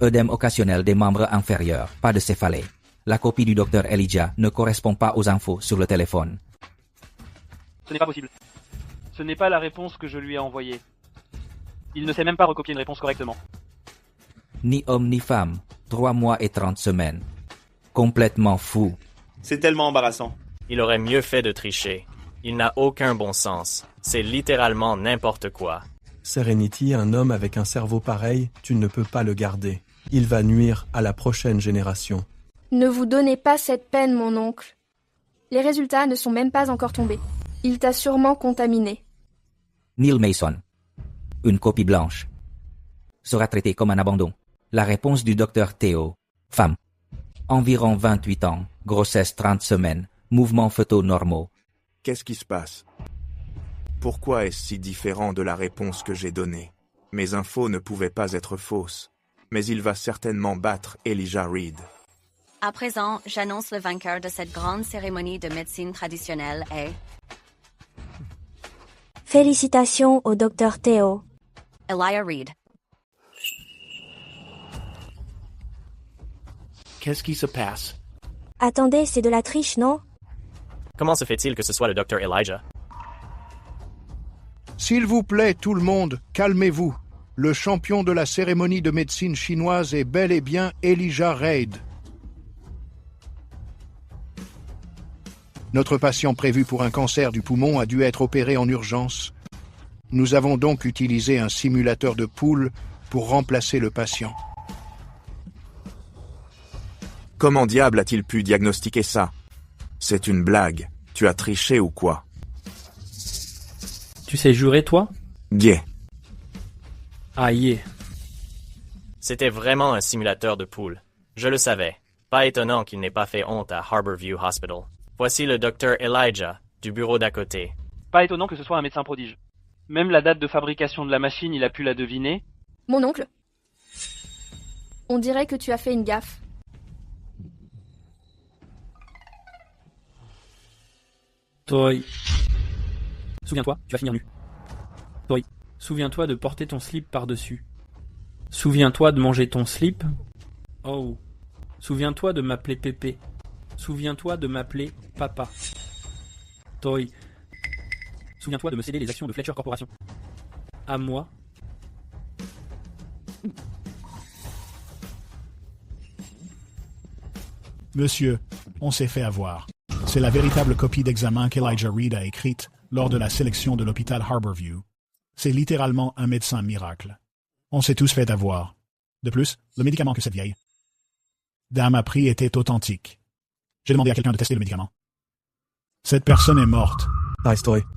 N: Œdème occasionnel des membres inférieurs, pas de céphalée. La copie du docteur Elijah ne correspond pas aux infos sur le téléphone.
L: Ce n'est pas possible. Ce n'est pas la réponse que je lui ai envoyée. Il ne sait même pas recopier une réponse correctement.
N: Ni homme ni femme. 3 mois et 30 semaines. Complètement fou.
K: C'est tellement embarrassant.
J: Il aurait mieux fait de tricher. Il n'a aucun bon sens. C'est littéralement n'importe quoi.
S: Serenity, un homme avec un cerveau pareil, tu ne peux pas le garder. Il va nuire à la prochaine génération.
E: Ne vous donnez pas cette peine, mon oncle. Les résultats ne sont même pas encore tombés. Il t'a sûrement contaminé.
N: Neil Mason. Une copie blanche. Sera traitée comme un abandon. La réponse du docteur Théo. Femme. Environ 28 ans. Grossesse 30 semaines. Mouvements fœtaux normaux.
H: Qu'est-ce qui se passe? Pourquoi est-ce si différent de la réponse que j'ai donnée? Mes infos ne pouvaient pas être fausses. Mais il va certainement battre Elijah Reid.
D: À présent, j'annonce le vainqueur de cette grande cérémonie de médecine traditionnelle est...
P: Félicitations au docteur Théo.
D: Elijah Reid.
M: Qu'est-ce qui se passe?
P: Attendez, c'est de la triche, non?
J: Comment se fait-il que ce soit le docteur Elijah?
O: S'il vous plaît, tout le monde, calmez-vous. Le champion de la cérémonie de médecine chinoise est bel et bien Elijah Reid. Notre patient prévu pour un cancer du poumon a dû être opéré en urgence. Nous avons donc utilisé un simulateur de poule pour remplacer le patient.
H: Comment diable a-t-il pu diagnostiquer ça? C'est une blague. Tu as triché ou quoi?
A: Tu sais jurer, toi?
H: Gay.
A: Aïe.
J: C'était vraiment un simulateur de poule. Je le savais. Pas étonnant qu'il n'ait pas fait honte à Harborview Hospital. Voici le docteur Elijah, du bureau d'à côté.
L: Pas étonnant que ce soit un médecin prodige. Même la date de fabrication de la machine, il a pu la deviner.
E: Mon oncle. On dirait que tu as fait une gaffe.
A: Toy. Souviens-toi, tu vas finir nu. Toy. Souviens-toi de porter ton slip par-dessus. Souviens-toi de manger ton slip. Oh. Souviens-toi de m'appeler Pépé. Souviens-toi de m'appeler Papa. Toy. Souviens-toi de me céder les actions de Fletcher Corporation. À moi.
G: Monsieur, on s'est fait avoir. C'est la véritable copie d'examen qu'Elijah Reed a écrite lors de la sélection de l'hôpital Harborview. C'est littéralement un médecin miracle. On s'est tous fait avoir. De plus, le médicament que cette vieille dame a pris était authentique. J'ai demandé à quelqu'un de tester le médicament. Cette personne est morte.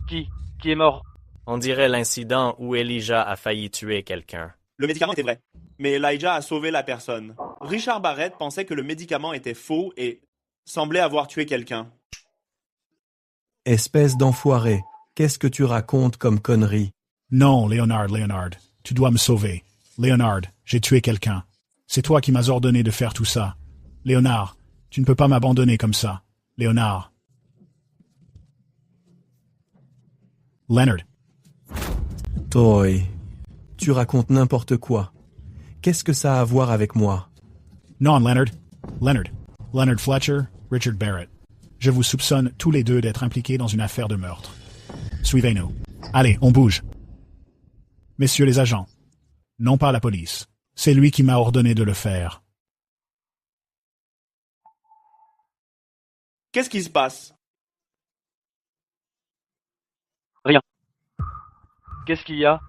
L: Qui est mort?
J: On dirait l'incident où Elijah a failli tuer quelqu'un.
K: Le médicament était vrai, mais Elijah a sauvé la personne. Richard Barrett pensait que le médicament était faux et semblait avoir tué quelqu'un.
S: Espèce d'enfoiré, qu'est-ce que tu racontes comme connerie?
G: Non, Leonard, tu dois me sauver. Leonard, j'ai tué quelqu'un. C'est toi qui m'as ordonné de faire tout ça. Leonard, tu ne peux pas m'abandonner comme ça. Leonard. Leonard.
S: Toy, tu racontes n'importe quoi. Qu'est-ce que ça a à voir avec moi?
G: Non, Leonard. Leonard Fletcher, Richard Barrett. Je vous soupçonne tous les deux d'être impliqués dans une affaire de meurtre. Suivez-nous. Allez, on bouge. Messieurs les agents. Non pas la police. C'est lui qui m'a ordonné de le faire.
K: Qu'est-ce qui se passe?
L: Rien. Qu'est-ce qu'il y a?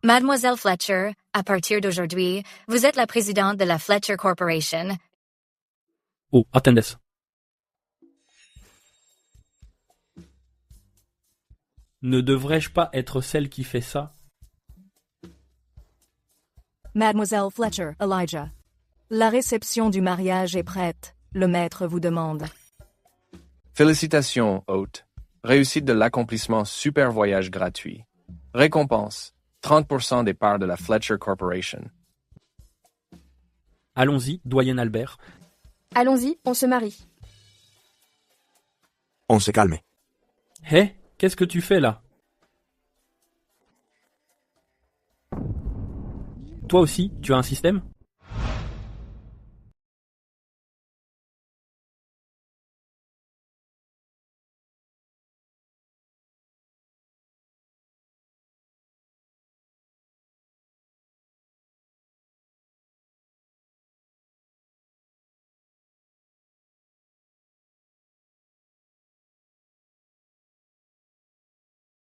D: Mademoiselle Fletcher, à partir d'aujourd'hui, vous êtes la présidente de la Fletcher Corporation.
A: Oh, attendez. Ne devrais-je pas être celle qui fait ça?
U: Mademoiselle Fletcher, Elijah. La réception du mariage est prête. Le maître vous demande.
B: Félicitations, hôte. Réussite de l'accomplissement super voyage gratuit. Récompense, 30% des parts de la Fletcher Corporation.
A: Allons-y, doyen Albert.
E: Allons-y, on se marie.
H: On s'est calmé.
A: Hé, qu'est-ce que tu fais là? Toi aussi, tu as un système?